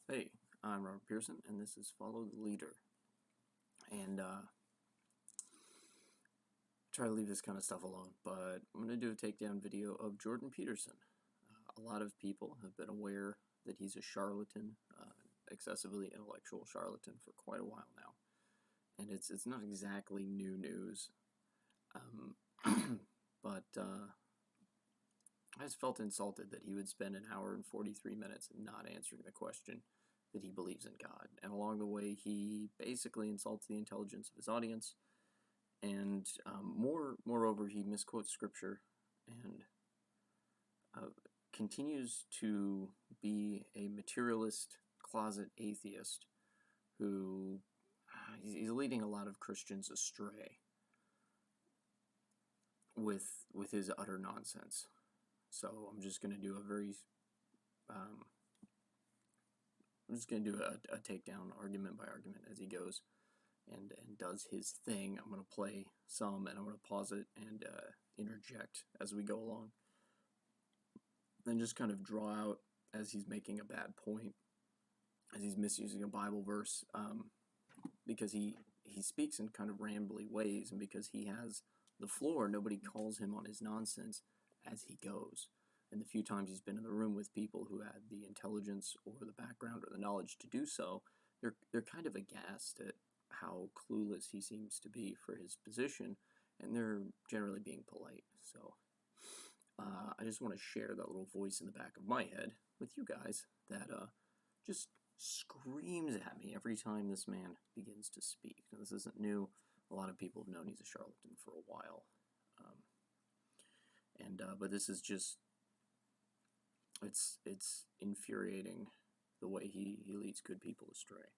Hey, I'm Robert Pearson, and this is Follow the Leader. And try to leave this kind of stuff alone, but I'm going to do a takedown video of Jordan Peterson. A lot of people have been aware that he's a charlatan, excessively intellectual charlatan for quite a while now. And it's not exactly new news, but I just felt insulted that he would spend an hour and 43 minutes not answering the question that he believes in God. And along the way, he basically insults the intelligence of his audience, and moreover, he misquotes scripture and continues to be a materialist closet atheist who he's leading a lot of Christians astray with his utter nonsense. So I'm just going to do a a takedown argument by argument as he goes and does his thing. I'm going to play some, and I'm going to pause it and interject as we go along. Then just kind of draw out as he's making a bad point, as he's misusing a Bible verse, because he speaks in kind of rambly ways, and because he has the floor, nobody calls him on his nonsense as he goes. And the few times he's been in the room with people who had the intelligence or the background or the knowledge to do so, they're kind of aghast at how clueless he seems to be for his position, and they're generally being polite. So I just want to share that little voice in the back of my head with you guys that just screams at me every time this man begins to speak. Now, this isn't new. A lot of people have known he's a charlatan for a while. But this is just, it's infuriating the way he leads good people astray.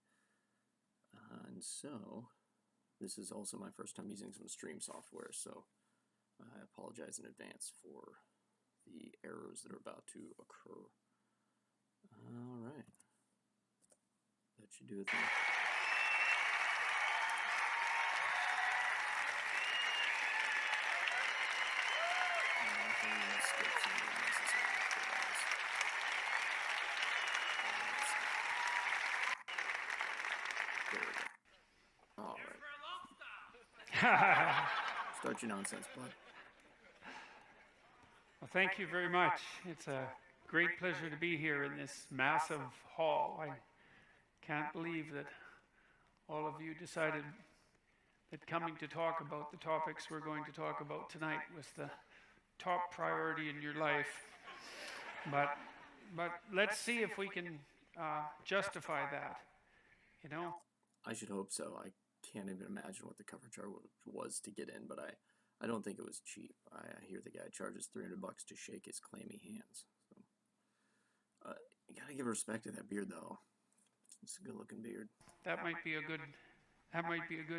And so, this is also my first time using some stream software, so I apologize in advance for the errors that are about to occur. Alright. That should do it then. There we go. Alright. Start your nonsense, bud. Well, thank you very much. It's a great pleasure to be here in this massive hall. I can't believe that all of you decided that coming to talk about the topics we're going to talk about tonight was the top priority in your life. But let's see if we can justify that, you know? I should hope so. I can't even imagine what the cover charge was to get in, but I don't think it was cheap. I hear the guy charges $300 to shake his clammy hands. So, you gotta give respect to that beard, though. It's a good-looking beard. That might be a good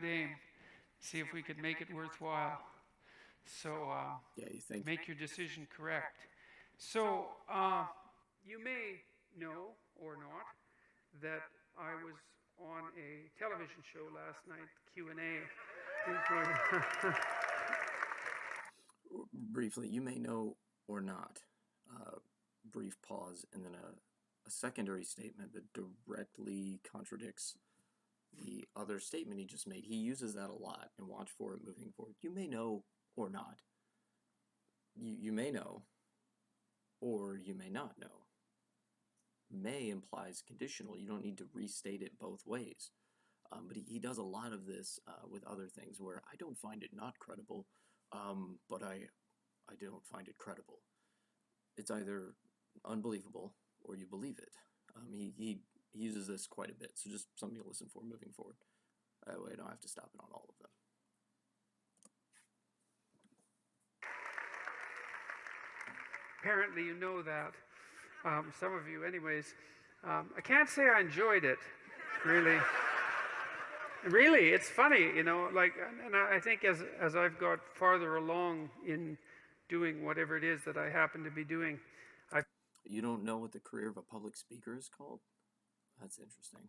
aim. See if we could make it worthwhile. So Yeah, you think? make your decision correct. So you may know or not that I was on a television show last night, Q&A. Briefly, you may know or not. Brief pause, and then a secondary statement that directly contradicts the other statement he just made. He uses that a lot, and watch for it moving forward. You may know or not. You may know, or you may not know. May implies conditional. You don't need to restate it both ways. But he does a lot of this with other things where I don't find it not credible, but I don't find it credible. It's either unbelievable or you believe it. He uses this quite a bit, so just something to listen for moving forward. That way I don't have to stop it on all of them. Apparently you know that. Some of you anyways. I can't say I enjoyed it, really. Really, it's funny, you know, like, and I think as I've got farther along in doing whatever it is that I happen to be doing, You don't know what the career of a public speaker is called? That's interesting.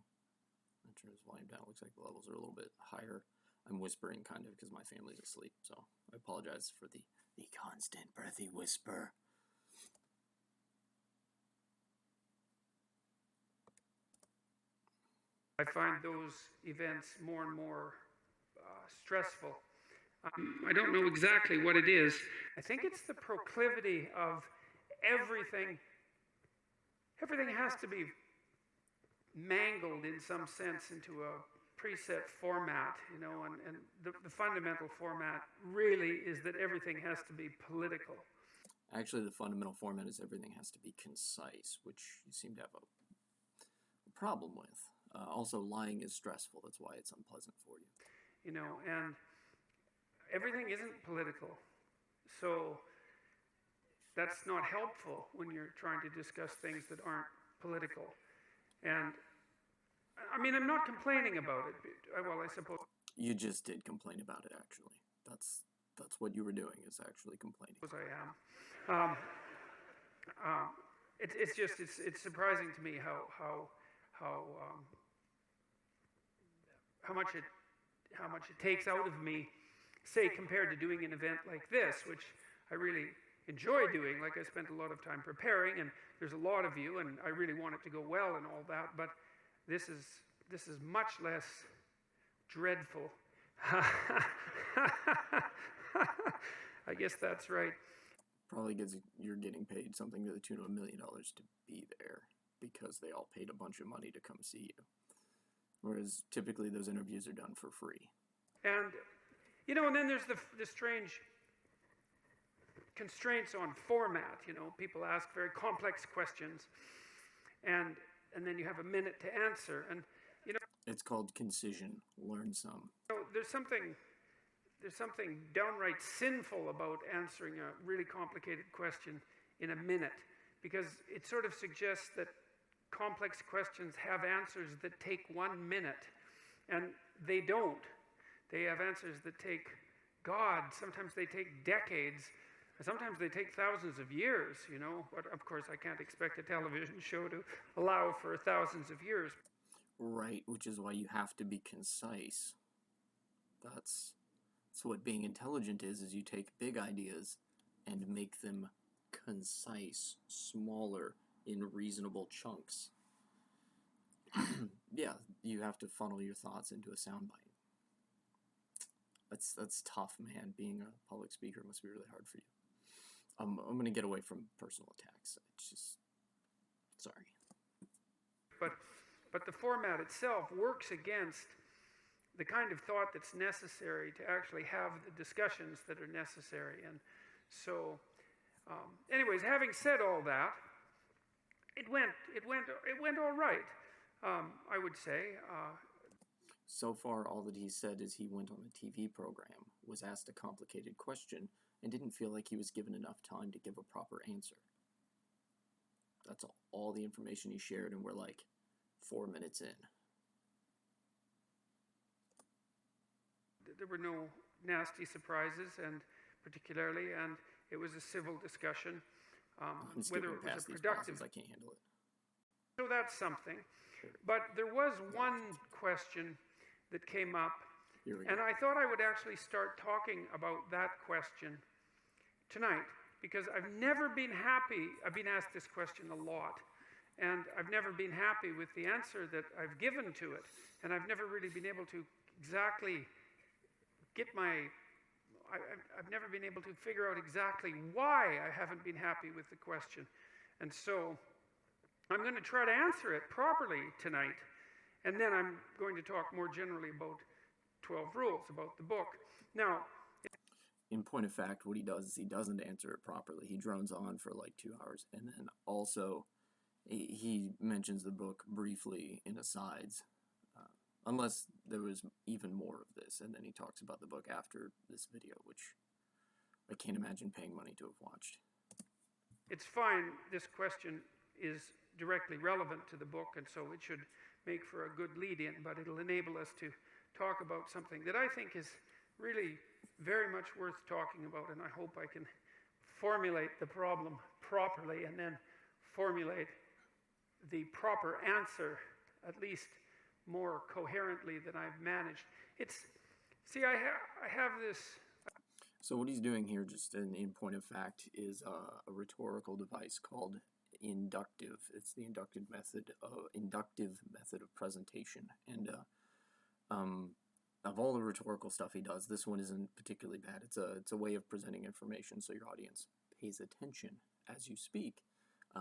I'll turn this volume down. Looks like the levels are a little bit higher. I'm whispering kind of because my family's asleep, so I apologize for the constant breathy whisper. I find those events more and more stressful. I don't know exactly what it is. I think it's the proclivity of everything. Everything has to be mangled in some sense into a preset format, and the fundamental format really is that everything has to be political. Actually, the fundamental format is everything has to be concise, which you seem to have a problem with. Also, lying is stressful. That's why it's unpleasant for you. And everything isn't political. So that's not helpful when you're trying to discuss things that aren't political. And I'm not complaining about it. Well, I suppose you just did complain about it. Actually, that's what you were doing, is actually complaining. I am. It's surprising to me how much it takes out of me, say, compared to doing an event like this, which I really enjoy doing. Like, I spent a lot of time preparing, and there's a lot of you, and I really want it to go well and all that, but this is much less dreadful. I guess that's right. Probably because you're getting paid something to the tune of $1 million to be there, because they all paid a bunch of money to come see you. Whereas typically those interviews are done for free. And, and then there's the strange constraints on format. People ask very complex questions, and then you have a minute to answer. And, it's called concision. Learn some. There's something downright sinful about answering a really complicated question in a minute, because it sort of suggests that complex questions have answers that take 1 minute, and they don't. They have answers that take sometimes they take decades, and sometimes they take thousands of years, But of course, I can't expect a television show to allow for thousands of years. Right, which is why you have to be concise. That's what being intelligent is you take big ideas and make them concise, smaller, in reasonable chunks. Yeah, you have to funnel your thoughts into a soundbite. That's tough, man. Being a public speaker must be really hard for you. I'm going to get away from personal attacks. It's just, sorry. But the format itself works against the kind of thought that's necessary to actually have the discussions that are necessary. And so, anyways, having said all that, it went all right, I would say. So far, all that he said is he went on a TV program, was asked a complicated question, and didn't feel like he was given enough time to give a proper answer. That's all the information he shared, and we're like 4 minutes in. There were no nasty surprises, and it was a civil discussion. Whether it was a productive, I can't handle it. So that's something. But there was one question that came up, and I thought I would actually start talking about that question tonight, because I've never been happy. I've been asked this question a lot, and I've never been happy with the answer that I've given to it, and I've never really been able to exactly I've never been able to figure out exactly why I haven't been happy with the question. And so I'm going to try to answer it properly tonight, and then I'm going to talk more generally about 12 rules, about the book. Now, in point of fact, what he does is he doesn't answer it properly. He drones on for like 2 hours, and then also he mentions the book briefly in asides, unless there was even more of this, and then he talks about the book after this video, which I can't imagine paying money to have watched. It's fine. This question is directly relevant to the book, and so it should make for a good lead-in, but it'll enable us to talk about something that I think is really very much worth talking about, and I hope I can formulate the problem properly and then formulate the proper answer, at least more coherently than I've managed. I have this. So what he's doing here, just in point of fact, is a rhetorical device called inductive. It's the inductive method of presentation. And of all the rhetorical stuff he does, this one isn't particularly bad. It's a way of presenting information so your audience pays attention as you speak.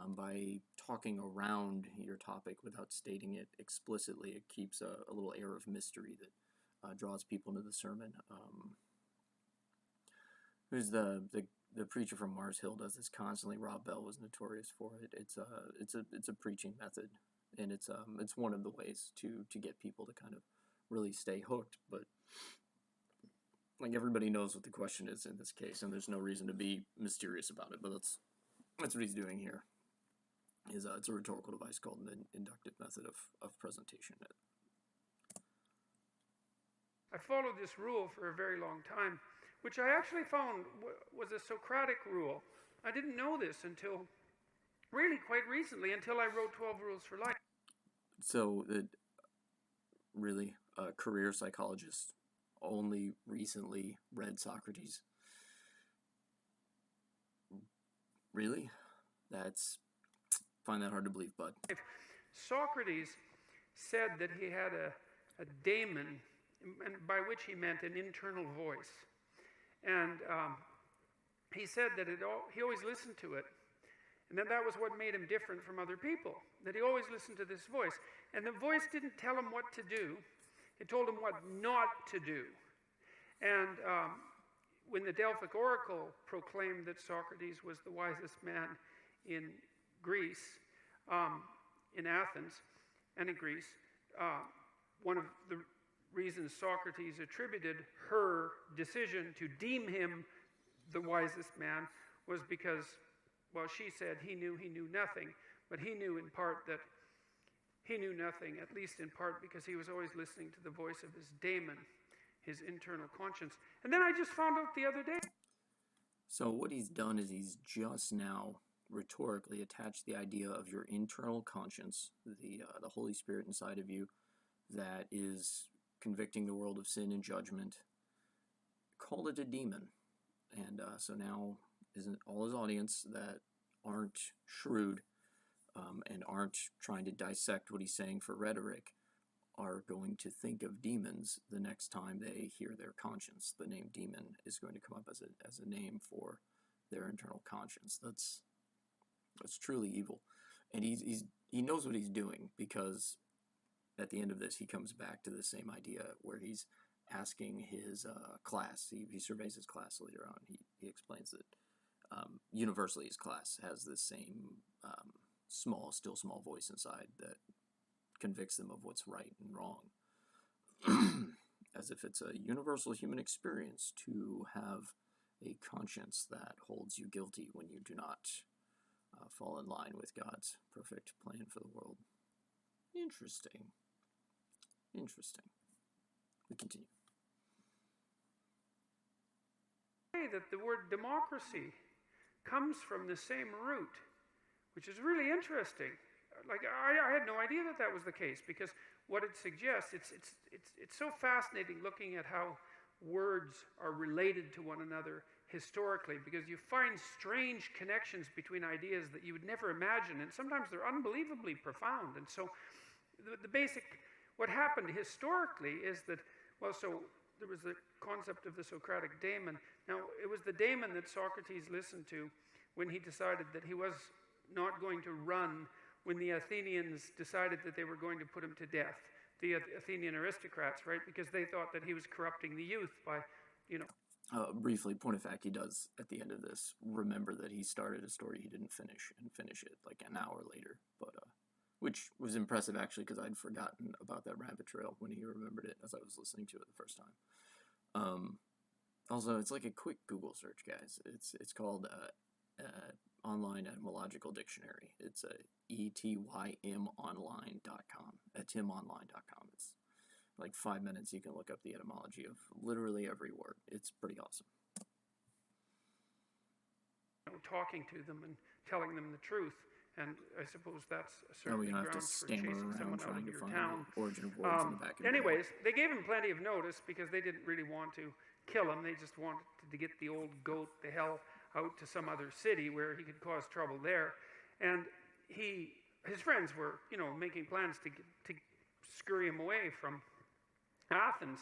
By talking around your topic without stating it explicitly, it keeps a little air of mystery that draws people into the sermon. Who's the preacher from Mars Hill does this constantly. Rob Bell was notorious for it. It's a preaching method, and it's one of the ways to get people to kind of really stay hooked. But like, everybody knows what the question is in this case, and there's no reason to be mysterious about it. But that's what he's doing here. It's a rhetorical device called an inductive method of presentation. I followed this rule for a very long time, which I actually found was a Socratic rule. I didn't know this until really quite recently, until I wrote 12 Rules for Life. So, really, a career psychologist only recently read Socrates? Really? Find that hard to believe, bud. Socrates said that he had a daemon, and by which he meant an internal voice. And he said that he always listened to it. And that was what made him different from other people, that he always listened to this voice. And the voice didn't tell him what to do. It told him what not to do. And when the Delphic Oracle proclaimed that Socrates was the wisest man in Greece, in Athens, and in Greece, one of the reasons Socrates attributed her decision to deem him the wisest man was because, well, she said he knew nothing, but he knew in part that he knew nothing, at least in part because he was always listening to the voice of his daemon, his internal conscience. And then I just found out the other day. So what he's done is he's just now rhetorically attached the idea of your internal conscience, the Holy Spirit inside of you that is convicting the world of sin and judgment, called it a demon. And so now isn't all his audience that aren't shrewd and aren't trying to dissect what he's saying for rhetoric are going to think of demons the next time they hear their conscience. The name demon is going to come up as a name for their internal conscience. That's truly evil. And he knows what he's doing, because at the end of this he comes back to the same idea where he's asking his class. He surveys his class later on. He explains that universally his class has this same still small voice inside that convicts them of what's right and wrong. As if it's a universal human experience to have a conscience that holds you guilty when you do not fall in line with God's perfect plan for the world. Interesting. We continue. That the word democracy comes from the same root, which is really interesting. Like, I had no idea that was the case, because what it suggests, it's so fascinating looking at how words are related to one another historically, because you find strange connections between ideas that you would never imagine, and sometimes they're unbelievably profound. And so what happened historically is that, so there was the concept of the Socratic daemon. Now, it was the daemon that Socrates listened to when he decided that he was not going to run when the Athenians decided that they were going to put him to death. The Athenian aristocrats, right? Because they thought that he was corrupting the youth by, briefly, point of fact, he does, at the end of this, remember that he started a story he didn't finish, and finish it like an hour later. But which was impressive, actually, because I'd forgotten about that rabbit trail when he remembered it as I was listening to it the first time. Also, it's like a quick Google search, guys. It's called Online Etymological Dictionary. It's etymonline.com, timonline.com. It's like 5 minutes. You can look up the etymology of literally every word. It's pretty awesome. Talking to them and telling them the truth. And I suppose that's certainly we don't have to grounds for stammer chasing around someone out trying of to your find town. the origin of words in the back of the Anyways, they gave him plenty of notice because they didn't really want to kill him. They just wanted to get the old goat the hell out to some other city where he could cause trouble there. And his friends were, making plans to scurry him away from Athens.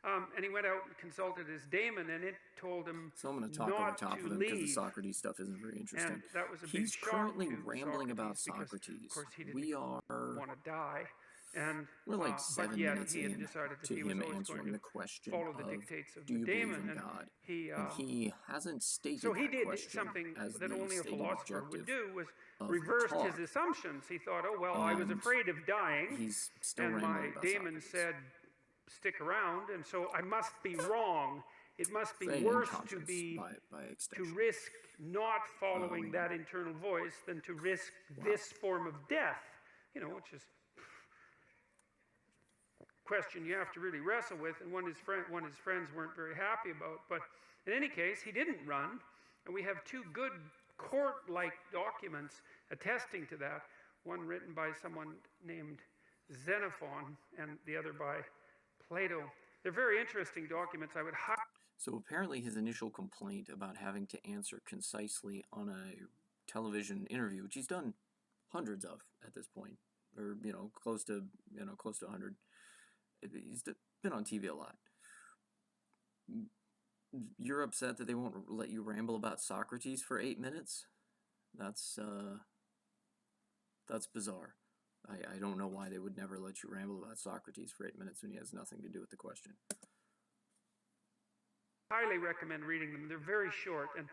And he went out and consulted his daemon, and it told him so I'm going to talk over not top to of him because the leave. Socrates stuff isn't very interesting. And that was a big He's shock currently to rambling about Socrates Socrates. because, of course, he didn't We are want to die. And we're like but 7 yet minutes he had in decided that to he was him always answering going the to question follow the of, dictates of do the you believe daemon. in And God? he And he hasn't stated so he that did question something as that the only a stated philosopher would objective do, was of reversed the his talk. assumptions. He thought, oh, well, I was And afraid of dying, He's still and rambling my about daemon Socrates. said, stick around, and so I must be wrong. It must be Saying worse to unconscious be by to extension. risk not following that internal voice than to risk this form of death, which is a question you have to really wrestle with, and one his friends weren't very happy about. But in any case, he didn't run, and we have two good court-like documents attesting to that, one written by someone named Xenophon and the other by Plato. They're very interesting documents. I would So apparently his initial complaint about having to answer concisely on a television interview, which he's done hundreds of at this point, or close to 100. He's been on TV a lot. You're upset that they won't let you ramble about Socrates for 8 minutes? That's bizarre. I don't know why they would never let you ramble about Socrates for 8 minutes when he has nothing to do with the question. highly recommend reading them. They're very short, and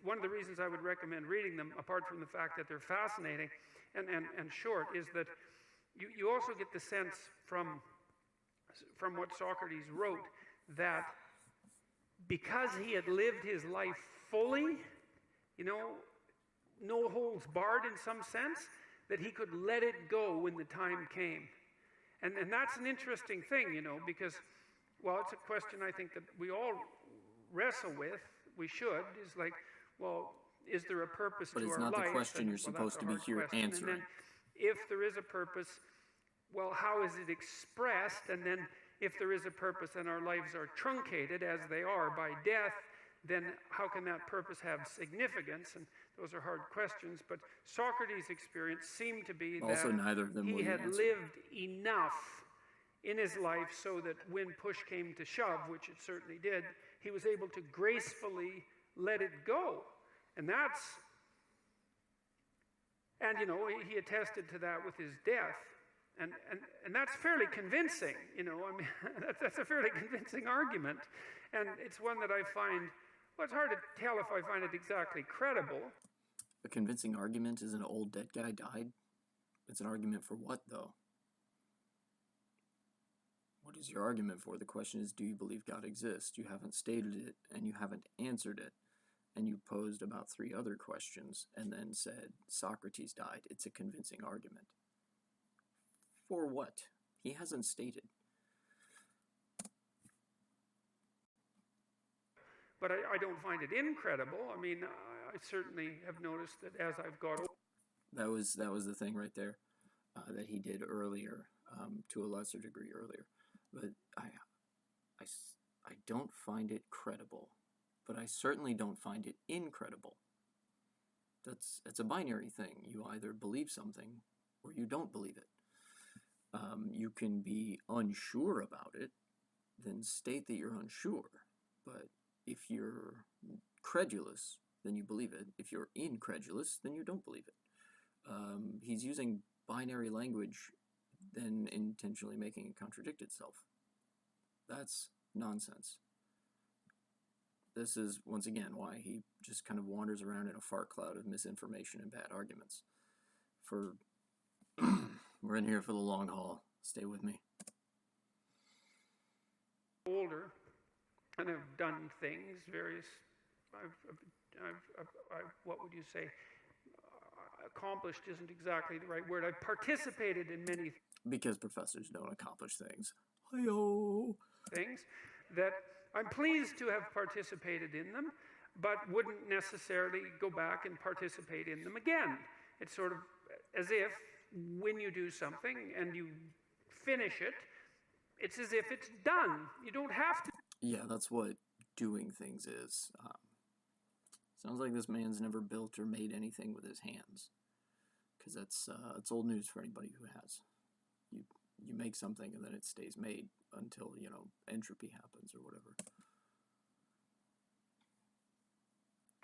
one of the reasons I would recommend reading them, apart from the fact that they're fascinating and short, is that you also get the sense from what Socrates wrote that because he had lived his life fully, no holds barred in some sense, that he could let it go when the time came. And that's an interesting thing, because, well, it's a question I think that we all wrestle with. We should, is like, well, is there a purpose to our life? But it's not the question you're supposed to be here answering. And then if there is a purpose, well, how is it expressed? And then if there is a purpose and our lives are truncated, as they are by death, then how can that purpose have significance? And those are hard questions, but Socrates' experience seemed to be also, that neither of them he will had answer. lived enough in his life so that when push came to shove, which it certainly did, he was able to gracefully let it go. And he attested to that with his death. And that's fairly convincing, I mean, that's a fairly convincing argument. And it's one that I find, well, it's hard to tell if I find it exactly credible. A convincing argument is an old dead guy died? It's an argument for what, though? What is your argument for? The question is, do you believe God exists? You haven't stated it, and you haven't answered it. And you posed about 3 other questions, and then said, Socrates died. It's a convincing argument. For what? He hasn't stated. But I don't find it incredible. I mean, I certainly have noticed that as I've got older. That was the thing right there that he did earlier, to a lesser degree earlier. But I don't find it credible. But I certainly don't find it incredible. It's a binary thing. You either believe something or you don't believe it. You can be unsure about it, then state that you're unsure. But if you're credulous, then you believe it. If you're incredulous, then you don't believe it. He's using binary language, then intentionally making it contradict itself. That's nonsense. This is, once again, why he just kind of wanders around in a fart cloud of misinformation and bad arguments. We're in here for the long haul. Stay with me. Older, and have done things, various, what would you say, accomplished isn't exactly the right word. I've participated in many Because professors don't accomplish things. Hi-yo! things that I'm pleased to have participated in them, but wouldn't necessarily go back and participate in them again. It's sort of as if when you do something and you finish it, it's as if it's done. You don't have to. Yeah, that's what doing things is. Sounds like this man's never built or made anything with his hands. because that's old news for anybody who has. You make something and then it stays made until, entropy happens or whatever.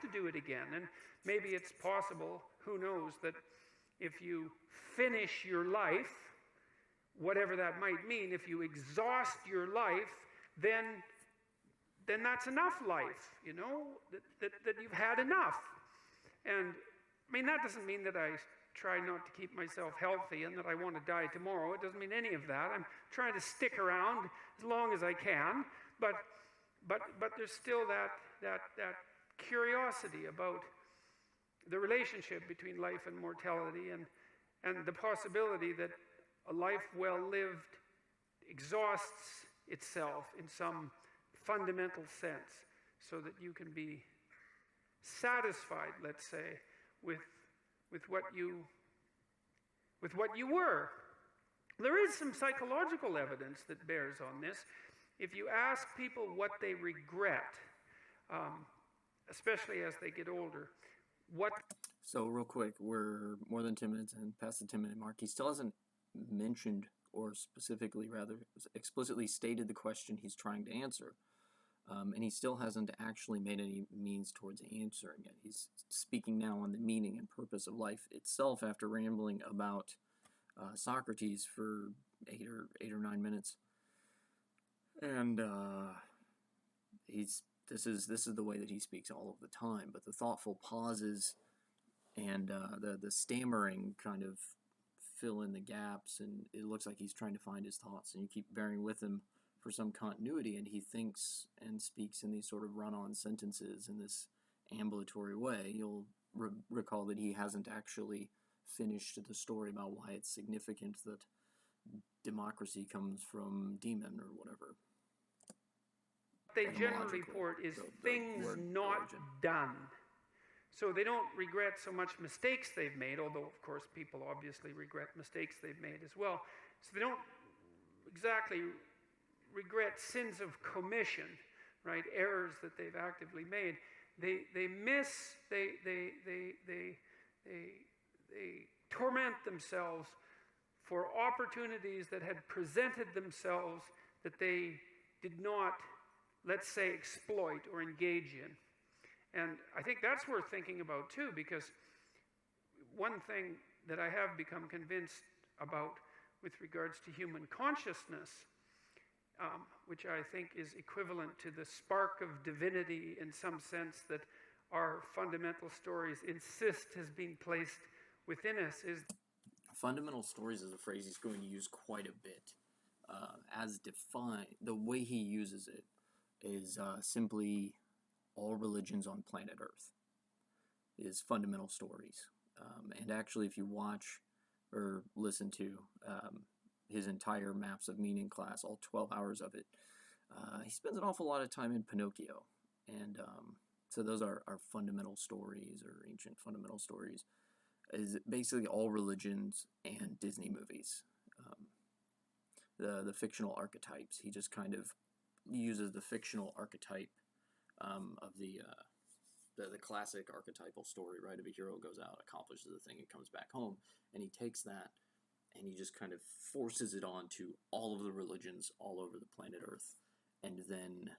To do it again, and maybe it's possible, who knows, that if you finish your life, whatever that might mean, if you exhaust your life, then that's enough life, that you've had enough. And I mean, that doesn't mean that I try not to keep myself healthy and that I want to die tomorrow. It doesn't mean any of that. I'm trying to stick around as long as I can, but there's still that curiosity about the relationship between life and mortality, and the possibility that a life well lived exhausts itself in some fundamental sense, so that you can be satisfied, let's say, with what you were. There is some psychological evidence that bears on this. If you ask people what they regret, especially as they get older, So real quick, we're more than 10 minutes in, past the 10-minute mark. He still hasn't mentioned, or specifically rather explicitly stated the question he's trying to answer. And he still hasn't actually made any means towards answering it. He's speaking now on the meaning and purpose of life itself after rambling about Socrates for 8 or 9 minutes. And this is the way that he speaks all of the time. But the thoughtful pauses and the stammering kind of fill in the gaps, and it looks like he's trying to find his thoughts, and you keep bearing with him for some continuity, and he thinks and speaks in these sort of run-on sentences in this ambulatory way. You'll recall that he hasn't actually finished the story about why it's significant that democracy comes from demon or whatever. They generally report is things not done. So they don't regret so much mistakes they've made, although of course people obviously regret mistakes they've made as well. So they don't exactly regret sins of commission, right? Errors that they've actively made. They torment themselves for opportunities that had presented themselves that they did not, let's say, exploit or engage in. And I think that's worth thinking about too, because one thing that I have become convinced about with regards to human consciousness, which I think is equivalent to the spark of divinity in some sense that our fundamental stories insist has been placed within us, is... Fundamental stories is a phrase he's going to use quite a bit. As defined, the way he uses it is simply all religions on planet Earth is fundamental stories. And actually, if you watch or listen to his entire Maps of Meaning class, all 12 hours of it, he spends an awful lot of time in Pinocchio. And so those are fundamental stories, or ancient fundamental stories, is basically all religions and Disney movies. The fictional archetypes. He just kind of uses the fictional archetype of the classic archetypal story, right, of a hero goes out, accomplishes a thing, and comes back home, and he takes that and he just kind of forces it onto all of the religions all over the planet Earth, and then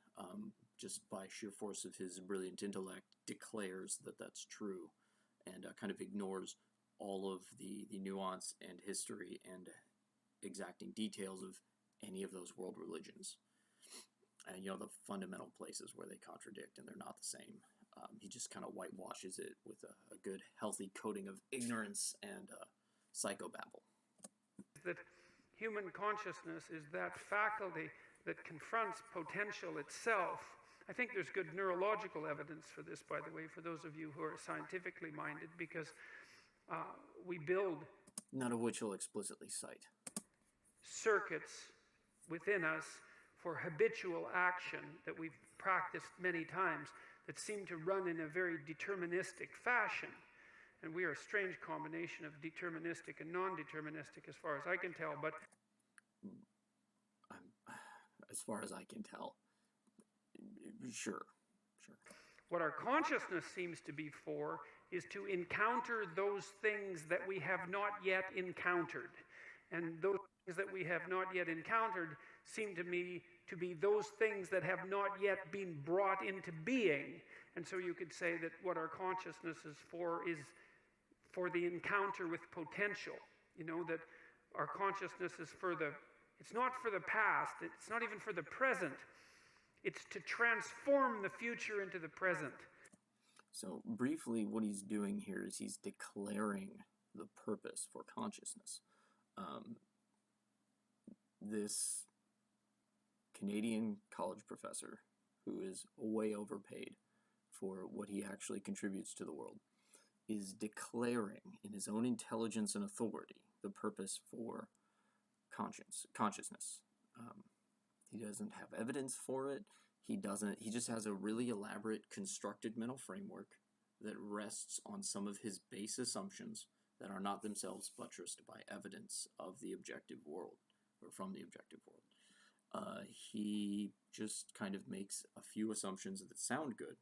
just by sheer force of his brilliant intellect declares that that's true, and kind of ignores all of the nuance and history and exacting details of any of those world religions. And, the fundamental places where they contradict and they're not the same. He just kind of whitewashes it with a good, healthy coating of ignorance and psychobabble. That human consciousness is that faculty that confronts potential itself. I think there's good neurological evidence for this, by the way, for those of you who are scientifically minded, because we build... None of which he'll explicitly cite. ...circuits within us for habitual action that we've practiced many times that seem to run in a very deterministic fashion. And we are a strange combination of deterministic and non-deterministic as far as I can tell, but... As far as I can tell. Sure. What our consciousness seems to be for is to encounter those things that we have not yet encountered. And those things that we have not yet encountered seem to me to be those things that have not yet been brought into being. And so you could say that what our consciousness is for the encounter with potential. That our consciousness is it's not for the past, it's not even for the present. It's to transform the future into the present. So briefly, what he's doing here is he's declaring the purpose for consciousness. This Canadian college professor, who is way overpaid for what he actually contributes to the world, is declaring in his own intelligence and authority the purpose for consciousness. He doesn't have evidence for it. He just has a really elaborate constructed mental framework that rests on some of his base assumptions that are not themselves buttressed by evidence of the objective world, or from the objective world. He just kind of makes a few assumptions that sound good,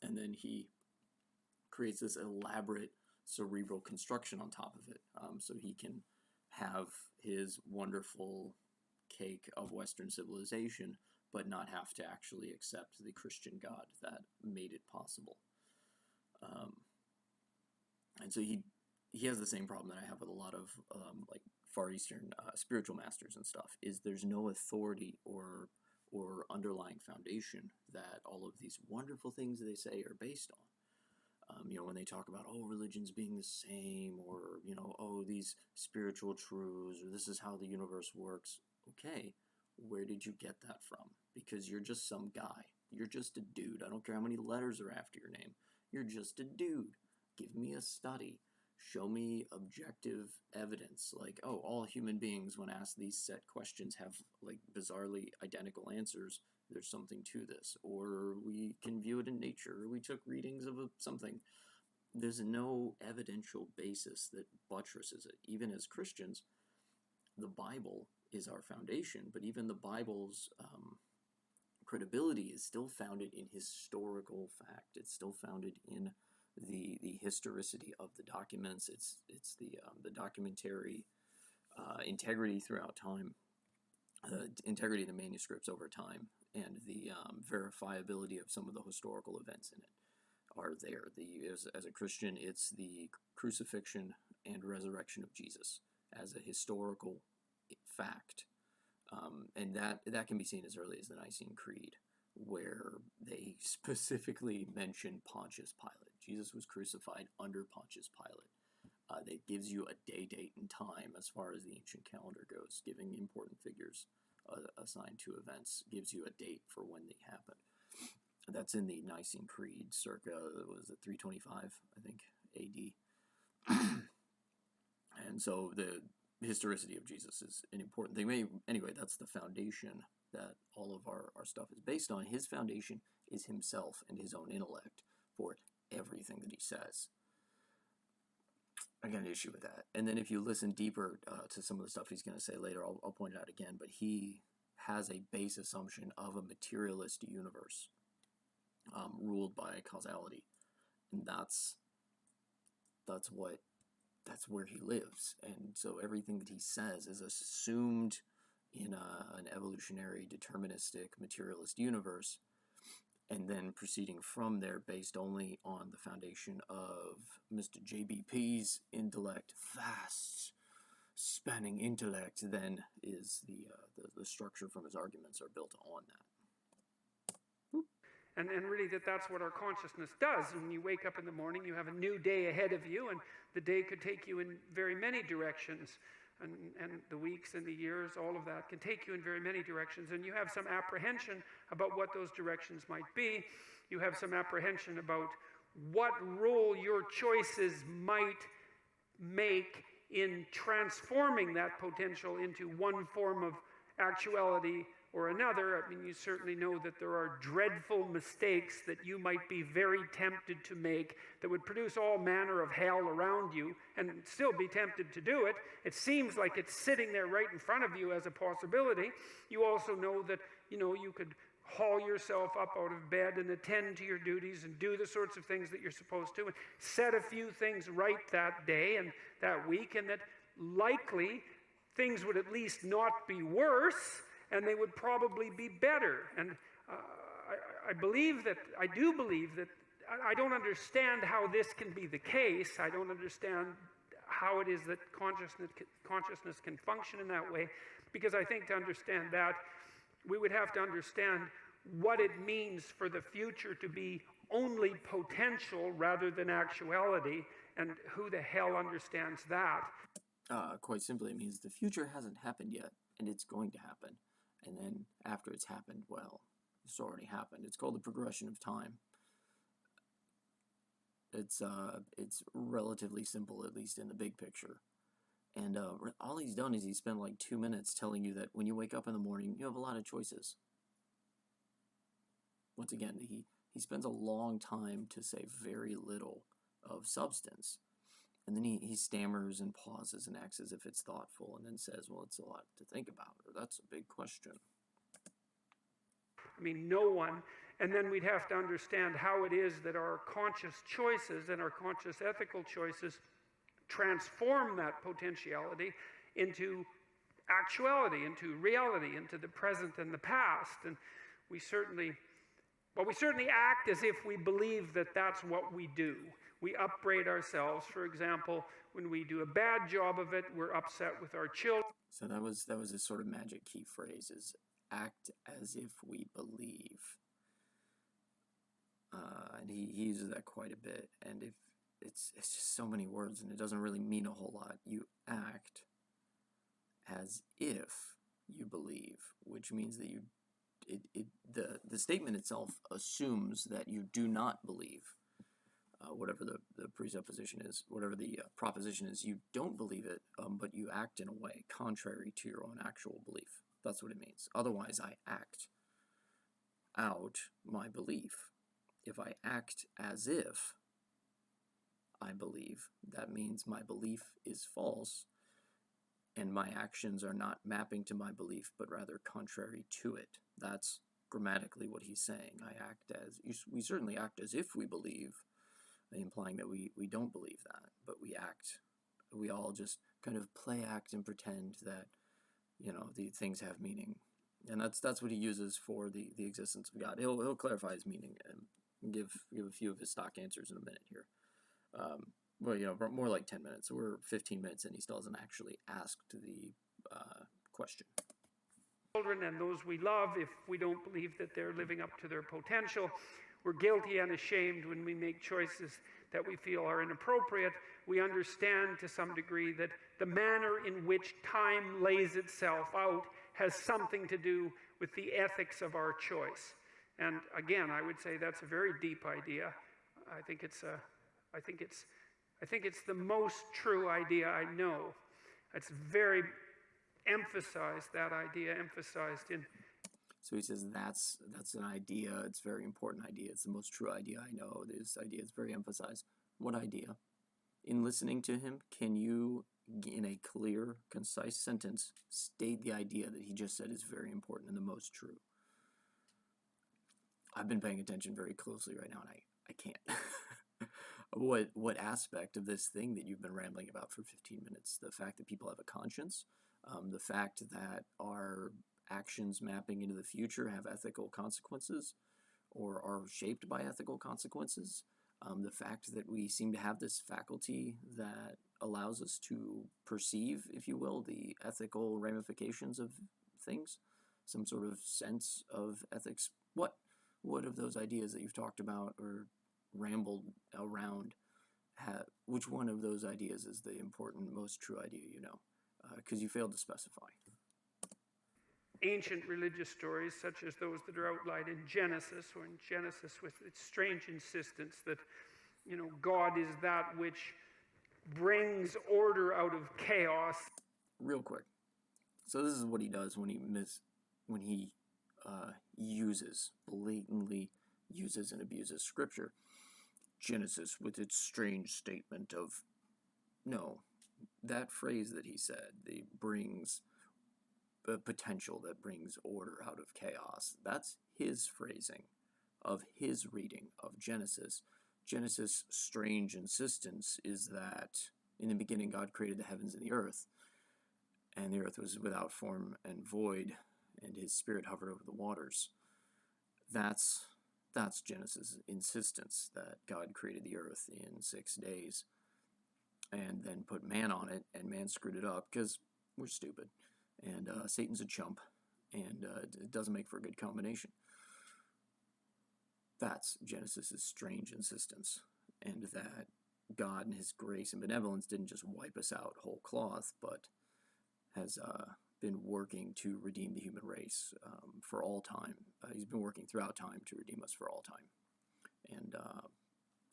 and then he creates this elaborate cerebral construction on top of it, so he can have his wonderful cake of Western civilization, but not have to actually accept the Christian God that made it possible. And so he has the same problem that I have with a lot of like Far Eastern spiritual masters and stuff, is there's no authority or underlying foundation that all of these wonderful things they say are based on. When they talk about, religion's being the same, or, these spiritual truths, or this is how the universe works. Okay, where did you get that from? Because you're just some guy. You're just a dude. I don't care how many letters are after your name. You're just a dude. Give me a study. Show me objective evidence. Like, all human beings, when asked these set questions, have, like, bizarrely identical answers. There's something to this. Or we can view it in nature. Or we took readings of something. There's no evidential basis that buttresses it. Even as Christians, the Bible is our foundation, but even the Bible's credibility is still founded in historical fact. It's still founded in the historicity of the documents. It's the documentary integrity throughout time, the integrity of the manuscripts over time, and the verifiability of some of the historical events in it are there. As a Christian, it's the crucifixion and resurrection of Jesus as a historical fact, and that can be seen as early as the Nicene Creed, where they specifically mention Pontius Pilate. Jesus was crucified under Pontius Pilate. That gives you a day, date, and time as far as the ancient calendar goes, giving important figures assigned to events, gives you a date for when they happened. That's in the Nicene Creed, circa, was it 325, I think, AD. And so the historicity of Jesus is an important thing. Anyway, that's the foundation that all of our stuff is based on. His foundation is himself and his own intellect for everything that he says. I got an issue with that. And then if you listen deeper to some of the stuff he's going to say later, I'll point it out again, but he has a base assumption of a materialist universe ruled by causality. And that's where he lives. And so everything that he says is assumed in an evolutionary, deterministic, materialist universe, and then proceeding from there based only on the foundation of Mr. JBP's intellect, vast, spanning intellect, then is the structure from his arguments are built on that. And really that's what our consciousness does. When you wake up in the morning, you have a new day ahead of you, and the day could take you in very many directions. And the weeks and the years, all of that can take you in very many directions. And you have some apprehension about what those directions might be. You have some apprehension about what role your choices might make in transforming that potential into one form of actuality or another. I mean, you certainly know that there are dreadful mistakes that you might be very tempted to make that would produce all manner of hell around you and still be tempted to do it. It seems like it's sitting there right in front of you as a possibility. You also know that, you could haul yourself up out of bed and attend to your duties and do the sorts of things that you're supposed to, and set a few things right that day and that week, and that likely things would at least not be worse, and they would probably be better. And I do believe that, I don't understand how this can be the case. I don't understand how it is that consciousness can function in that way, because I think to understand that, we would have to understand what it means for the future to be only potential rather than actuality, and who the hell understands that? Quite simply, it means the future hasn't happened yet, and it's going to happen. And then after it's happened, well, it's already happened. It's called the progression of time. It's relatively simple, at least in the big picture. And all he's done is he spent like 2 minutes telling you that when you wake up in the morning, you have a lot of choices. Once again, he spends a long time to say very little of substance. And then he stammers and pauses and acts as if it's thoughtful, and then says, well, it's a lot to think about, or that's a big question. I mean, no one. And then we'd have to understand how it is that our conscious choices and our conscious ethical choices transform that potentiality into actuality, into reality, into the present and the past. And we certainly act as if we believe that that's what we do. We upbraid ourselves. For example, when we do a bad job of it, we're upset with our children. So that was a sort of magic key phrase, is act as if we believe. And he uses that quite a bit. And if it's just so many words, and it doesn't really mean a whole lot. You act as if you believe, which means that the statement itself assumes that you do not believe. Whatever the presupposition is, whatever the proposition is, you don't believe it, but you act in a way contrary to your own actual belief. That's what it means. Otherwise, I act out my belief. If I act as if I believe, that means my belief is false, and my actions are not mapping to my belief, but rather contrary to it. That's grammatically what he's saying. We certainly act as if we believe, implying that we don't believe that, but we all just kind of play act and pretend that, the things have meaning. And that's what he uses for the existence of God. He'll clarify his meaning and give a few of his stock answers in a minute here. More like 10 minutes. So we're 15 minutes and he still hasn't actually asked the question. Children and those we love, if we don't believe that they're living up to their potential, we're guilty and ashamed when we make choices that we feel are inappropriate. We understand to some degree that the manner in which time lays itself out has something to do with the ethics of our choice. And again, I would say that's a very deep idea. I think it's the most true idea I know. It's very emphasized, that idea emphasized in. So he says that's an idea. It's a very important idea. It's the most true idea I know. This idea is very emphasized. What idea? In listening to him, can you, in a clear, concise sentence, state the idea that he just said is very important and the most true? I've been paying attention very closely right now, and I can't. What aspect of this thing that you've been rambling about for 15 minutes? The fact that people have a conscience, the fact that our actions mapping into the future have ethical consequences or are shaped by ethical consequences, the fact that we seem to have this faculty that allows us to perceive, if you will, the ethical ramifications of things, some sort of sense of ethics. What of those ideas that you've talked about or rambled around, which one of those ideas is the important, most true idea you know? Because you failed to specify. Ancient religious stories, such as those that are outlined in Genesis, or in Genesis with its strange insistence that, God is that which brings order out of chaos. Real quick. So this is what he does when he blatantly uses and abuses Scripture. Genesis with its strange statement of, no, that phrase that he said, the brings potential that brings order out of chaos. That's his phrasing of his reading of Genesis. Genesis' strange insistence is that in the beginning God created the heavens and the earth was without form and void, and his spirit hovered over the waters. That's Genesis' insistence that God created the earth in 6 days and then put man on it, and man screwed it up because we're stupid, and Satan's a chump, and it doesn't make for a good combination. That's Genesis' strange insistence, and that God in his grace and benevolence didn't just wipe us out whole cloth, but has been working to redeem the human race for all time. He's been working throughout time to redeem us for all time. And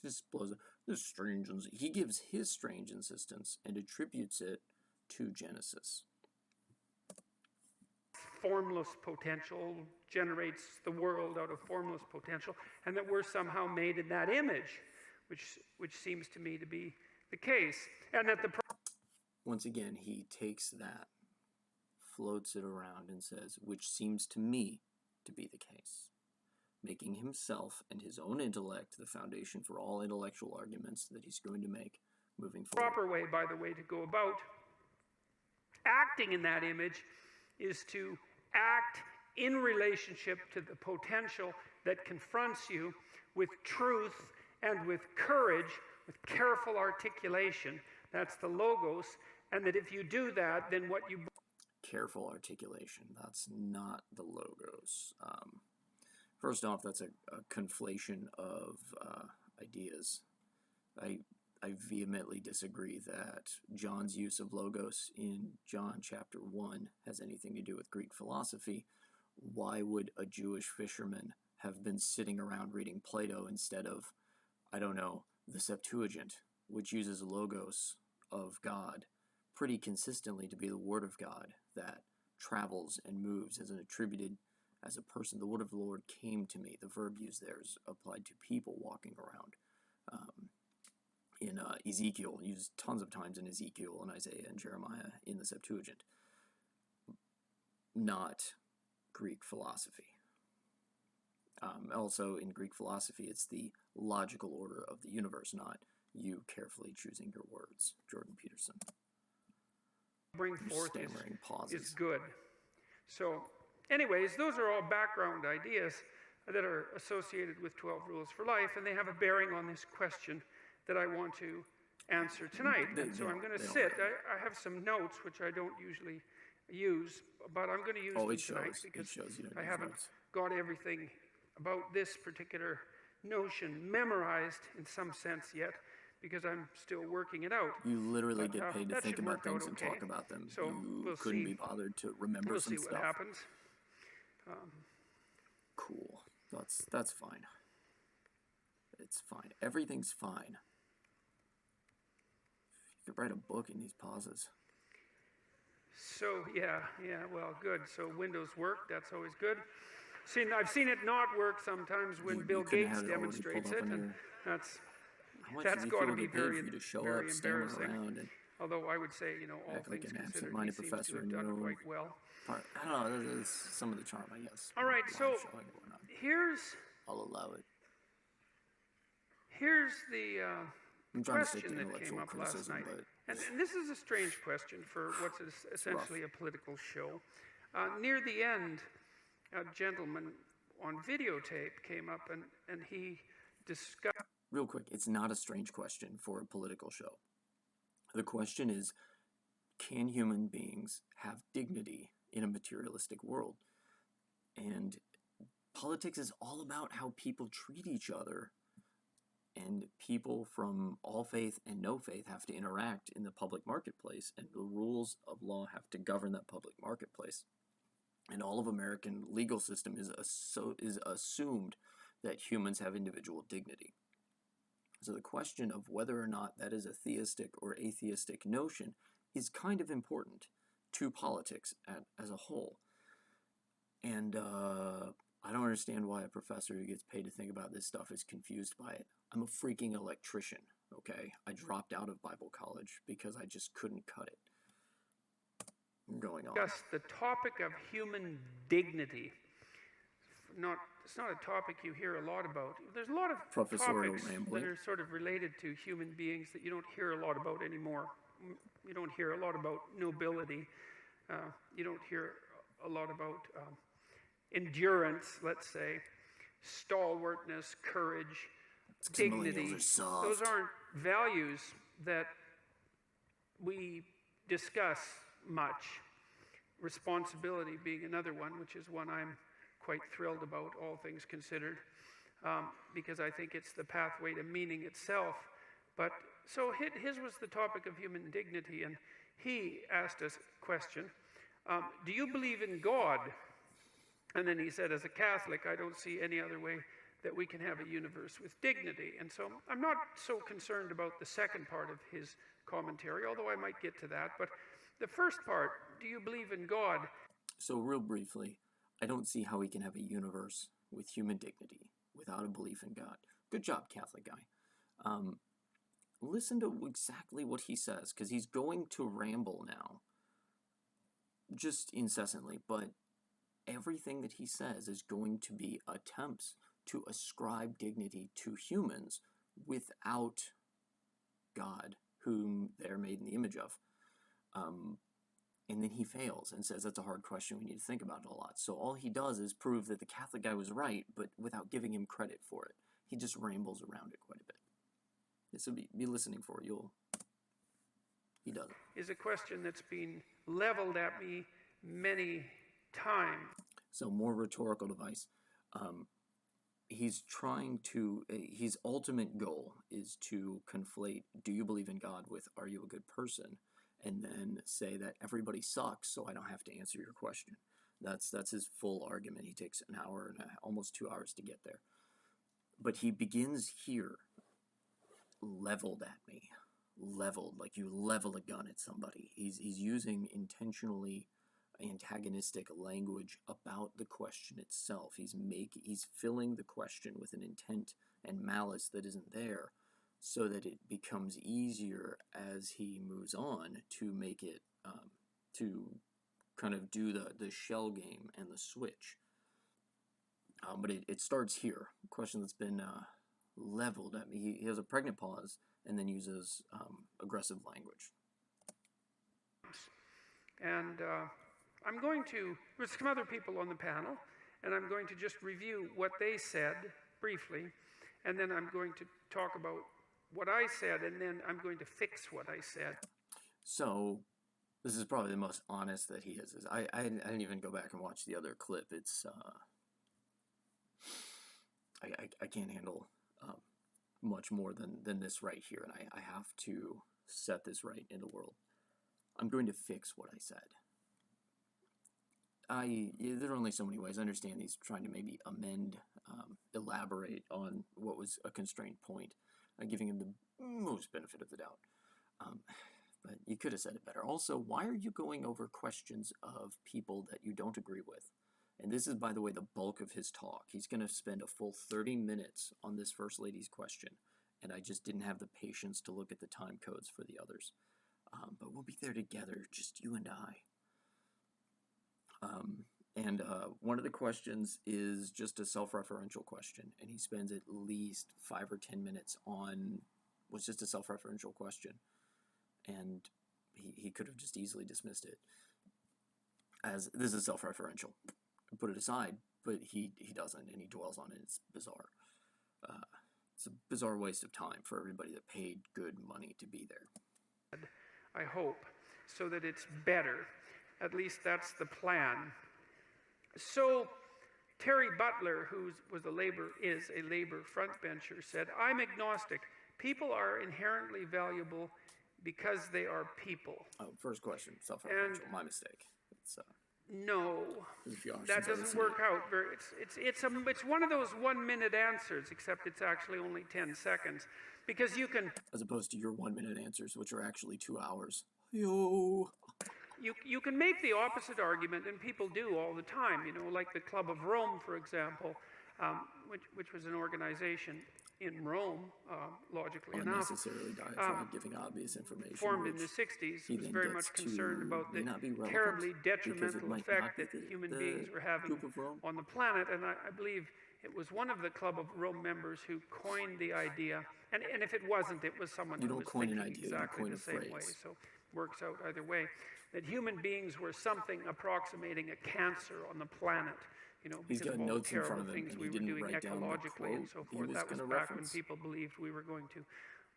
just blows up this strange. He gives his strange insistence and attributes it to Genesis. Formless potential generates the world out of formless potential, and that we're somehow made in that image, which seems to me to be the case. And that once again, he takes that, floats it around, and says, which seems to me to be the case, making himself and his own intellect the foundation for all intellectual arguments that he's going to make moving forward. The proper way, by the way, to go about acting in that image is to act in relationship to the potential that confronts you with truth and with courage, with careful articulation. That's the logos. And that if you do that, then what you... Careful articulation. That's not the logos. First off, that's a conflation of ideas. I vehemently disagree that John's use of logos in John chapter 1 has anything to do with Greek philosophy. Why would a Jewish fisherman have been sitting around reading Plato instead of, I don't know, the Septuagint, which uses logos of God pretty consistently to be the Word of God that travels and moves as an attributed as a person? The word of the Lord came to me. The verb used there is applied to people walking around. In Ezekiel, used tons of times in Ezekiel and Isaiah and Jeremiah in the Septuagint. Not Greek philosophy. Also, in Greek philosophy, it's the logical order of the universe, not you carefully choosing your words. Jordan Peterson. Bring forth is good. So, anyways, those are all background ideas that are associated with 12 Rules for Life, and they have a bearing on this question that I want to answer tonight. And so I'm going to sit. I have some notes, which I don't usually use, but I'm going to use them tonight because I haven't got everything about this particular notion memorized in some sense yet, because I'm still working it out. You literally get paid to think about things and talk about them. So you couldn't be bothered to remember some stuff. We'll see what happens. Cool. That's fine. It's fine. Everything's fine. You could write a book in these pauses. So, yeah, well, good. So Windows work, that's always good. I've seen it not work sometimes when Bill Gates demonstrates it, and that's got to be very embarrassing. Although I would say, all things considered, he seems to have done it quite well. I don't know, that's some of the charm, I guess. All right, so I'll allow it. Here's the question that came up last night. And this is a strange question for what's essentially a political show. Near the end, a gentleman on videotape came up and he discussed... Real quick, it's not a strange question for a political show. The question is, can human beings have dignity in a materialistic world? And politics is all about how people treat each other. And people from all faith and no faith have to interact in the public marketplace, and the rules of law have to govern that public marketplace. And all of American legal system is assumed that humans have individual dignity. So the question of whether or not that is a theistic or atheistic notion is kind of important to politics as a whole. And I don't understand why a professor who gets paid to think about this stuff is confused by it. I'm a freaking electrician, okay? I dropped out of Bible college because I just couldn't cut it. going on. Just the topic of human dignity. It's not a topic you hear a lot about. There's a lot of Professorial topics rambling. that are sort of related to human beings that you don't hear a lot about anymore. You don't hear a lot about nobility. You don't hear a lot about endurance, let's say, stalwartness, courage, dignity. Millennials are soft. Those aren't values that we discuss much. Responsibility being another one, which is one I'm quite thrilled about, all things considered, because I think it's the pathway to meaning itself. But so his was the topic of human dignity, and he asked us a question, do you believe in God? And then he said, as a Catholic, I don't see any other way that we can have a universe with dignity. And so I'm not so concerned about the second part of his commentary, although I might get to that. But the first part, do you believe in God? So real briefly, I don't see how we can have a universe with human dignity without a belief in God. Good job, Catholic guy. Listen to exactly what he says, because he's going to ramble now, just incessantly, but everything that he says is going to be attempts to ascribe dignity to humans without God, whom they're made in the image of. And then he fails and says that's a hard question, we need to think about it a lot. So all he does is prove that the Catholic guy was right, but without giving him credit for it. He just rambles around it quite a bit. So be listening for it. He does it. Is a question that's been leveled at me many times. So more rhetorical device. He's trying to, his ultimate goal is to conflate, do you believe in God, with, are you a good person? And then say that everybody sucks, so I don't have to answer your question. That's his full argument. He takes an hour and almost 2 hours to get there. But he begins here, leveled at me. Leveled, like you level a gun at somebody. He's using intentionally antagonistic language about the question itself. He's filling the question with an intent and malice that isn't there, so that it becomes easier as he moves on to make it, to kind of do the shell game and the switch. But it starts here. A question that's been leveled at me. He has a pregnant pause and then uses aggressive language. And I'm going to, there's some other people on the panel, and I'm going to just review what they said briefly, and then I'm going to talk about what I said, and then I'm going to fix what I said. So, this is probably the most honest that he is. I didn't even go back and watch the other clip. It's, I can't handle much more than this right here, and I have to set this right in the world. I'm going to fix what I said. There are only so many ways. I understand he's trying to maybe amend, elaborate on what was a constrained point, giving him the most benefit of the doubt. But you could have said it better. Also, why are you going over questions of people that you don't agree with? And this is, by the way, the bulk of his talk. He's going to spend a full 30 minutes on this First Lady's question, and I just didn't have the patience to look at the time codes for the others. But we'll be there together, just you and I. One of the questions is just a self-referential question, and he spends at least 5 or 10 minutes on what's just a self-referential question, and he could have just easily dismissed it as this is self-referential, put it aside, but he doesn't, and he dwells on it. It's bizarre. It's a bizarre waste of time for everybody that paid good money to be there. I hope, so that it's better. At least that's the plan. So Terry Butler, who is a labor frontbencher, said, I'm agnostic. People are inherently valuable because they are people. Oh, first question, self-referential, my mistake. No, that doesn't work out. It's one of those 1-minute answers, except it's actually only 10 seconds. Because you can... As opposed to your 1-minute answers, which are actually 2 hours. Yo! You can make the opposite argument, and people do all the time, like the Club of Rome, for example, which was an organization in Rome, logically enough, Unnecessarily deified, giving obvious information, formed in which the 60s, he was then very gets much concerned about may the not be relevant terribly because it detrimental might effect not that be human the beings were having Pope of Rome. on the planet. And I believe it was one of the Club of Rome members who coined the idea. And if it wasn't, it was someone You who don't was coin an thinking idea, you exactly coin the a same way. phrase. So it works out either way. That human beings were something approximating a cancer on the planet. You know, He's because got of all the notes in front terrible of him, things and we he were didn't doing write down the ecologically and quote so he forth. was That was gonna back when reference. people believed we were going to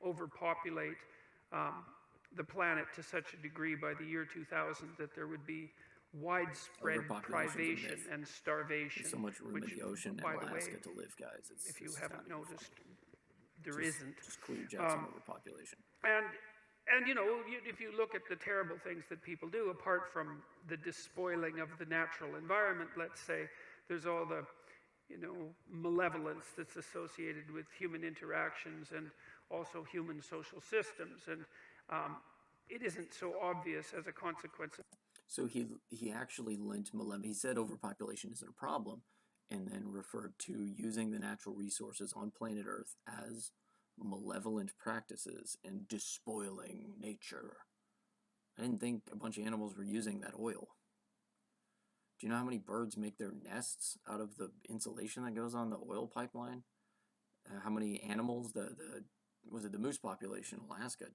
overpopulate the planet to such a degree by the year 2000 that there would be widespread Overpopulation's a privation myth. and starvation. There's so much room which, in the ocean by and the Alaska way, to live, guys. if you It's haven't not even noticed, funny. there isn't. Just cool your jets on overpopulation. And you know, if you look at the terrible things that people do, apart from the despoiling of the natural environment, let's say, there's all the, you know, malevolence that's associated with human interactions and also human social systems. And it isn't so obvious as a consequence. So he actually lent malevolence. He said overpopulation isn't a problem, and then referred to using the natural resources on planet Earth as malevolent practices and despoiling nature. I didn't think a bunch of animals were using that oil. Do you know how many birds make their nests out of the insulation that goes on the oil pipeline? How many animals, the moose population in Alaska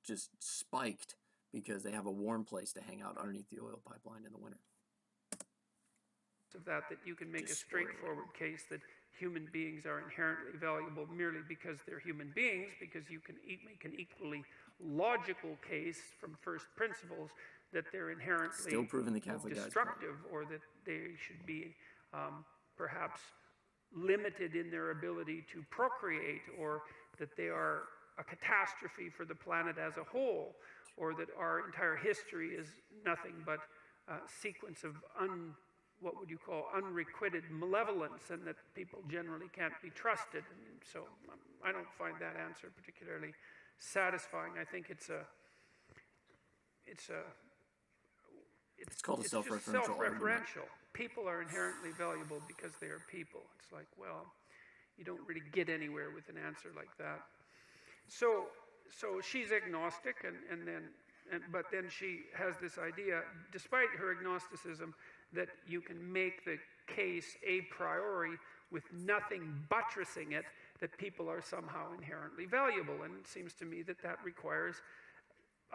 just spiked because they have a warm place to hang out underneath the oil pipeline in the winter. Of that you can make a straightforward case that human beings are inherently valuable merely because they're human beings, because you can make an equally logical case from first principles that they're inherently still proving the Catholic destructive, or that they should be perhaps limited in their ability to procreate, or that they are a catastrophe for the planet as a whole, or that our entire history is nothing but a sequence of what would you call unrequited malevolence, and that people generally can't be trusted. And so I don't find that answer particularly satisfying. I think it's called a self-referential argument. People are inherently valuable because they are people. It's like, well, you don't really get anywhere with an answer like that. So she's agnostic, but then she has this idea, despite her agnosticism, that you can make the case a priori with nothing buttressing it, that people are somehow inherently valuable. And it seems to me that requires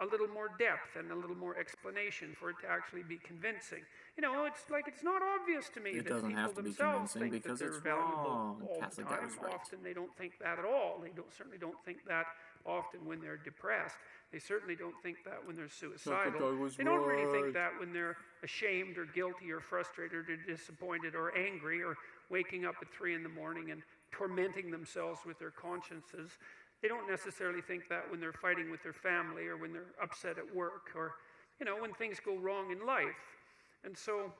a little more depth and a little more explanation for it to actually be convincing. You know, it's like, it's not obvious to me that people themselves think that they're valuable all the time. Often they don't think that at all. They certainly don't think that often when they're depressed. They certainly don't think that when they're suicidal. They don't really think that when they're ashamed or guilty or frustrated or disappointed or angry, or waking up at 3 in the morning and tormenting themselves with their consciences. They don't necessarily think that when they're fighting with their family, or when they're upset at work, or, you know, when things go wrong in life. And so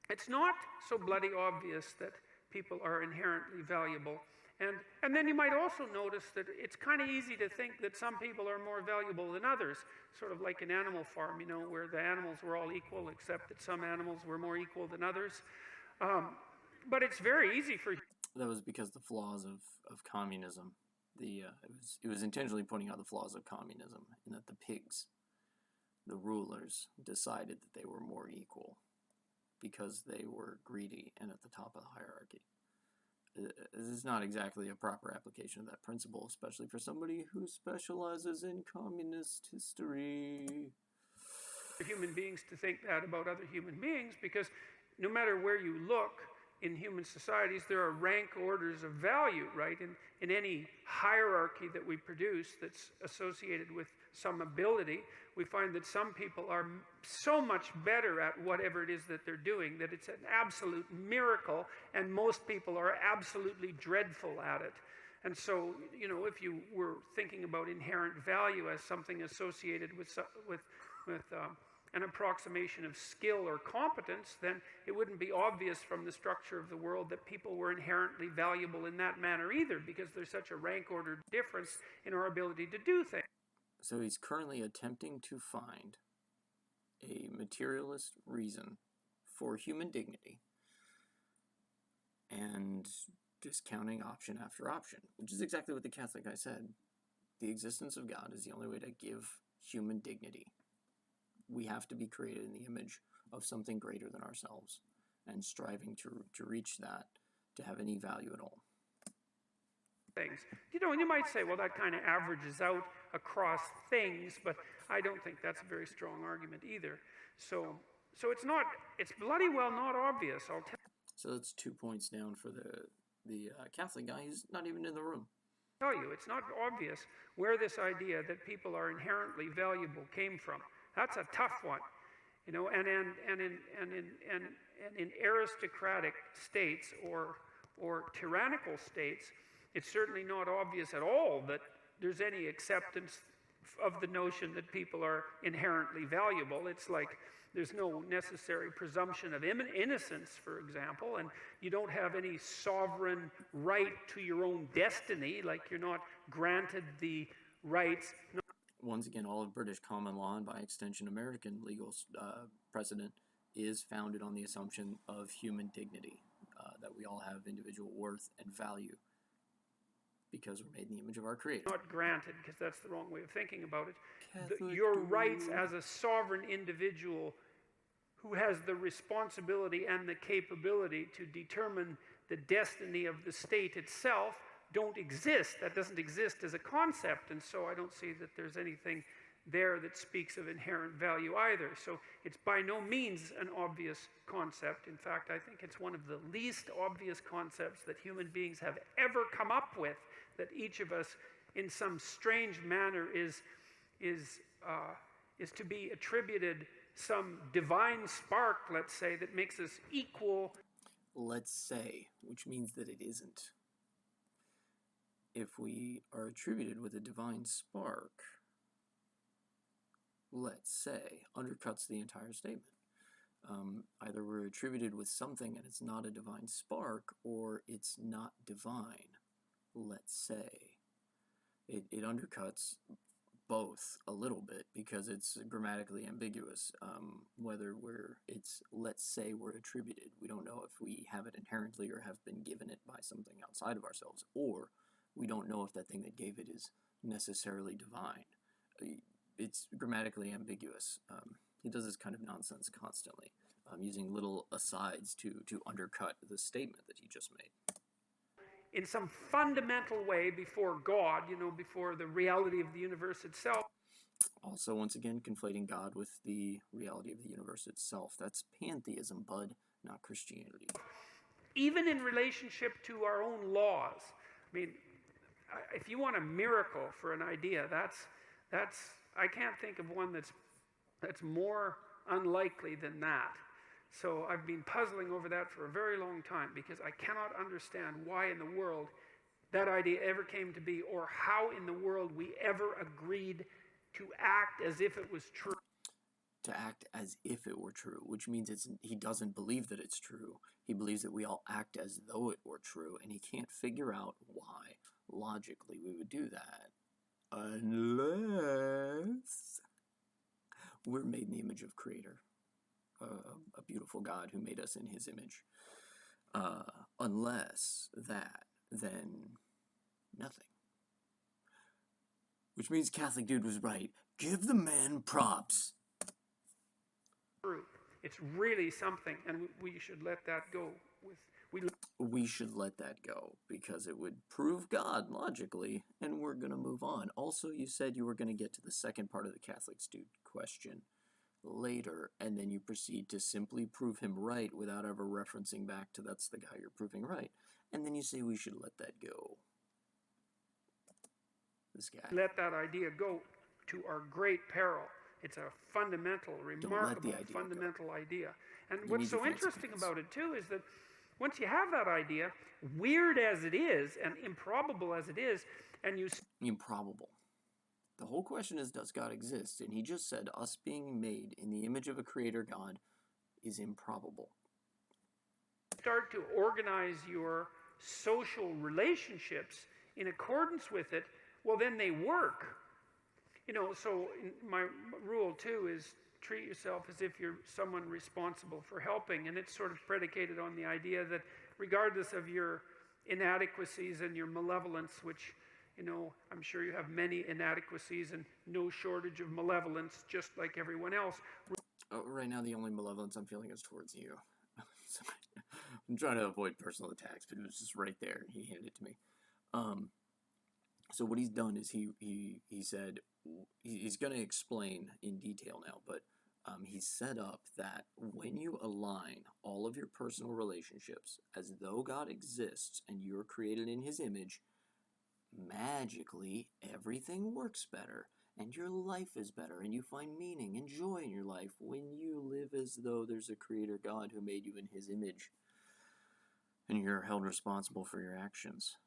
it's not so bloody obvious that people are inherently valuable. And then you might also notice that it's kind of easy to think that some people are more valuable than others, sort of like an animal farm, you know, where the animals were all equal, except that some animals were more equal than others. But it's very easy for... That was because the flaws of communism. It was intentionally pointing out the flaws of communism, in that the pigs, the rulers, decided that they were more equal because they were greedy and at the top of the hierarchy. This is not exactly a proper application of that principle, especially for somebody who specializes in communist history. For human beings to think that about other human beings, because no matter where you look in human societies, there are rank orders of value, right? In any hierarchy that we produce that's associated with some ability, we find that some people are so much better at whatever it is that they're doing that it's an absolute miracle, and most people are absolutely dreadful at it. And so, you know, if you were thinking about inherent value as something associated with an approximation of skill or competence, then it wouldn't be obvious from the structure of the world that people were inherently valuable in that manner either, because there's such a rank order difference in our ability to do things. So he's currently attempting to find a materialist reason for human dignity, and discounting option after option, which is exactly what the Catholic guy said. The existence of God is the only way to give human dignity. We have to be created in the image of something greater than ourselves, and striving to reach that, to have any value at all. Things. And you might say, well, that kind of averages out across things, but I don't think that's a very strong argument either. So it's bloody well not obvious, I'll tell So that's 2 points down for the Catholic guy who's not even in the room. you, it's not obvious where this idea that people are inherently valuable came from. That's a tough one, and in aristocratic states or tyrannical states, it's certainly not obvious at all that there's any acceptance of the notion that people are inherently valuable. It's like there's no necessary presumption of innocence, for example, and you don't have any sovereign right to your own destiny, like you're not granted the rights. Once again, all of British common law, and by extension American legal precedent, is founded on the assumption of human dignity, that we all have individual worth and value because we're made in the image of our Creator. Not granted, because that's the wrong way of thinking about it. Your rights as a sovereign individual who has the responsibility and the capability to determine the destiny of the state itself don't exist. That doesn't exist as a concept, and so I don't see that there's anything there that speaks of inherent value either. So it's by no means an obvious concept. In fact, I think it's one of the least obvious concepts that human beings have ever come up with, that each of us in some strange manner is to be attributed some divine spark, let's say, that makes us equal. Let's say, which means that it isn't. If we are attributed with a divine spark, let's say, undercuts the entire statement. Either we're attributed with something and it's not a divine spark, or it's not divine, let's say. It undercuts both a little bit because it's grammatically ambiguous. Whether let's say we're attributed. We don't know if we have it inherently or have been given it by something outside of ourselves, or we don't know if that thing that gave it is necessarily divine. It's grammatically ambiguous. He does this kind of nonsense constantly, using little asides to undercut the statement that he just made. In some fundamental way before God, before the reality of the universe itself. Also, once again, conflating God with the reality of the universe itself. That's pantheism, bud, not Christianity. Even in relationship to our own laws. I mean, if you want a miracle for an idea, that's I can't think of one that's more unlikely than that. So I've been puzzling over that for a very long time, because I cannot understand why in the world that idea ever came to be, or how in the world we ever agreed to act as if it was true. To act as if it were true, which means he doesn't believe that it's true. He believes that we all act as though it were true, and he can't figure out why logically we would do that. Unless we're made in the image of Creator, a beautiful God who made us in his image. Unless that, then nothing. Which means Catholic dude was right. Give the man props. It's really something, and we should let that go. We should let that go, because it would prove God logically, and we're going to move on. Also, you said you were going to get to the second part of the Catholic dude question later, and then you proceed to simply prove him right without ever referencing back to that's the guy you're proving right. And then you say we should let that go. This guy. Let that idea go to our great peril. It's a fundamental, remarkable, fundamental idea. And what's so interesting about it, too, is that once you have that idea, weird as it is, and improbable as it is, and you... Improbable. The whole question is, does God exist? And he just said, us being made in the image of a creator God is improbable. Start to organize your social relationships in accordance with it, well, then they work. So my rule, too, is treat yourself as if you're someone responsible for helping, and it's sort of predicated on the idea that regardless of your inadequacies and your malevolence, which, I'm sure you have many inadequacies and no shortage of malevolence, just like everyone else. Right now, the only malevolence I'm feeling is towards you. So, I'm trying to avoid personal attacks, but it was just right there. He handed it to me. So what he's done is he said he's going to explain in detail now, but he's set up that when you align all of your personal relationships as though God exists and you're created in his image, magically everything works better and your life is better and you find meaning and joy in your life when you live as though there's a creator God who made you in his image and you're held responsible for your actions.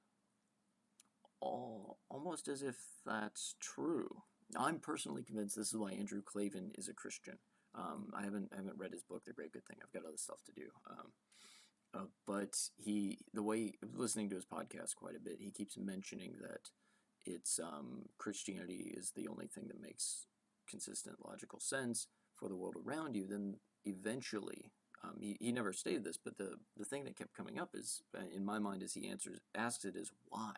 Almost as if that's true. I'm personally convinced this is why Andrew Clavin is a Christian. I haven't read his book, The Great Good Thing. I've got other stuff to do. But listening to his podcast quite a bit, he keeps mentioning that it's Christianity is the only thing that makes consistent logical sense for the world around you. Then eventually, he never stated this, but the thing that kept coming up is, in my mind, as he asks it is why.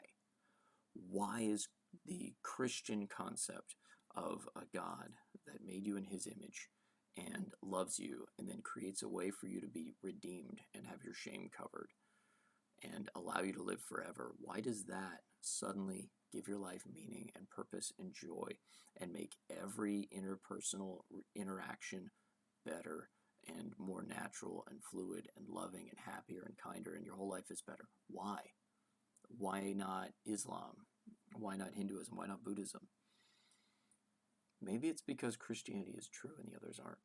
Why is the Christian concept of a God that made you in his image and loves you and then creates a way for you to be redeemed and have your shame covered and allow you to live forever, why does that suddenly give your life meaning and purpose and joy and make every interpersonal interaction better and more natural and fluid and loving and happier and kinder and your whole life is better? Why? Why not Islam? Why not Hinduism? Why not Buddhism? Maybe it's because Christianity is true and the others aren't.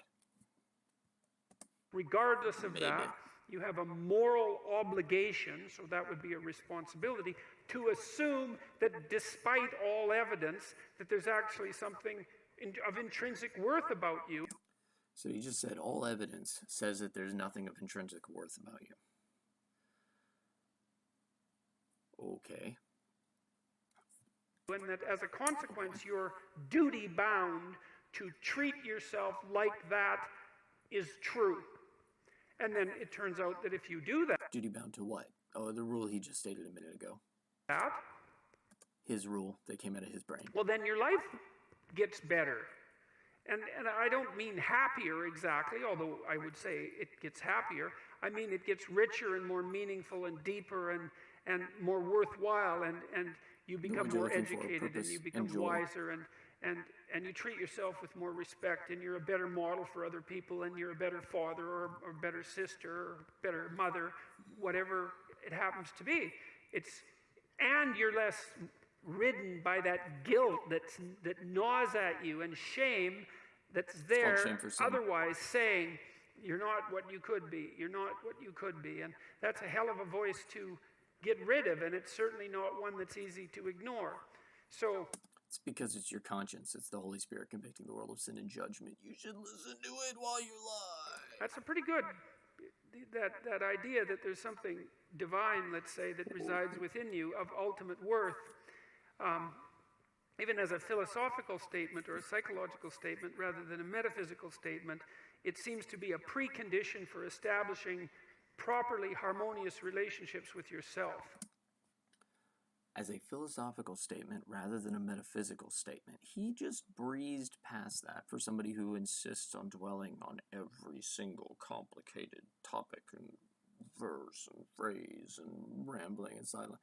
Regardless of that, you have a moral obligation, so that would be a responsibility, to assume that despite all evidence, that there's actually something of intrinsic worth about you. So you just said all evidence says that there's nothing of intrinsic worth about you. Okay. And that as a consequence, you're duty-bound to treat yourself like that is true. And then it turns out that if you do that... Duty-bound to what? Oh, the rule he just stated a minute ago. That? His rule that came out of his brain. Well, then your life gets better. And I don't mean happier exactly, although I would say it gets happier. I mean it gets richer and more meaningful and deeper and more worthwhile, and you become more educated and you become wiser and you treat yourself with more respect and you're a better model for other people and you're a better father or better sister or better mother, whatever it happens to be. And you're less ridden by that guilt that gnaws at you and shame that's there otherwise saying you're not what you could be, you're not what you could be. And that's a hell of a voice to get rid of, and it's certainly not one that's easy to ignore. So it's because it's your conscience. It's the Holy Spirit convicting the world of sin and judgment. You should listen to it while you lie. That's a pretty good, that idea that there's something divine, let's say, that resides within you of ultimate worth. Even as a philosophical statement or a psychological statement rather than a metaphysical statement, it seems to be a precondition for establishing properly harmonious relationships with yourself. As a philosophical statement rather than a metaphysical statement, he just breezed past that for somebody who insists on dwelling on every single complicated topic and verse and phrase and rambling and silent.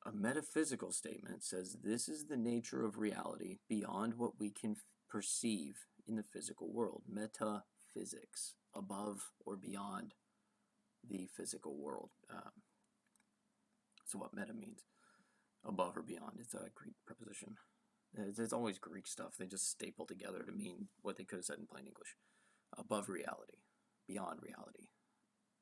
A metaphysical statement says this is the nature of reality beyond what we can perceive in the physical world. Metaphysics, above or beyond the physical world. So what meta means, above or beyond. It's a Greek preposition. It's always Greek stuff. They just staple together to mean what they could have said in plain English. Above reality, beyond reality,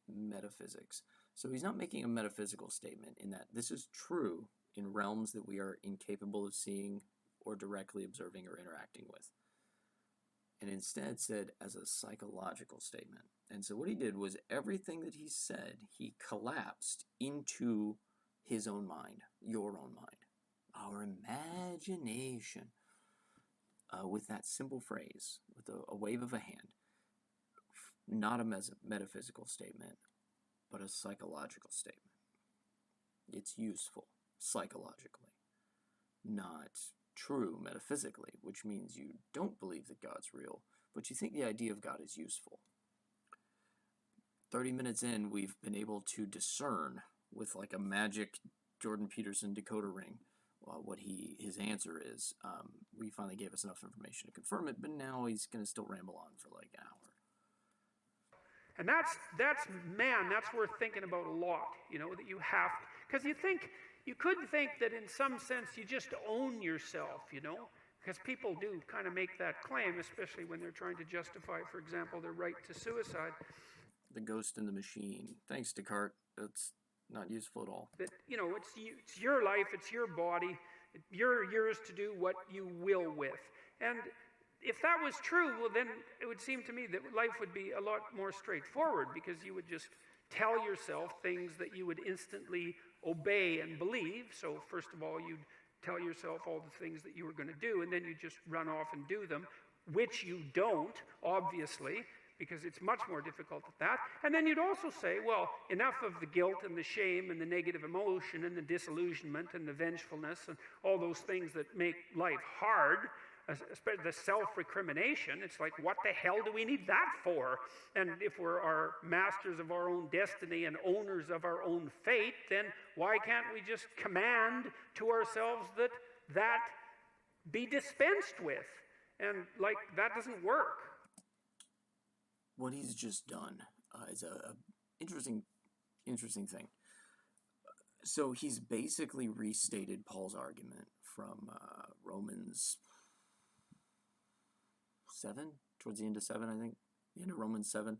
metaphysics. So he's not making a metaphysical statement in that this is true in realms that we are incapable of seeing or directly observing or interacting with. And instead said as a psychological statement. And so what he did was everything that he said, he collapsed into his own mind, your own mind, our imagination, with that simple phrase, with a wave of a hand. Not a metaphysical statement, but a psychological statement. It's useful psychologically, not true metaphysically, which means you don't believe that God's real, but you think the idea of God is useful. 30 minutes in, we've been able to discern with like a magic Jordan Peterson decoder ring what his answer is. We finally gave us enough information to confirm it, but now he's going to still ramble on for like an hour. And that's worth thinking about a lot, that you have, because you could think that in some sense you just own yourself, because people do kind of make that claim, especially when they're trying to justify, for example, their right to suicide. The ghost in the machine. Thanks, Descartes. That's not useful at all. That, it's your life, it's your body, you're yours to do what you will with. And if that was true, well, then it would seem to me that life would be a lot more straightforward, because you would just tell yourself things that you would instantly obey and believe. So first of all, you'd tell yourself all the things that you were going to do, and then you just run off and do them, which you don't, obviously, because it's much more difficult at that. And then you'd also say, well, enough of the guilt and the shame and the negative emotion and the disillusionment and the vengefulness and all those things that make life hard, especially the self-recrimination. It's like, what the hell do we need that for? And if we're our masters of our own destiny and owners of our own fate, then why can't we just command to ourselves that be dispensed with? And like, that doesn't work. What he's just done is a interesting thing. So he's basically restated Paul's argument from Romans 7, towards the end of 7, I think. The end of Romans 7.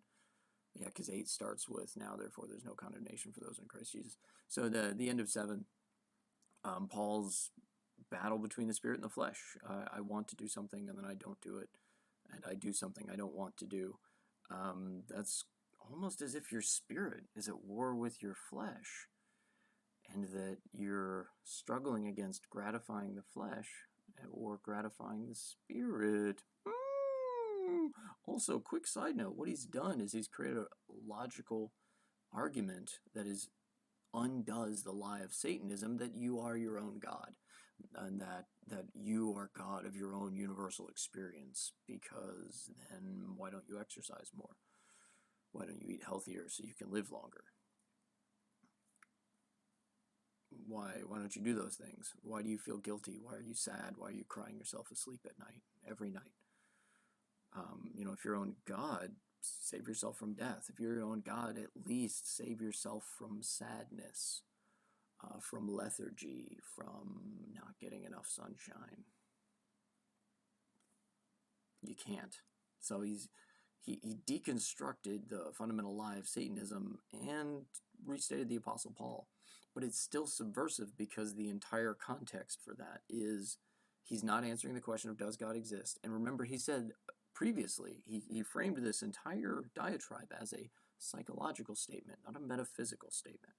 Yeah, because 8 starts with, now therefore there's no condemnation for those in Christ Jesus. So the end of 7, Paul's battle between the spirit and the flesh. I want to do something and then I don't do it. And I do something I don't want to do. That's almost as if your spirit is at war with your flesh, and that you're struggling against gratifying the flesh or gratifying the spirit. Also, quick side note, what he's done is he's created a logical argument that undoes the lie of Satanism, that you are your own God, and that you are God of your own universal experience, because then why don't you exercise more? Why don't you eat healthier so you can live longer? Why don't you do those things? Why do you feel guilty? Why are you sad? Why are you crying yourself asleep at night, every night? If you're your own God, save yourself from death. If you're your own God, at least save yourself from sadness, from lethargy, from not getting enough sunshine. You can't. So he deconstructed the fundamental lie of Satanism and restated the Apostle Paul. But it's still subversive, because the entire context for that is he's not answering the question of does God exist. And remember, he said previously, he framed this entire diatribe as a psychological statement, not a metaphysical statement.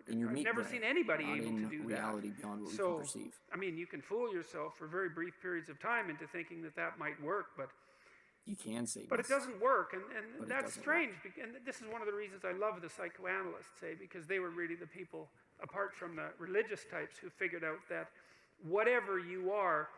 In your I've never seen anybody able to do reality that. Beyond what we can perceive. I mean, you can fool yourself for very brief periods of time into thinking that might work, but you can say, but it doesn't work, and that's strange. And this is one of the reasons I love the psychoanalysts, because they were really the people, apart from the religious types, who figured out that whatever you are,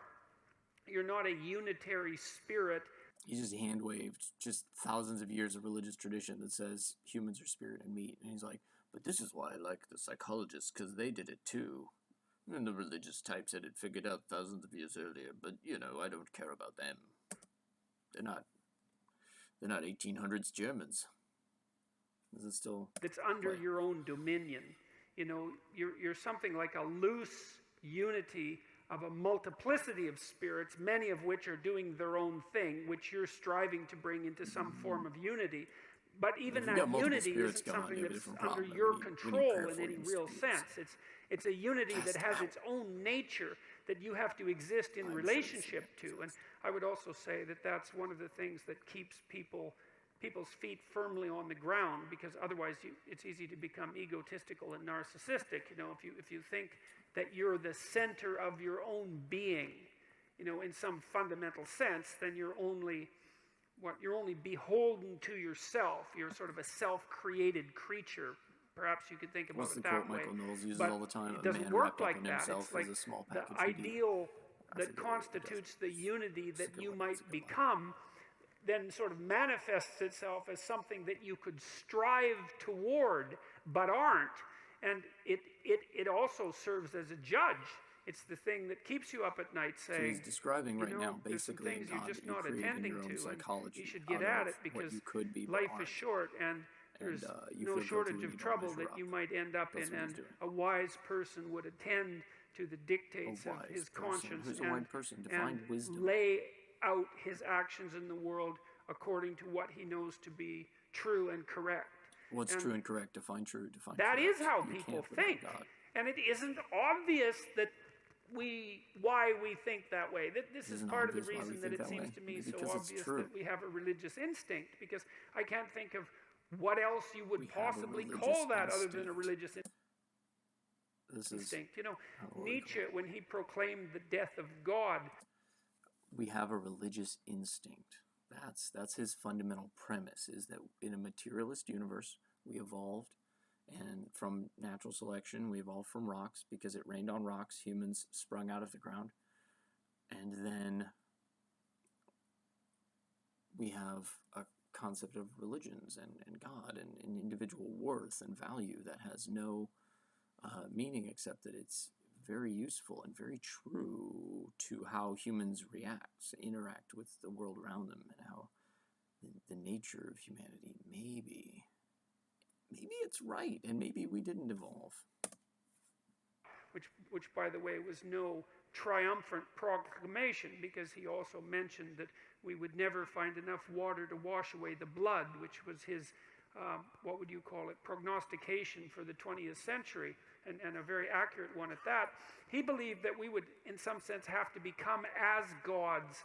you're not a unitary spirit. He just hand-waved just thousands of years of religious tradition that says humans are spirit and meat. And he's like, but this is why I like the psychologists, because they did it too. And the religious types had it figured out thousands of years earlier, but, I don't care about them. They're not 1800s Germans. Is it still... It's under your own dominion. You're something like a loose unity of a multiplicity of spirits, many of which are doing their own thing, which you're striving to bring into some form of unity. But even that unity isn't something that's under your control in any real sense. It's a unity that has its own nature that you have to exist in relationship to. And I would also say that that's one of the things that keeps people's feet firmly on the ground, because otherwise it's easy to become egotistical and narcissistic. If you think that you're the center of your own being, in some fundamental sense, then you're only beholden to yourself. You're sort of a self-created creature, perhaps you could think about What's the it that quote way. Michael Knowles uses But all the time? it A doesn't man work wrapped up like in that. himself It's like is a small the package indeed. ideal I that forget what he does. constitutes the unity that It's a good you one. might It's a good one. become then sort of manifests itself as something that you could strive toward but aren't. And it also serves as a judge. It's the thing that keeps you up at night So saying, he's describing right now there's some basically a things you're God just that you not create in attending your own to, and psychology you should get out at of it what because you could be but life aren't. is short, and there's You no feel guilty shortage when of you don't trouble measure that up. you might end up That's in, what he's and doing. a wise person would attend to the dictates of wise his person. conscience Who's a and, wise person? Define and wisdom. lay out his actions in the world according to what he knows to be true and correct. What's And true and correct? Define true. Define that correct. is how You people can't without think. God. And it isn't obvious that why we think that way. This is Isn't part of the obvious why we reason that think it that seems way. to me Maybe so because it's obvious true. that we have a religious instinct, because I can't think of what else you would We have a possibly religious call that other than a instinct. religious This is instinct. You know, how Nietzsche, when he proclaimed the death of God, we have a religious instinct. That's his fundamental premise, is that in a materialist universe we evolved, and from natural selection we evolved from rocks because it rained on rocks. Humans sprung out of the ground, and then we have a concept of religions and God and individual worth and value that has no meaning except that it's very useful and very true to how humans interact with the world around them, and how the nature of humanity, maybe it's right, and maybe we didn't evolve. which by the way was no triumphant proclamation, because he also mentioned that we would never find enough water to wash away the blood, which was his, what would you call it, prognostication for the 20th century, and a very accurate one at that. He believed that we would, in some sense, have to become as gods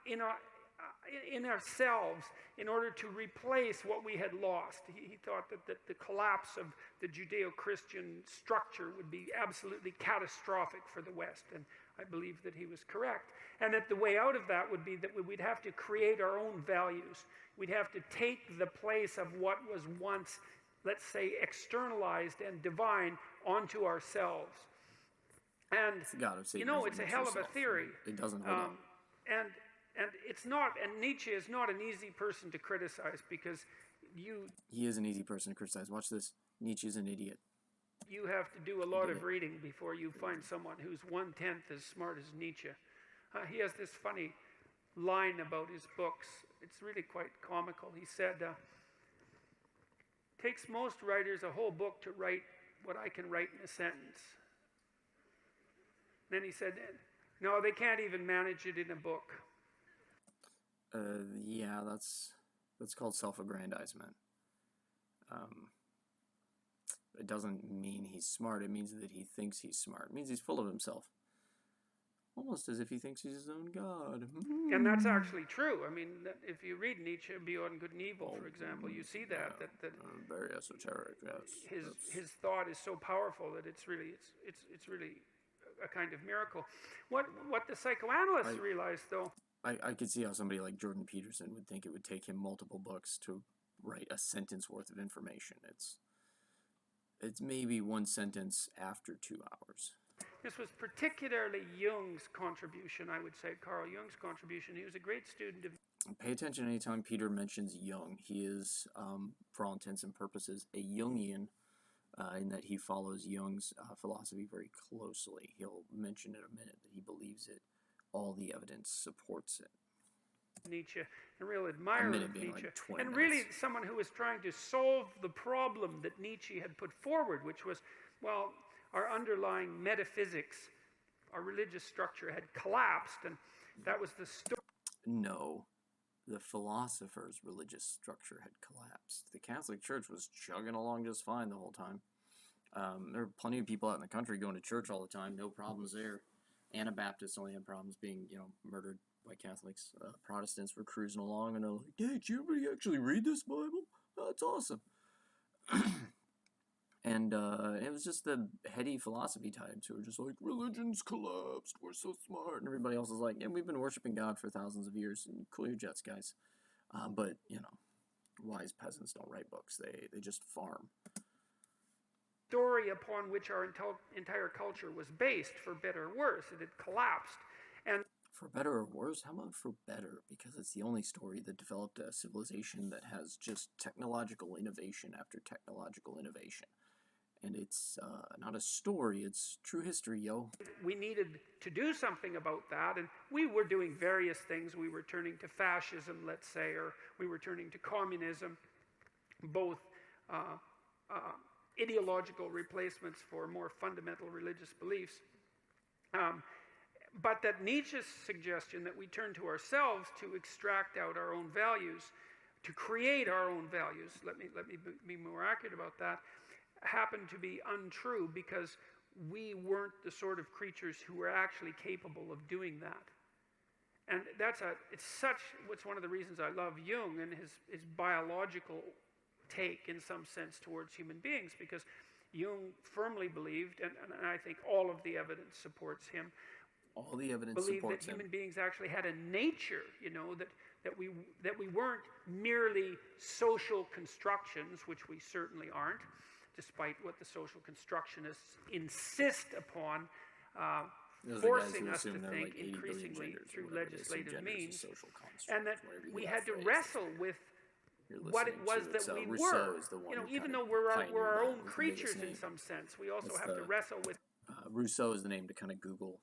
in ourselves in order to replace what we had lost. He thought that the collapse of the Judeo-Christian structure would be absolutely catastrophic for the West, and I believe that he was correct. And that the way out of that would be that we'd have to create our own values. We'd have to take the place of what was once, let's say, externalized and divine onto ourselves. And, you know, it's a hell of a theory. It doesn't hold up. And it's not, and Nietzsche is not an easy person to criticize, because he is an easy person to criticize. Watch this. Nietzsche's an idiot. You have to do a lot of reading before you find someone who's 1/10 as smart as Nietzsche. He has this funny line about his books. It's really quite comical. He said, takes most writers a whole book to write what I can write in a sentence. Then he said, no, they can't even manage it in a book. Yeah, that's called self-aggrandizement. It doesn't mean he's smart. It means that he thinks he's smart. It means he's full of himself. Almost as if he thinks he's his own God. And that's actually true. I mean, if you read Nietzsche, Beyond Good and Evil, for example, you see that very esoteric. Yes. His thought is so powerful that it's really a kind of miracle. What the psychoanalysts realized, though, I could see how somebody like Jordan Peterson would think it would take him multiple books to write a sentence worth of information. It's maybe one sentence after 2 hours. This was particularly Jung's contribution, I would say, Carl Jung's contribution. He was a great student of... Pay attention anytime Peter mentions Jung. He is, for all intents and purposes, a Jungian, in that he follows Jung's philosophy very closely. He'll mention in a minute that he believes it. All the evidence supports it. Nietzsche, a real admirer of Nietzsche, like and really someone who was trying to solve the problem that Nietzsche had put forward, which was, well, our underlying metaphysics, our religious structure had collapsed, and that was the story. No, the philosophers' religious structure had collapsed. The Catholic Church was chugging along just fine the whole time. There were plenty of people out in the country going to church all the time, no problems there. Anabaptists only had problems being, murdered by Catholics. Protestants were cruising along, and they're like, "Hey, did you ever actually read this Bible? Oh, that's awesome." And it was just the heady philosophy types who were just like, "Religion's collapsed, we're so smart," and everybody else is like, "Yeah, we've been worshiping God for thousands of years, and cool your jets, guys." But wise peasants don't write books; they just farm. story upon which our entire culture was based, for better or worse. It had collapsed. And for better or worse? How about for better? Because it's the only story that developed a civilization that has just technological innovation after technological innovation. And it's not a story, it's true history, yo. We needed to do something about that, and we were doing various things. We were turning to fascism, let's say, or we were turning to communism, both ideological replacements for more fundamental religious beliefs. But that Nietzsche's suggestion that we turn to ourselves to extract out our own values, to create our own values, let me be more accurate about that, happened to be untrue because we weren't the sort of creatures who were actually capable of doing that. And it's one of the reasons I love Jung and his biological take, in some sense, towards human beings, because Jung firmly believed, and I think all of the evidence supports him, all the evidence believed supports that him. Human beings actually had a nature, that we weren't merely social constructions, which we certainly aren't, despite what the social constructionists insist upon forcing us to think increasingly through legislative means, and that we had to wrestle with what it was that we were. Even though we're our own creatures in some sense, we also have to wrestle with. Rousseau is the name to kind of Google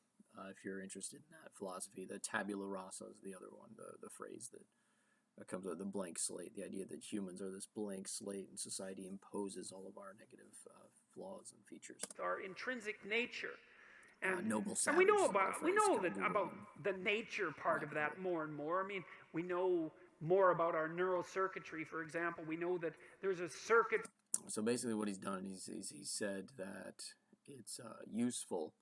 if you're interested in that philosophy. The tabula rasa is the other one, the phrase that comes with the blank slate, the idea that humans are this blank slate and society imposes all of our negative flaws and features. Our intrinsic nature. And, noble and we know about the nature part of that more and more. I mean, we know more about our neural circuitry, for example. We know that there's a circuit. So basically what he's done is he said that it's useful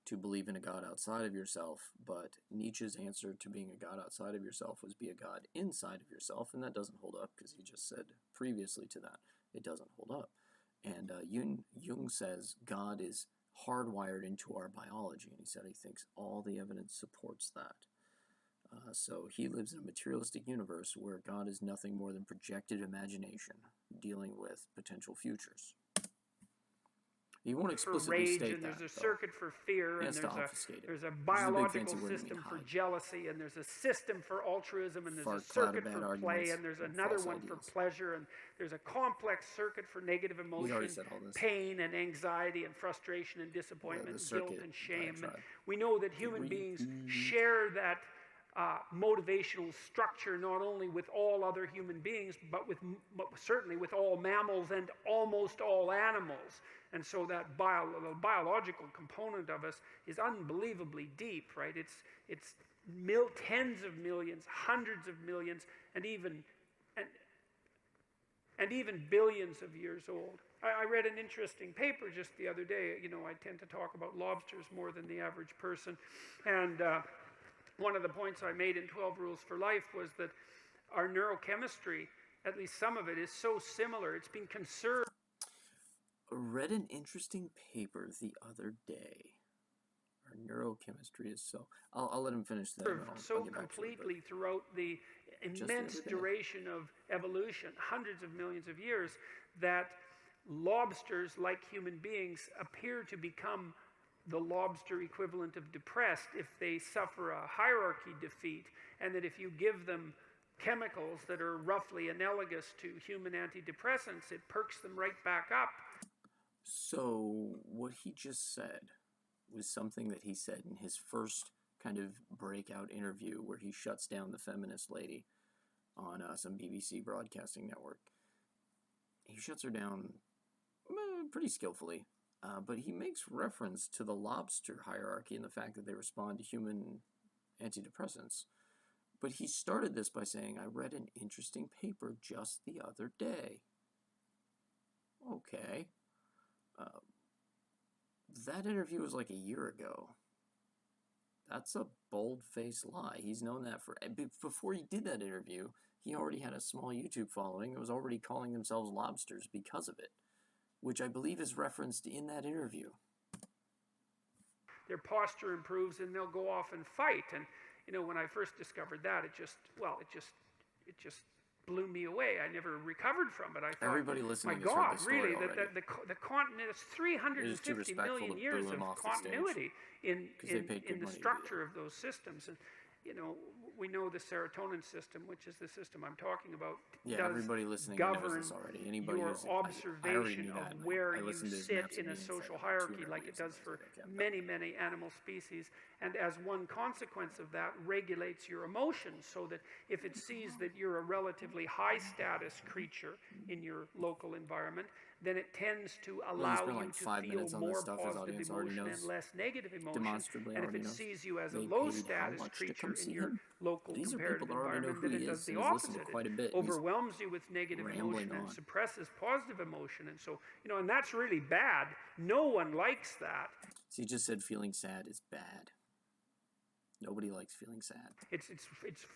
to believe in a God outside of yourself, but Nietzsche's answer to being a God outside of yourself was be a God inside of yourself, and that doesn't hold up because he just said previously to that it doesn't hold up. And Jung says God is hardwired into our biology, and he said he thinks all the evidence supports that. So he lives in a materialistic universe where God is nothing more than projected imagination dealing with potential futures. He won't explicitly state that. There's a circuit for fear, and there's a biological system for jealousy, and there's a system for altruism, and there's a circuit for play, and there's another one for pleasure, and there's a complex circuit for negative emotion, pain and anxiety and frustration and disappointment, guilt and shame. And we know that human beings share that motivational structure not only with all other human beings, but certainly with all mammals and almost all animals. And so that the biological component of us is unbelievably deep, right? It's tens of millions, hundreds of millions, and even billions of years old. I read an interesting paper just the other day. I tend to talk about lobsters more than the average person, and one of the points I made in 12 Rules for Life was that our neurochemistry, at least some of it, is so similar. It's been conserved. I read an interesting paper the other day. Our neurochemistry is so... I'll let him finish that. So completely throughout the immense duration of evolution, hundreds of millions of years, that lobsters, like human beings, appear to become the lobster equivalent of depressed if they suffer a hierarchy defeat, and that if you give them chemicals that are roughly analogous to human antidepressants, it perks them right back up. So what he just said was something that he said in his first kind of breakout interview where he shuts down the feminist lady on some BBC broadcasting network. He shuts her down pretty skillfully. But he makes reference to the lobster hierarchy and the fact that they respond to human antidepressants. But he started this by saying, I read an interesting paper just the other day. Okay. That interview was like a year ago. That's a bold-faced lie. He's known that before he did that interview, he already had a small YouTube following that was already calling themselves lobsters because of it, which I believe is referenced in that interview. Their posture improves and they'll go off and fight. And when I first discovered that, it just blew me away. I never recovered from it. I thought, Everybody my listening has heard God, this story really, already. the continent is It is too 350 respectful million to years boo of him off the stage continuity in because they paid good the money to do structure that. of those systems. And you know, we know the serotonin system, which is the system I'm talking about, Yeah, does everybody listening knows govern this already. Anybody your who's I already observation knew of that. And where I you listened to his sit maps in and a meetings social like hierarchy, 200 like it views, and does I was for like, okay, I'm many, many animal species. And as one consequence of that, regulates your emotions, so that if it sees that you're a relatively high status creature in your local environment, then it tends to Well, he allow spent you like to 5 feel minutes on this more stuff. His positive audience already emotion and knows, less negative emotion. demonstrably And if already it knows. sees you as a They low paid how status much to creature come see in your him? local These are people comparative that already know environment, who then he it does is the and has listened to opposite. quite a bit. It overwhelms you with negative rambling emotion and on. suppresses positive emotion. And so, you know, and that's really bad. No one likes that. So he just said feeling sad is bad. Nobody likes feeling sad. It's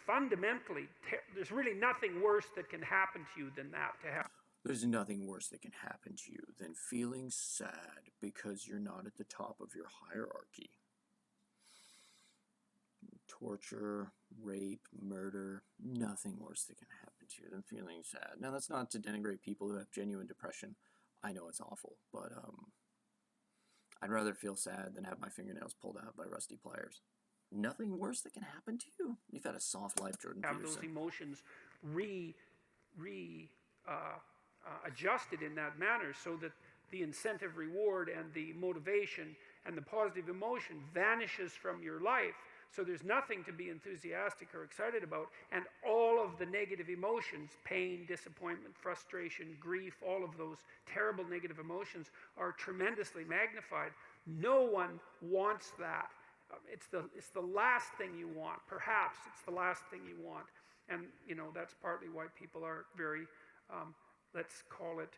fundamentally, there's really nothing worse that can happen to you than that, to have. There's nothing worse that can happen to you than feeling sad because you're not at the top of your hierarchy. Torture, rape, murder, nothing worse that can happen to you than feeling sad. Now, that's not to denigrate people who have genuine depression. I know it's awful, but I'd rather feel sad than have my fingernails pulled out by rusty pliers. Nothing worse that can happen to you. You've had a soft life, Jordan Have Peterson. those emotions adjusted in that manner, so that the incentive reward and the motivation and the positive emotion vanishes from your life. So there's nothing to be enthusiastic or excited about, and all of the negative emotions, pain, disappointment, frustration, grief, all of those terrible negative emotions are tremendously magnified. No one wants that. It's the last thing you want. Perhaps it's the last thing you want. And, you know, that's partly why people are very, let's call it,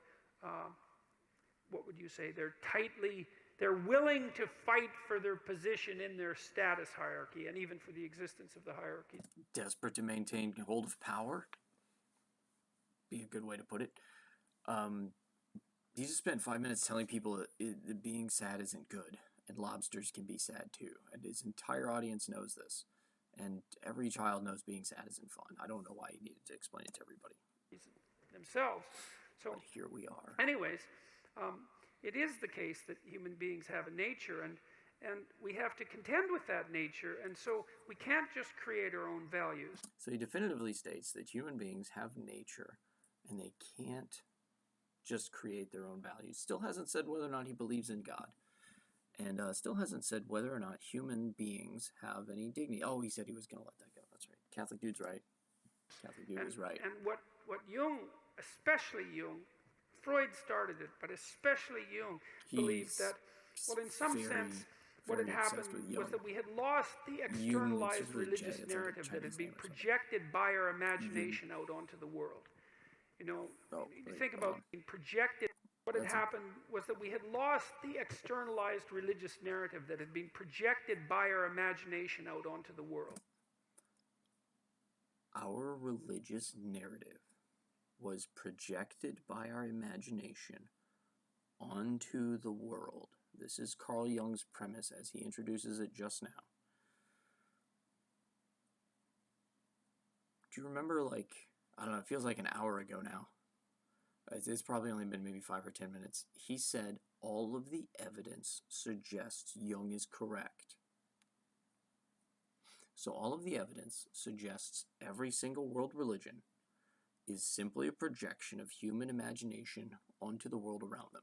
what would you say? They're willing to fight for their position in their status hierarchy, and even for the existence of the hierarchy. Desperate to maintain hold of power? Be a good way to put it. He just spent 5 minutes telling people that being sad isn't good, and lobsters can be sad too, and his entire audience knows this, and every child knows being sad isn't fun. I don't know why he needed to explain it to everybody. Themselves. So, but here we are. Anyways, it is the case that human beings have a nature, and we have to contend with that nature, and so we can't just create our own values. So he definitively states that human beings have nature, and they can't just create their own values. Still hasn't said whether or not he believes in God, and still hasn't said whether or not human beings have any dignity. Oh, he said he was going to let that go. That's right. Catholic dude's right. Catholic dude was right. And what Jung, especially Jung, Freud started it, but especially Jung, believed that, well, in some sense, what had happened was that we had lost the externalized religious narrative that had been projected by our imagination out onto the world. You know, think about being projected. What had happened was that we had lost the externalized religious narrative that had been projected by our imagination out onto the world. Our religious narrative was projected by our imagination onto the world. This is Carl Jung's premise as he introduces it just now. Do you remember, like, I don't know, it feels like an hour ago now. It's probably only been maybe 5 or 10 minutes. He said all of the evidence suggests Jung is correct. So all of the evidence suggests every single world religion is simply a projection of human imagination onto the world around them.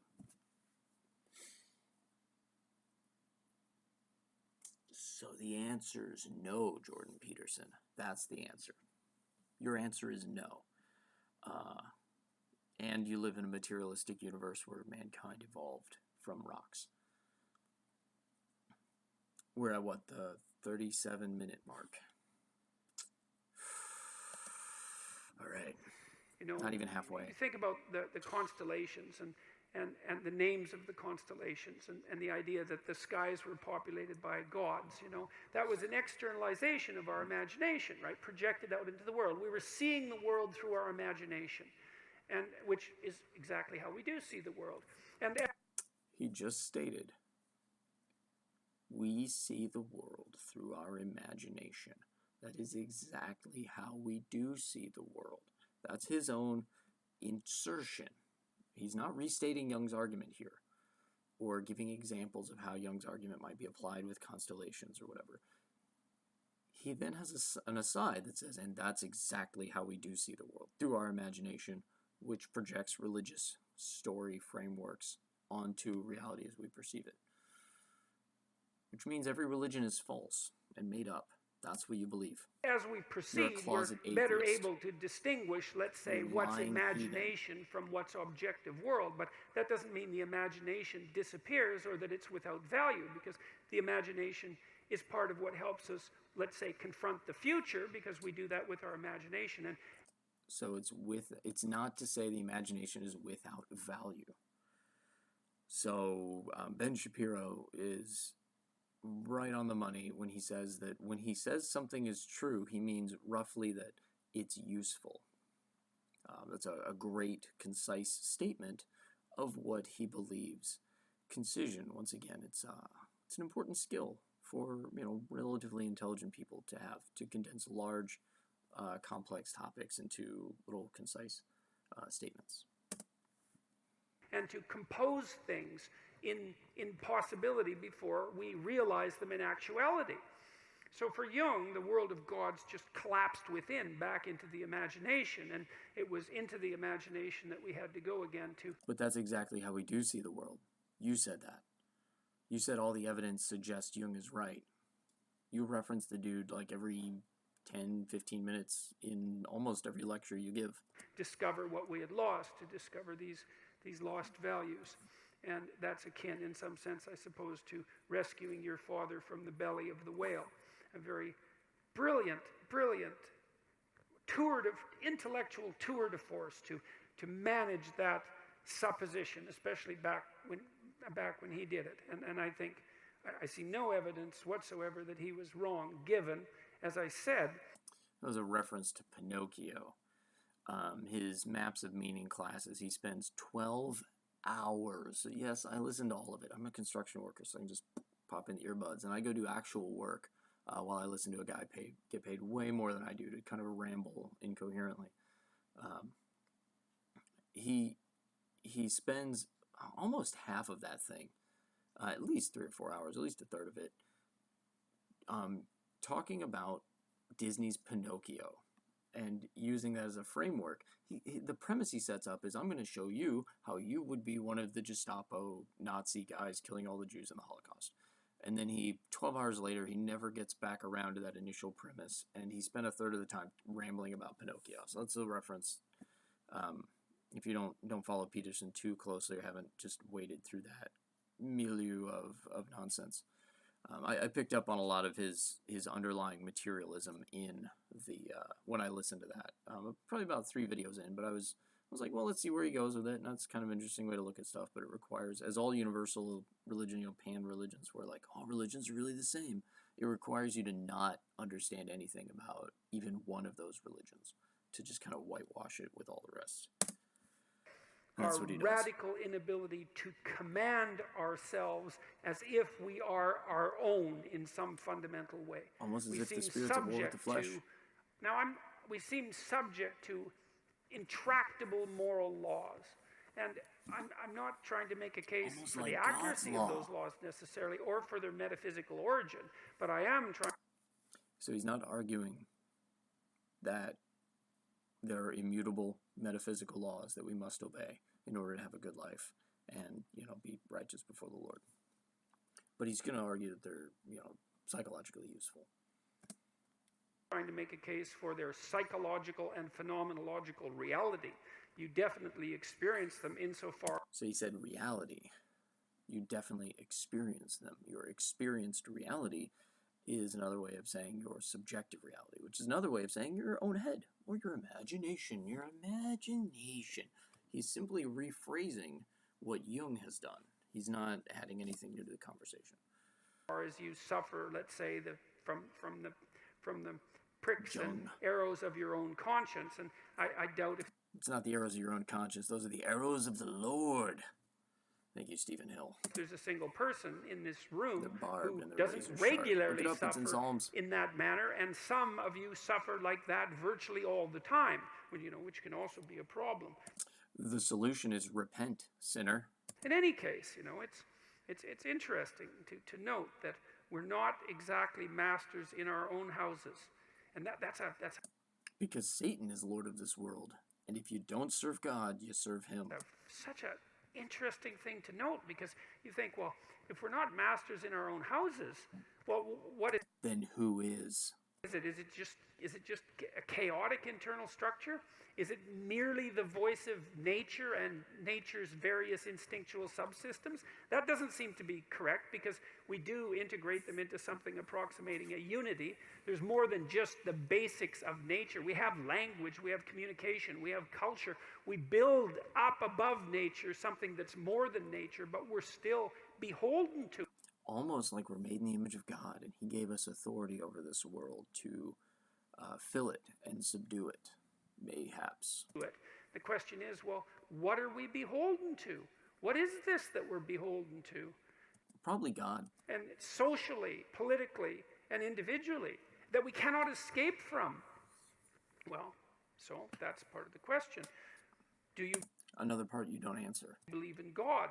So the answer is no, Jordan Peterson. That's the answer. Your answer is no. And you live in a materialistic universe where mankind evolved from rocks. We're at what, the 37-minute mark? All right. You know, not even halfway. You think about the constellations and the names of the constellations and the idea that the skies were populated by gods, you know. That was an externalization of our imagination, right? Projected out into the world. We were seeing the world through our imagination, and which is exactly how we do see the world. And he just stated, we see the world through our imagination. That is exactly how we do see the world. That's his own insertion. He's not restating Jung's argument here or giving examples of how Jung's argument might be applied with constellations or whatever. He then has an aside that says, and that's exactly how we do see the world, through our imagination, which projects religious story frameworks onto reality as we perceive it. Which means every religion is false and made up. That's what you believe. As we proceed, we're better able to distinguish, let's say, what's imagination from what's objective world. But that doesn't mean the imagination disappears or that it's without value, because the imagination is part of what helps us, let's say, confront the future, because we do that with our imagination. And so it's not to say the imagination is without value. So Ben Shapiro is right on the money when he says that when he says something is true, he means roughly that it's useful. That's a great, concise statement of what he believes. Concision, once again, it's an important skill for relatively intelligent people to have, to condense large, complex topics into little concise statements. And to compose things in possibility before we realize them in actuality. So for Jung, the world of gods just collapsed within, back into the imagination, and it was into the imagination that we had to go again to. But that's exactly how we do see the world. You said that. You said all the evidence suggests Jung is right. You reference the dude like every 10, 15 minutes in almost every lecture you give. Discover what we had lost, to discover these lost values. And that's akin, in some sense, I suppose, to rescuing your father from the belly of the whale. A very brilliant intellectual tour de force to manage that supposition, especially back when he did it. And I think I see no evidence whatsoever that he was wrong, given, as I said... That was a reference to Pinocchio. His Maps of Meaning classes, he spends 12 hours. Yes, I listen to all of it. I'm a construction worker, so I can just pop in the earbuds, and I go do actual work while I listen to a guy get paid way more than I do to kind of ramble incoherently. He spends almost half of that thing, at least 3 or 4 hours, at least a third of it, talking about Disney's Pinocchio and using that as a framework. The premise he sets up is, I'm going to show you how you would be one of the Gestapo Nazi guys killing all the Jews in the Holocaust. And then 12 hours later, he never gets back around to that initial premise, and he spent a third of the time rambling about Pinocchio. So that's a reference. If you don't follow Peterson too closely or haven't just waded through that milieu of nonsense. I picked up on a lot of his underlying materialism in when I listened to that. Probably about 3 videos in, but I was like, well, let's see where he goes with it. And that's kind of an interesting way to look at stuff, but it requires, as all universal religion, pan religions, where like all religions are really the same, it requires you to not understand anything about even one of those religions, to just kind of whitewash it with all the rest. That's what he does. Our radical inability to command ourselves as if we are our own in some fundamental way. Almost as if the spirit's at war with the flesh. We seem subject to intractable moral laws. And I'm not trying to make a case for the accuracy of those laws necessarily, or for their metaphysical origin, but I am trying... So he's not arguing that there are immutable metaphysical laws that we must obey in order to have a good life and, be righteous before the Lord. But he's going to argue that they're, psychologically useful. Trying to make a case for their psychological and phenomenological reality. You definitely experience them insofar... So he said reality. You definitely experience them. Your experienced reality is another way of saying your subjective reality, which is another way of saying your own head, or your imagination. He's simply rephrasing what Jung has done. He's not adding anything new to the conversation. As far as you suffer, let's say, from the pricks and arrows of your own conscience, and I doubt if... It's not the arrows of your own conscience. Those are the arrows of the Lord. Thank you, Stephen Hill. There's a single person in this room They're barbed who and they're doesn't razor sharp. regularly Look it up, it's in suffer Psalms. in that manner, and some of you suffer like that virtually all the time, which can also be a problem. The solution is repent, sinner. In any case, it's interesting to note that we're not exactly masters in our own houses, and that's Because Satan is Lord of this world, and if you don't serve God, you serve him. such an interesting thing to note, because you think, well, if we're not masters in our own houses, well, what is Then who is? it? Is it just a chaotic internal structure? Is it merely the voice of nature and nature's various instinctual subsystems? That doesn't seem to be correct, because we do integrate them into something approximating a unity. There's more than just the basics of nature. We have language, we have communication, we have culture. We build up above nature something that's more than nature, but we're still beholden to. Almost like we're made in the image of God, and he gave us authority over this world to fill it and subdue it, mayhaps. The question is, well, what are we beholden to? What is this that we're beholden to? Probably God. And socially, politically, and individually, that we cannot escape from. Well, so that's part of the question. Do you Another part you don't answer. believe in God?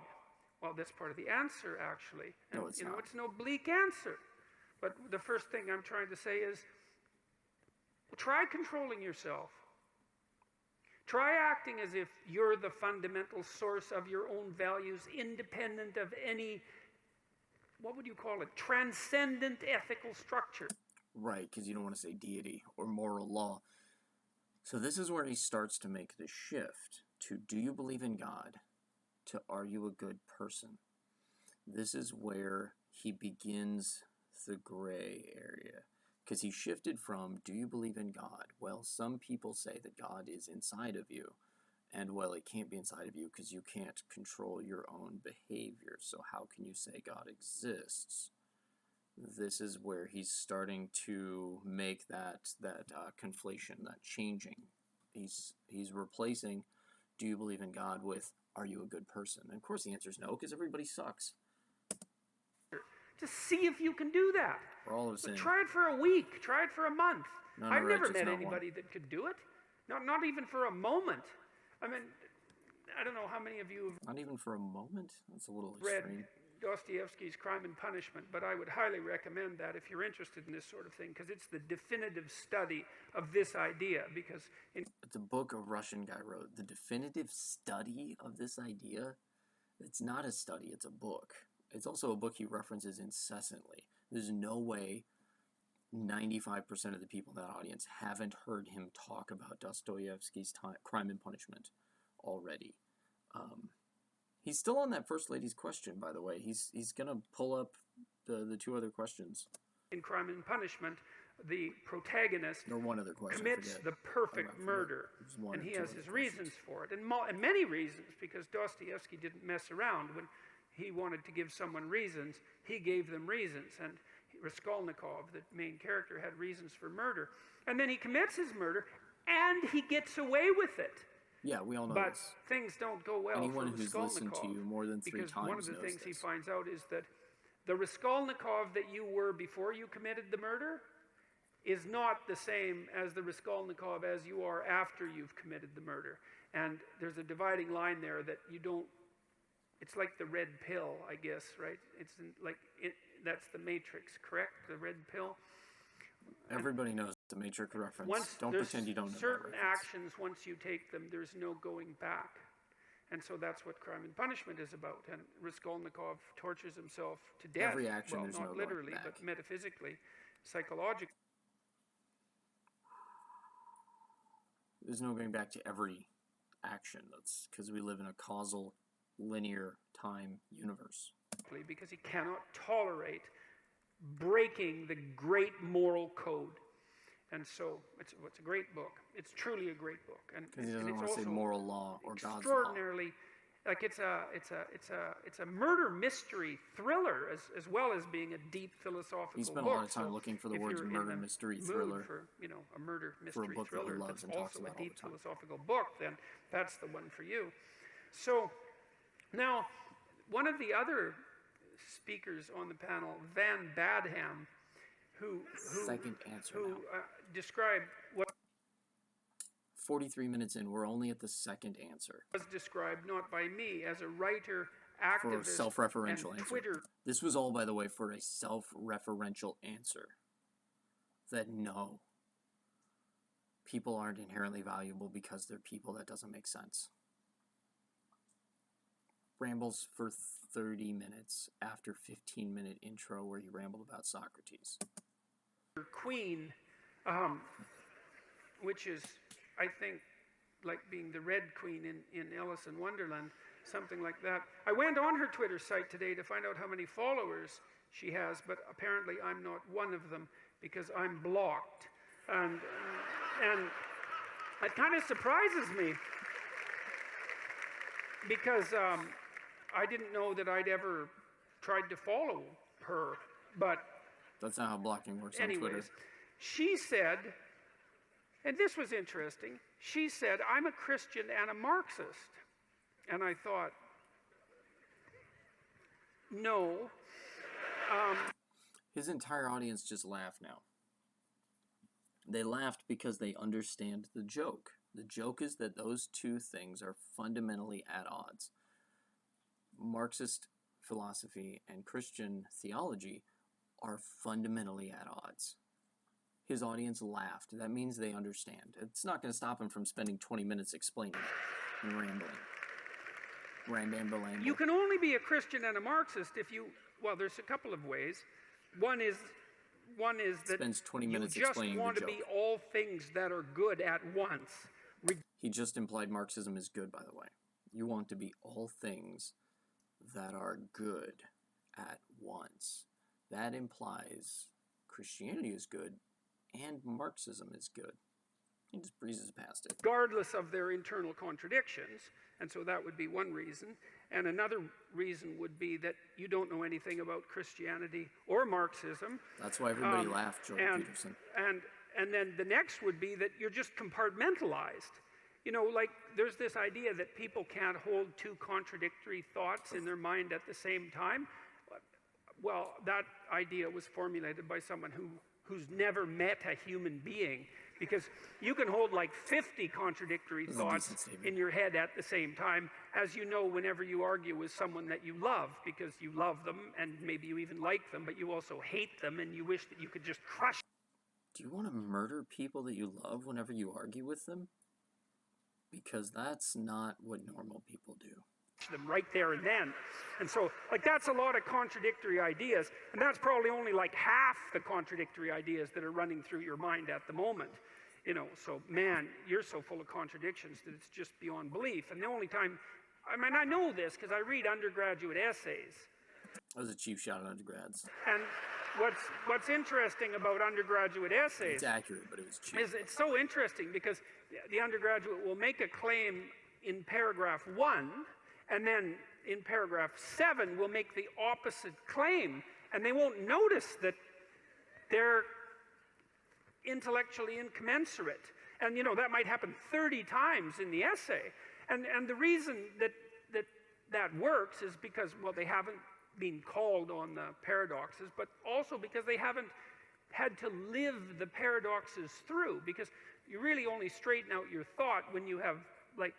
Well, that's part of the answer, actually. And, No, it's not. it's no bleak answer. But the first thing I'm trying to say is, try controlling yourself. Try acting as if you're the fundamental source of your own values, independent of any, what would you call it, transcendent ethical structure. Right, because you don't want to say deity or moral law. So this is where he starts to make the shift to, do you believe in God? To, are you a good person? This is where he begins the gray area. Because he shifted from, do you believe in God? Well, some people say that God is inside of you. And, well, it can't be inside of you because you can't control your own behavior. So how can you say God exists? This is where he's starting to make that conflation, that changing. He's replacing, do you believe in God, with, are you a good person? And, of course, the answer is no, because everybody sucks. To see if you can do that. We're all of sin. Try it for a week. Try it for a month. None I've are never righteous, met not anybody that could do it. Not even for a moment. I mean, I don't know how many of you have Not even for a moment? That's a little read extreme. Dostoevsky's Crime and Punishment, but I would highly recommend that if you're interested in this sort of thing, because it's the definitive study of this idea. Because It's a book a Russian guy wrote. The definitive study of this idea? It's not a study, it's a book. It's also a book he references incessantly. There's no way 95% of the people in that audience haven't heard him talk about Dostoevsky's Crime and Punishment already. He's still on that First Lady's question, by the way. He's going to pull up the two other questions. in Crime and Punishment, the protagonist Or one other question. commits the perfect murder, and he has his reasons for it, and many reasons, because Dostoevsky didn't mess around. When he wanted to give someone reasons, he gave them reasons, and Raskolnikov, the main character, had reasons for murder, and then he commits his murder, and he gets away with it. Yeah, we all know But this. things don't go well Anyone for who's Raskolnikov, listened to you more than 3 because times one of the knows things he this. finds out is that the Raskolnikov that you were before you committed the murder is not the same as the Raskolnikov as you are after you've committed the murder. And there's a dividing line there that you don't, it's like the red pill, I guess, right? That's the Matrix, correct? The red pill? Everybody knows the Matrix reference. Once Don't there's pretend you don't know that certain reference. actions, once you take them, there's no going back. And so that's what Crime and Punishment is about. And Raskolnikov tortures himself to death. Every action, well, there's not no going literally, back. but metaphysically, psychologically. There's no going back to every action. That's because we live in a causal, linear time universe. Because he cannot tolerate breaking the great moral code. And so it's a great book. It's truly a great book. And Because he doesn't it's want to say also moral law or God's law. extraordinarily, like it's a murder mystery thriller as well as being a deep philosophical book. He spent a lot of time So looking for the if words you're in murder the mystery mood thriller. for a murder mystery book that he thriller loves that's and talks also about a all deep the time. philosophical book, then that's the one for you. So now one of the other speakers on the panel, Van Badham, who Second answer now. Described what 43 minutes in, we're only at the second answer. Was described not by me as a writer, For a activist, self-referential and answer. Twitter. This was all, by the way, for a self-referential answer. That no, people aren't inherently valuable because they're people. That doesn't make sense. Rambles for 30 minutes after 15-minute intro where he rambled about Socrates. Queen, which is, I think, like being the Red Queen in Alice in Wonderland, something like that. I went on her Twitter site today to find out how many followers she has, but apparently I'm not one of them because I'm blocked. And it kind of surprises me because I didn't know that I'd ever tried to follow her, but That's not how blocking works on Twitter. anyways, she said, and this was interesting, she said, I'm a Christian and a Marxist. And I thought, no. His entire audience just laughed now. They laughed because they understand the joke. The joke is that those two things are fundamentally at odds. Marxist philosophy and Christian theology are fundamentally at odds. His audience laughed. That means they understand. It's not going to stop him from spending 20 minutes explaining it and rambling. Rambamble. You can only be a Christian and a Marxist if you, well, there's a couple of ways. One is that Spends 20 you minutes just explaining want the to joke. be all things that are good at once. He just implied Marxism is good, by the way. You want to be all things that are good at once. That implies Christianity is good and Marxism is good. He just breezes past it. Regardless of their internal contradictions. And so that would be one reason. And another reason would be that you don't know anything about Christianity or Marxism. That's why everybody laughed, Joel Peterson. And then the next would be that you're just compartmentalized. You know, like there's this idea that people can't hold two contradictory thoughts in their mind at the same time. Well, that idea was formulated by someone who's never met a human being, because you can hold like 50 contradictory thoughts in your head at the same time, as you know, whenever you argue with someone that you love, because you love them and maybe you even like them, but you also hate them and you wish that you could just crush them. Do you want to murder people that you love whenever you argue with them? Because that's not what normal people do. Them right there and then. And so, like, that's a lot of contradictory ideas, and that's probably only like half the contradictory ideas that are running through your mind at the moment. You know, so man, you're so full of contradictions that it's just beyond belief. And the only time, I mean, I know this because I read undergraduate essays. That was a cheap shot at undergrads. And what's interesting about undergraduate essays, it's accurate, but it was cheap. Is it's so interesting because the undergraduate will make a claim in paragraph 1, and then in paragraph 7 will make the opposite claim, and they won't notice that they're intellectually incommensurate. And you know, that might happen 30 times in the essay. And the reason that works is because, well, they haven't been called on the paradoxes, but also because they haven't had to live the paradoxes through, because you really only straighten out your thought when you have like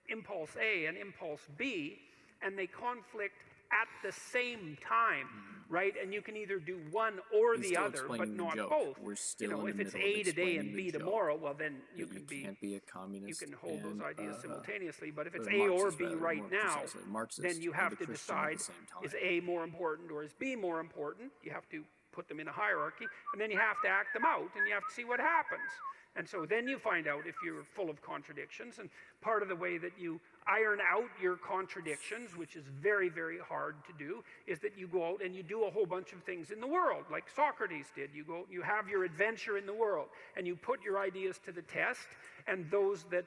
impulse A and impulse B, and they conflict at the same time, right? And you can either do one or the other, but not both. We're still you know, in if the it's middle A of today and explaining B the tomorrow, joke. well then you can't be a communist. You can hold those ideas simultaneously. But if it's or A or Marxist, B rather, right more now, precisely, Marxist then you and have a to Christian at decide, the same time. is A more important or is B more important? You have to put them in a hierarchy, and then you have to act them out, and you have to see what happens. And so then you find out if you're full of contradictions, and part of the way that you iron out your contradictions, which is very, very hard to do, is that you go out and you do a whole bunch of things in the world, like Socrates did. You go, you have your adventure in the world, and you put your ideas to the test, and those that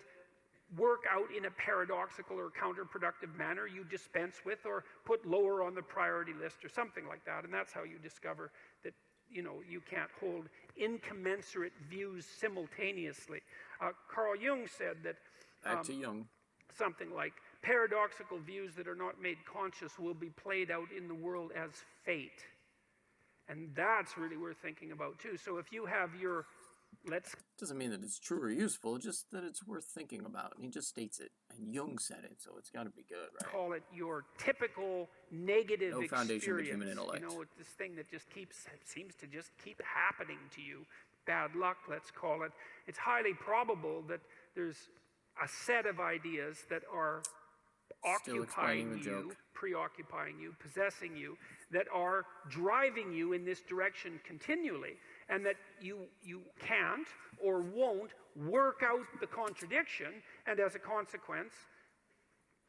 work out in a paradoxical or counterproductive manner, you dispense with or put lower on the priority list or something like that. And that's how you discover that, you know, you can't hold incommensurate views simultaneously. Carl Jung said that Back to Jung. something like paradoxical views that are not made conscious will be played out in the world as fate. And that's really worth thinking about too. So if you have your, doesn't mean that it's true or useful, just that it's worth thinking about. And he just states it. And Jung said it, so it's got to be good, right? Call it your typical negative No foundation but human experience. intellect. You know, it's this thing that just seems to just keep happening to you. Bad luck, let's call it. It's highly probable that there's a set of ideas that are occupying you, preoccupying you, possessing you, that are driving you in this direction continually, and that you can't or won't work out the contradiction, and as a consequence,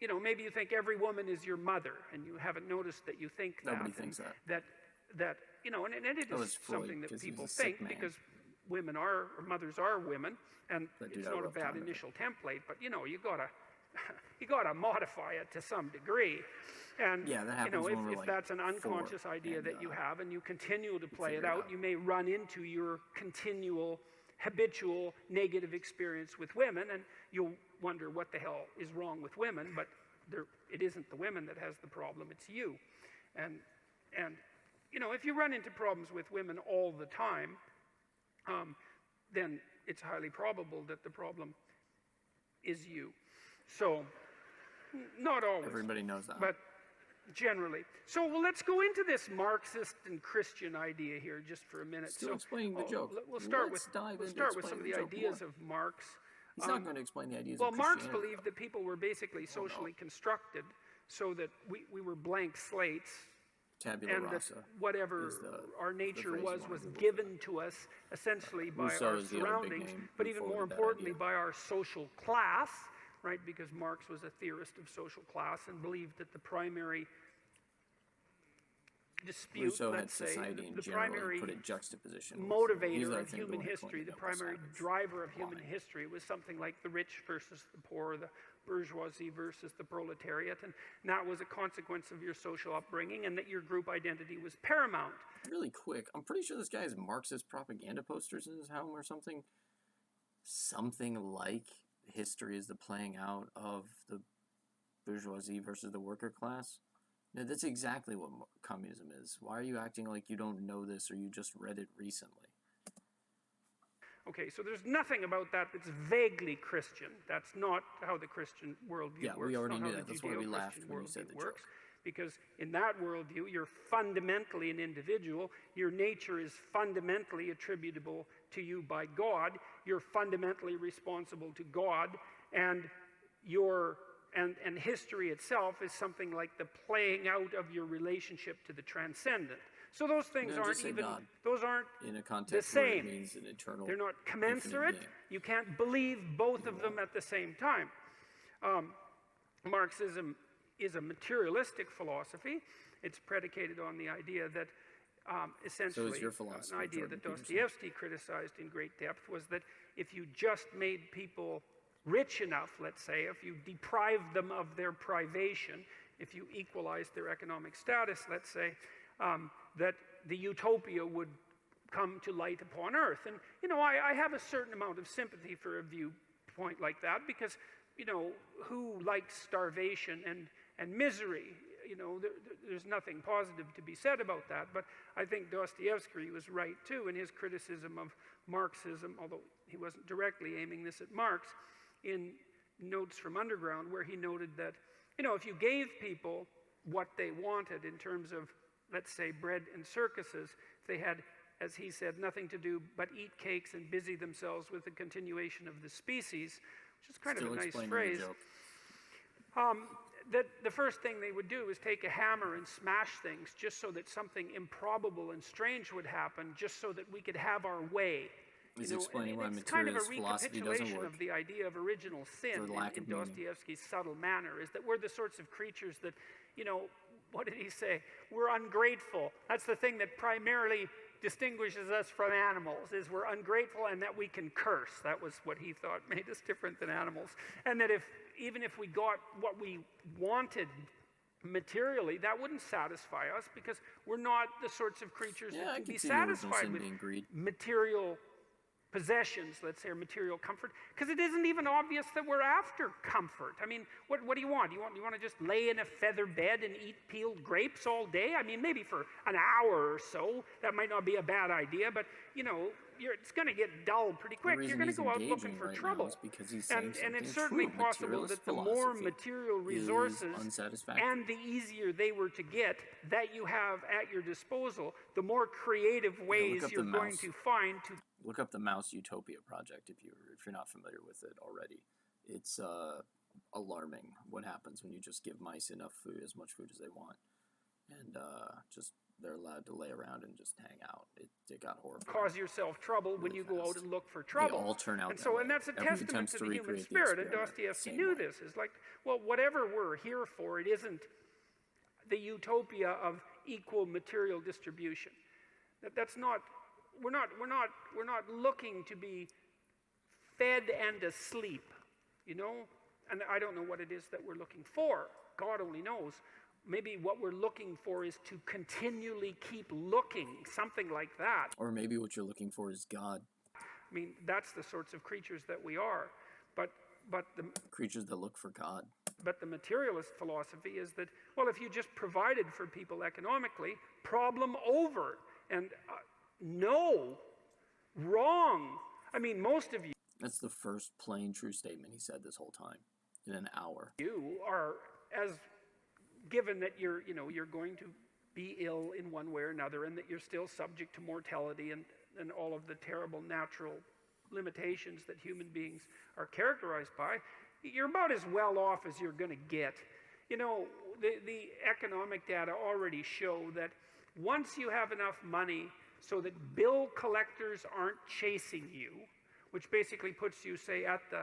you know, maybe you think every woman is your mother, and you haven't noticed that you think that. Nobody thinks that. That you know, and it is something that people think because women are, or mothers are women, and it's not a bad initial template, but you know, you gotta modify it to some degree. And yeah, that happens, you know, when we're if like that's an unconscious idea that you have and you continue to play it out, you may run into your continual, habitual negative experience with women, and you'll wonder what the hell is wrong with women, but it isn't the women that has the problem, it's you. And you know, if you run into problems with women all the time, then it's highly probable that the problem is you. So, not always. Everybody knows that. But generally. So, well, let's go into this Marxist and Christian idea here just for a minute. Still explaining the joke. We'll start with some of the ideas more. of Marx. He's not going to explain the ideas well, of Marx Christianity. believed that people were basically socially constructed so that we were blank slates, Tabula and that rasa whatever our nature was given to us essentially by Rousseau our is the other big surroundings, name but who even more forwarded that importantly idea. by our social class, right? Because Marx was a theorist of social class and believed that the primary dispute, Rousseau let's had say, society in the general primary and put it juxtaposition. motivator of human history, the primary driver of human history was something like the rich versus the poor, the bourgeoisie versus the proletariat, and that was a consequence of your social upbringing, and that your group identity was paramount. Really quick, I'm pretty sure this guy has Marxist propaganda posters in his home or something. Something like history is the playing out of the bourgeoisie versus the worker class. No, that's exactly what communism is. Why are you acting like you don't know this or you just read it recently? Okay, so there's nothing about that that's vaguely Christian. That's not how the Christian worldview works. Yeah, we already not knew how that. the That's why we laughed Judeo-Christian when you said worldview the works. joke. Because in that worldview, you're fundamentally an individual. Your nature is fundamentally attributable to you by God. You're fundamentally responsible to God, and and history itself is something like the playing out of your relationship to the transcendent. So those things aren't even, those aren't in a context the where it same. means an eternal, they're not commensurate. You can't believe both of them at the same time. Marxism is a materialistic philosophy. It's predicated on the idea that essentially, so is your philosophy, an idea Jordan that Peterson. Dostoevsky criticized in great depth was that if you just made people rich enough, let's say, if you deprived them of their privation, if you equalized their economic status, let's say, that the utopia would come to light upon earth. And, you know, I have a certain amount of sympathy for a viewpoint like that because, you know, who likes starvation and misery? You know, there's nothing positive to be said about that. But I think Dostoevsky was right, too, in his criticism of Marxism, although he wasn't directly aiming this at Marx, in Notes from Underground, where he noted that, you know, if you gave people what they wanted in terms of, let's say, bread and circuses, if they had, as he said, nothing to do but eat cakes and busy themselves with the continuation of the species, which is kind of a nice phrase, that the first thing they would do is take a hammer and smash things just so that something improbable and strange would happen, just so that we could have our way. He's explaining why it's kind of a materialist philosophy doesn't recapitulation work. of the idea of original sin in Dostoevsky's subtle manner, is that we're the sorts of creatures that, you know, what did he say? We're ungrateful. That's the thing that primarily distinguishes us from animals, is we're ungrateful and that we can curse. That was what he thought made us different than animals. And that even if we got what we wanted materially, that wouldn't satisfy us because we're not the sorts of creatures that can be satisfied with material possessions, let's say, or material comfort, because it isn't even obvious that we're after comfort. I mean, what do you want? You want to just lay in a feather bed and eat peeled grapes all day? I mean, maybe for an hour or so, that might not be a bad idea, but, you know, it's going to get dull pretty quick. You're going to go out looking for trouble. And it's certainly possible that the more material resources and the easier they were to get that you have at your disposal, the more creative ways you're going to find to... Look up the Mouse Utopia project if you're not familiar with it already. It's alarming what happens when you just give mice enough food, as much food as they want, and just they're allowed to lay around and just hang out. It got horrible. Cause yourself trouble really when you go out and look for trouble. They all turn out that way. And that's a testament to the human spirit. And Dostoevsky knew this. It's like, well, whatever we're here for, it isn't the utopia of equal material distribution. That's not. We're not looking to be fed and asleep, you know? And I don't know what it is that we're looking for. God only knows. Maybe what we're looking for is to continually keep looking, something like that. Or maybe what you're looking for is God. I mean, that's the sorts of creatures that we are. But the creatures that look for God. But the materialist philosophy is that, well, if you just provided for people economically, problem over. And no, wrong. I mean, most of you... That's the first plain true statement he said this whole time, in an hour. You are, as given that you're going to be ill in one way or another, and that you're still subject to mortality and all of the terrible natural limitations that human beings are characterized by, you're about as well off as you're going to get. You know, the economic data already show that once you have enough money so that bill collectors aren't chasing you, which basically puts you, say, at the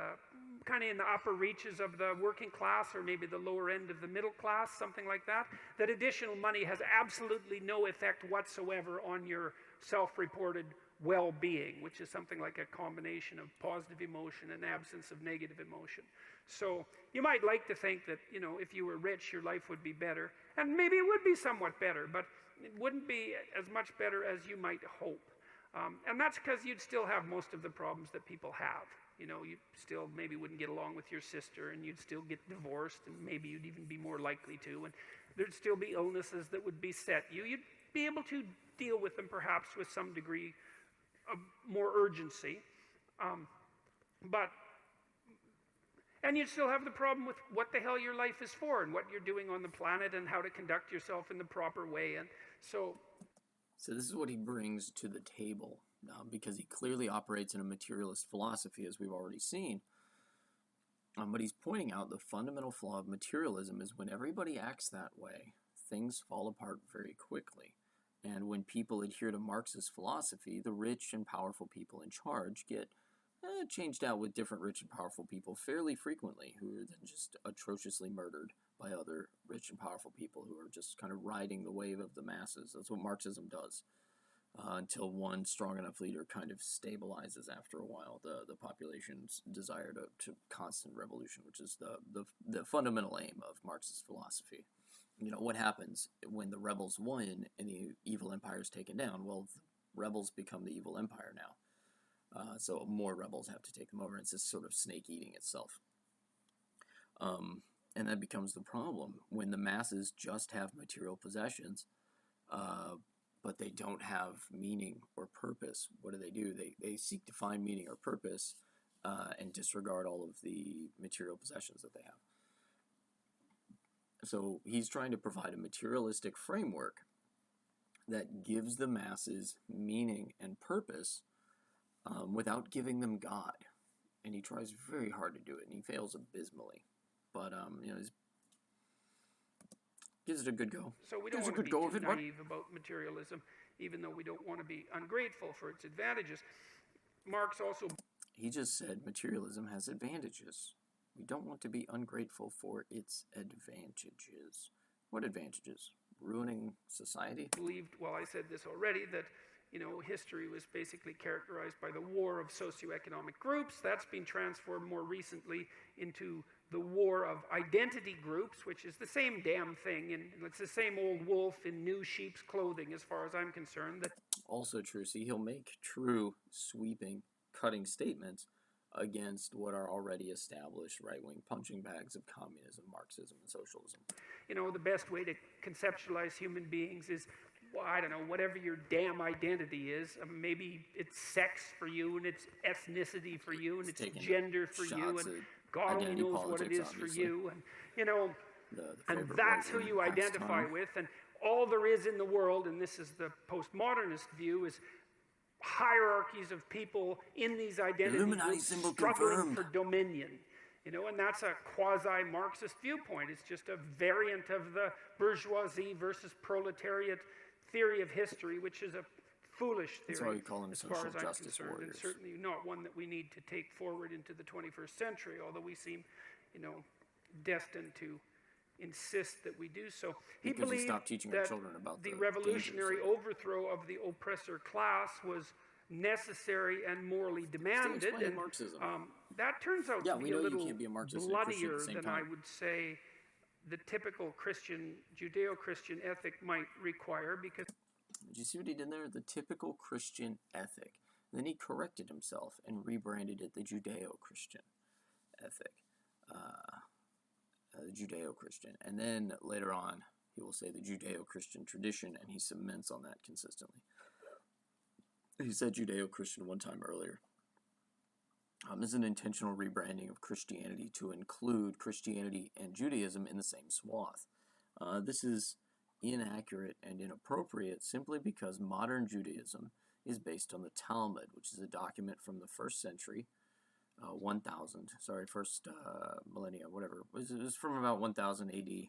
kind of in the upper reaches of the working class or maybe the lower end of the middle class, something like that, that additional money has absolutely no effect whatsoever on your self-reported well-being, which is something like a combination of positive emotion and absence of negative emotion. So you might like to think that, you know, if you were rich, your life would be better, and maybe it would be somewhat better, but it wouldn't be as much better as you might hope. And that's because you'd still have most of the problems that people have. You know, you still maybe wouldn't get along with your sister, and you'd still get divorced, and maybe you'd even be more likely to, and there'd still be illnesses that would beset you. You'd be able to deal with them perhaps with some degree of more urgency. And you'd still have the problem with what the hell your life is for and what you're doing on the planet and how to conduct yourself in the proper way. And so this is what he brings to the table, because he clearly operates in a materialist philosophy, as we've already seen. But he's pointing out the fundamental flaw of materialism is when everybody acts that way, things fall apart very quickly. And when people adhere to Marxist philosophy, the rich and powerful people in charge get changed out with different rich and powerful people fairly frequently, who are then just atrociously murdered by other rich and powerful people who are just kind of riding the wave of the masses. That's what Marxism does, until one strong enough leader kind of stabilizes after a while the population's desire to constant revolution, which is the fundamental aim of Marxist philosophy. You know, what happens when the rebels win and the evil empire is taken down? Well, the rebels become the evil empire now. So more rebels have to take them over. It's this sort of snake eating itself. And that becomes the problem. When the masses just have material possessions, but they don't have meaning or purpose, what do? They seek to find meaning or purpose and disregard all of the material possessions that they have. So he's trying to provide a materialistic framework that gives the masses meaning and purpose without giving them God. And he tries very hard to do it, and he fails abysmally. But, you know, he gives it a good go. So we don't want to be too naive about materialism, even though we don't want to be ungrateful for its advantages. Marx also... He just said materialism has advantages. We don't want to be ungrateful for its advantages. What advantages? Ruining society? Believed, well, I said this already, that, you know, history was basically characterized by the war of socioeconomic groups. That's been transformed more recently into the war of identity groups, which is the same damn thing, and it's the same old wolf in new sheep's clothing, as far as I'm concerned. Also true. See, he'll make true sweeping cutting statements against what are already established right-wing punching bags of communism, Marxism, and socialism. The best way to conceptualize human beings is, well, I don't know, whatever your damn identity is. Maybe it's sex for you, and it's ethnicity for you, and it's gender for you, and God only knows what it is for you. And, and that's who you identify with. And all there is in the world, and this is the postmodernist view, is hierarchies of people in these identities struggling for dominion. And that's a quasi-Marxist viewpoint. It's just a variant of the bourgeoisie versus proletariat theory of history, which is a foolish theory. That's why we call them as social far as I'm justice concerned, warriors. and certainly not one that we need to take forward into the 21st century, although we seem, destined to insist that we do so. He believed that the revolutionary overthrow of the oppressor class was necessary and morally demanded, and Marxism. that turns out to be a little bloodier than I would say the typical Christian, Judeo-Christian ethic might require, because... Did you see what he did there? The typical Christian ethic. Then he corrected himself and rebranded it the Judeo-Christian ethic. The Judeo-Christian. And then later on, he will say the Judeo-Christian tradition, and he cements on that consistently. He said Judeo-Christian one time earlier. This is an intentional rebranding of Christianity to include Christianity and Judaism in the same swath. This is inaccurate and inappropriate simply because modern Judaism is based on the Talmud, which is a document from the first century, first millennia, whatever. It was from about 1000 AD.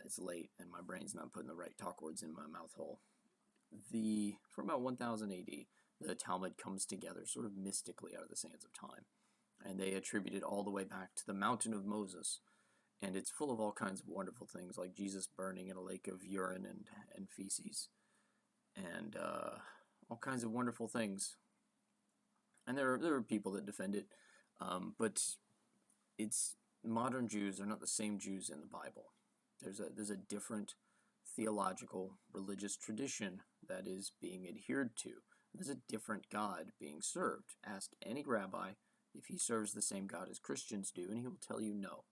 It's late, and my brain's not putting the right talk words in my mouth hole. From about 1000 AD, the Talmud comes together sort of mystically out of the sands of time. And they attribute it all the way back to the mountain of Moses. And it's full of all kinds of wonderful things, like Jesus burning in a lake of urine and feces. And all kinds of wonderful things. And there are people that defend it. But modern Jews are not the same Jews in the Bible. There's a different theological, religious tradition that is being adhered to. There's a different God being served. Ask any rabbi if he serves the same God as Christians do, and he will tell you no.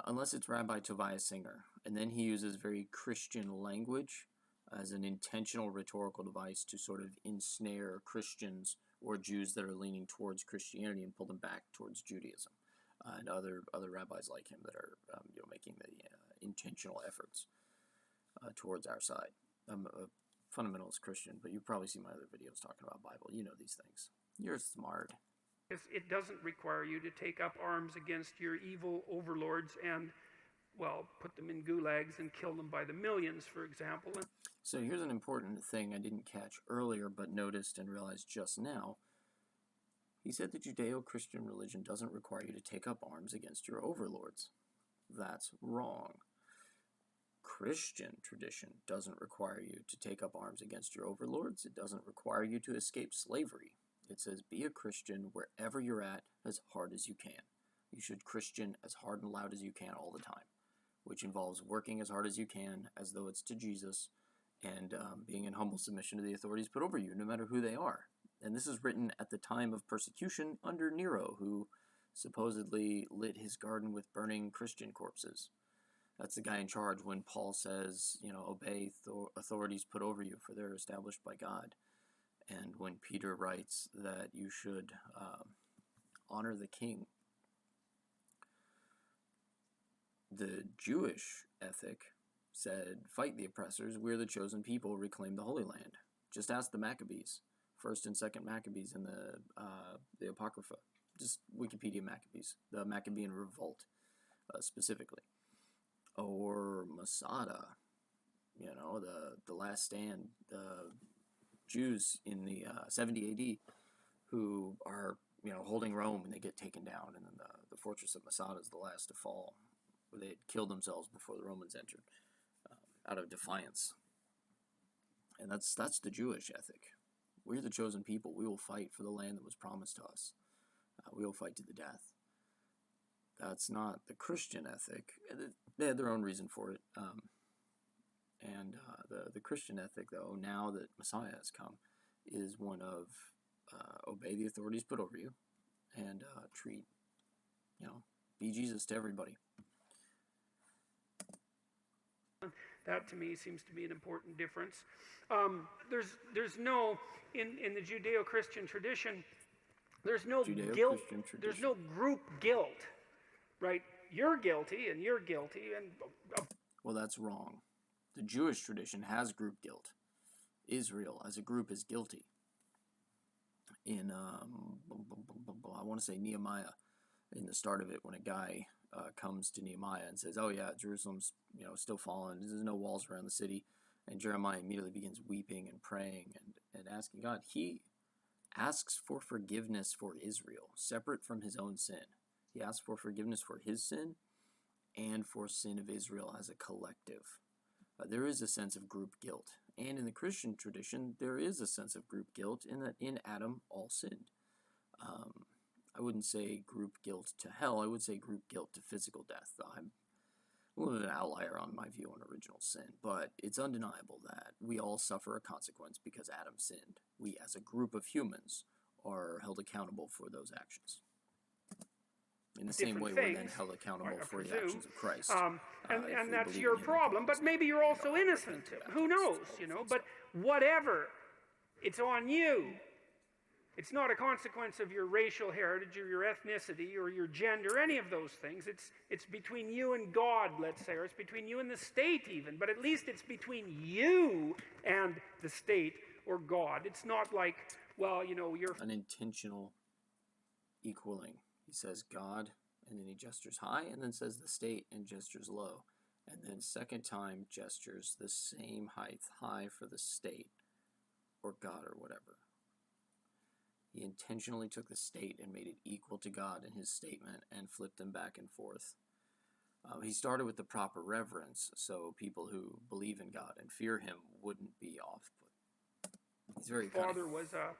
Unless it's Rabbi Tobias Singer, and then he uses very Christian language as an intentional rhetorical device to sort of ensnare Christians or Jews that are leaning towards Christianity and pull them back towards Judaism. And other rabbis like him that are making the intentional efforts towards our side. I'm a fundamentalist Christian, but you've probably seen my other videos talking about Bible. You know these things. You're smart. It doesn't require you to take up arms against your evil overlords and, put them in gulags and kill them by the millions, for example. So here's an important thing I didn't catch earlier but noticed and realized just now. He said the Judeo-Christian religion doesn't require you to take up arms against your overlords. That's wrong. Christian tradition doesn't require you to take up arms against your overlords. It doesn't require you to escape slavery. It says be a Christian wherever you're at as hard as you can. You should Christian as hard and loud as you can all the time, which involves working as hard as you can as though it's to Jesus and being in humble submission to the authorities put over you, no matter who they are. And this is written at the time of persecution under Nero, who supposedly lit his garden with burning Christian corpses. That's the guy in charge when Paul says, obey authorities put over you, for they're established by God. And when Peter writes that you should honor the king. The Jewish ethic said, fight the oppressors, we're the chosen people, reclaim the Holy Land. Just ask the Maccabees. First and second Maccabees in the Apocrypha. Just Wikipedia Maccabees. The Maccabean Revolt, specifically. Or Masada, the Last Stand, the Jews in the 70 AD who are, holding Rome and they get taken down, and then the fortress of Masada is the last to fall, where they had killed themselves before the Romans entered, out of defiance. And that's the Jewish ethic. We're the chosen people. We will fight for the land that was promised to us. We will fight to the death. That's not the Christian ethic. They had their own reason for it. And the Christian ethic, though, now that Messiah has come, is one of obey the authorities put over you and treat, be Jesus to everybody. That to me seems to be an important difference. There's no, in the Judeo-Christian tradition, there's no guilt, there's no group guilt, right? You're guilty and you're guilty. Well, that's wrong. The Jewish tradition has group guilt. Israel as a group is guilty. In, I want to say Nehemiah, in the start of it, when a guy comes to Nehemiah and says, oh yeah, Jerusalem's still fallen, there's no walls around the city, and Jeremiah immediately begins weeping and praying and asking God. He asks for forgiveness for Israel, separate from his own sin. He asks for forgiveness for his sin and for sin of Israel as a collective. There is a sense of group guilt. And in the Christian tradition, there is a sense of group guilt in that in Adam all sinned. I wouldn't say group guilt to hell. I would say group guilt to physical death. I'm a little bit of an outlier on my view on original sin, but it's undeniable that we all suffer a consequence because Adam sinned. We, as a group of humans, are held accountable for those actions. In the same way we're then held accountable for the actions of Christ. And that's your problem, but maybe you're also innocent too. Who knows, but whatever, it's on you. It's not a consequence of your racial heritage or your ethnicity or your gender, any of those things. It's between you and God, let's say, or it's between you and the state even, but at least it's between you and the state or God. It's not like, well, you're... An intentional equaling. He says God, and then he gestures high, and then says the state, and gestures low. And then second time gestures the same height high for the state, or God, or whatever. He intentionally took the state and made it equal to God in his statement and flipped them back and forth. He started with the proper reverence, so people who believe in God and fear him wouldn't be off. But he's very cunning. Father was a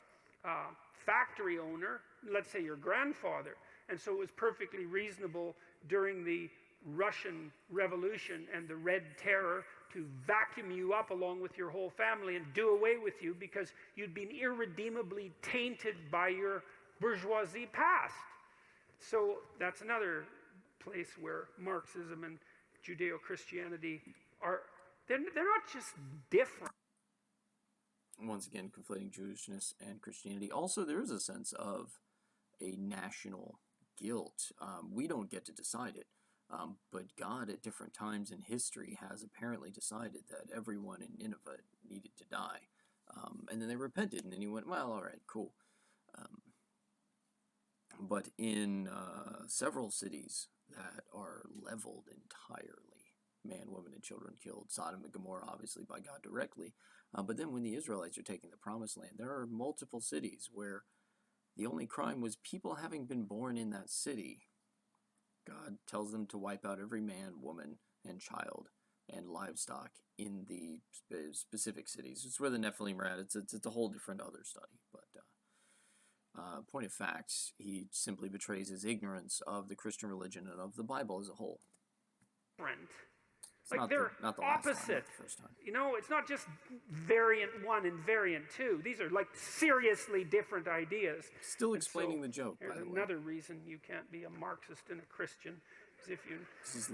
factory owner, let's say your grandfather, and so it was perfectly reasonable during the Russian Revolution and the Red Terror to vacuum you up along with your whole family and do away with you because you'd been irredeemably tainted by your bourgeoisie past. So that's another place where Marxism and Judeo-Christianity they're not just different. Once again, conflating Jewishness and Christianity. Also, there is a sense of a national guilt. We don't get to decide it. But God, at different times in history, has apparently decided that everyone in Nineveh needed to die. And then they repented, and then he went, well, all right, cool. But in several cities that are leveled entirely, man, women, and children killed, Sodom and Gomorrah, obviously, by God directly. But then when the Israelites are taking the Promised Land, there are multiple cities where the only crime was people having been born in that city. God tells them to wipe out every man, woman, and child and livestock in the specific cities. It's where the Nephilim are at. It's a whole different other study. But point of fact, he simply betrays his ignorance of the Christian religion and of the Bible as a whole. Like they're opposite. It's not just variant 1 and variant 2. These are like seriously different ideas. Still explaining the joke, by the way. There's another reason you can't be a Marxist and a Christian.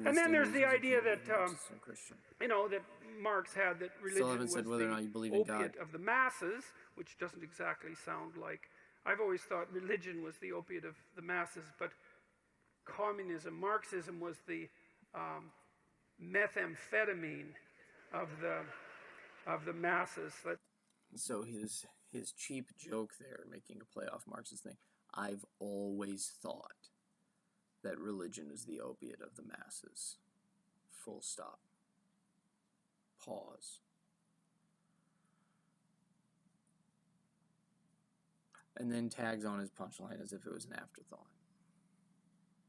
And then there's the idea that, that Marx had, that religion was the opiate of the masses, which doesn't exactly sound like... I've always thought religion was the opiate of the masses, but Marxism was the... methamphetamine of the masses. So his cheap joke there, making a play off Marx's thing, I've always thought that religion is the opiate of the masses. Full stop. Pause. And then tags on his punchline as if it was an afterthought.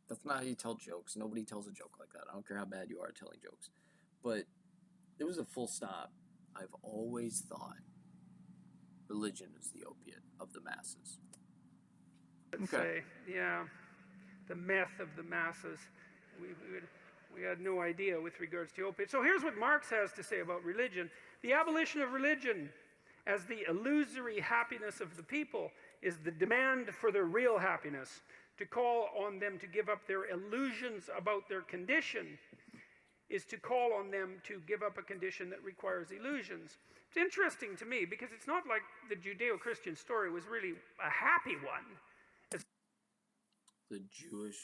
That's not how you tell jokes. Nobody tells a joke like that. I don't care how bad you are at telling jokes. But it was a full stop. I've always thought religion is the opiate of the masses. Let's say, yeah, the meth of the masses. We had no idea with regards to opiates. So here's what Marx has to say about religion. The abolition of religion as the illusory happiness of the people is the demand for their real happiness. To call on them to give up their illusions about their condition is to call on them to give up a condition that requires illusions. It's interesting to me because it's not like the Judeo-Christian story was really a happy one. The Jewish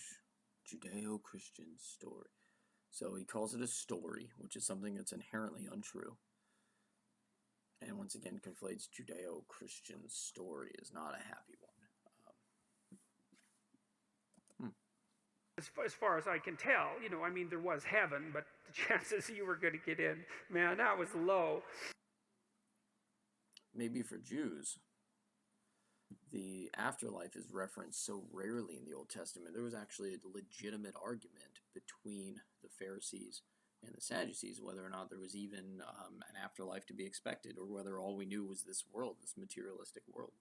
Judeo-Christian story. So he calls it a story, which is something that's inherently untrue. And once again, conflates Judeo-Christian story is not a happy one. As far as I can tell, I mean, there was heaven, but the chances you were going to get in, man, that was low. Maybe for Jews, the afterlife is referenced so rarely in the Old Testament. There was actually a legitimate argument between the Pharisees and the Sadducees whether or not there was even an afterlife to be expected, or whether all we knew was this world, this materialistic world.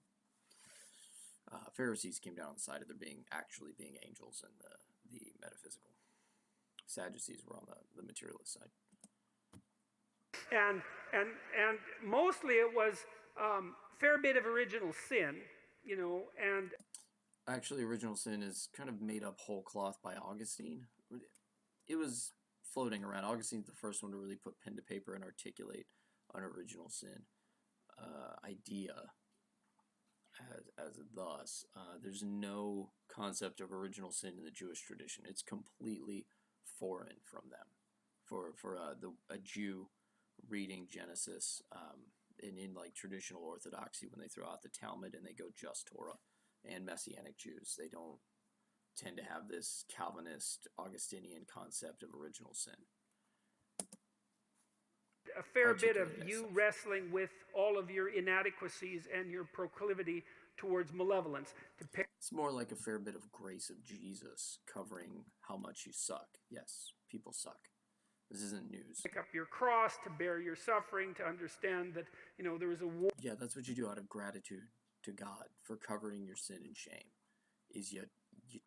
Pharisees came down on the side of there actually being angels and the metaphysical. Sadducees were on the materialist side. And mostly it was fair bit of original sin, and actually original sin is kind of made up whole cloth by Augustine. It was floating around. Augustine's the first one to really put pen to paper and articulate an original sin idea as thus. There's no concept of original sin in the Jewish tradition. It's completely foreign from them. For a Jew reading Genesis in like traditional orthodoxy, when they throw out the Talmud and they go just Torah, and Messianic Jews, they don't tend to have this Calvinist Augustinian concept of original sin. A fair bit of you wrestling with all of your inadequacies and your proclivity towards malevolence. It's more like a fair bit of grace of Jesus covering how much you suck. Yes, people suck. This isn't news. Pick up your cross, to bear your suffering, to understand that, there is a war. Yeah, that's what you do out of gratitude to God for covering your sin and shame, is you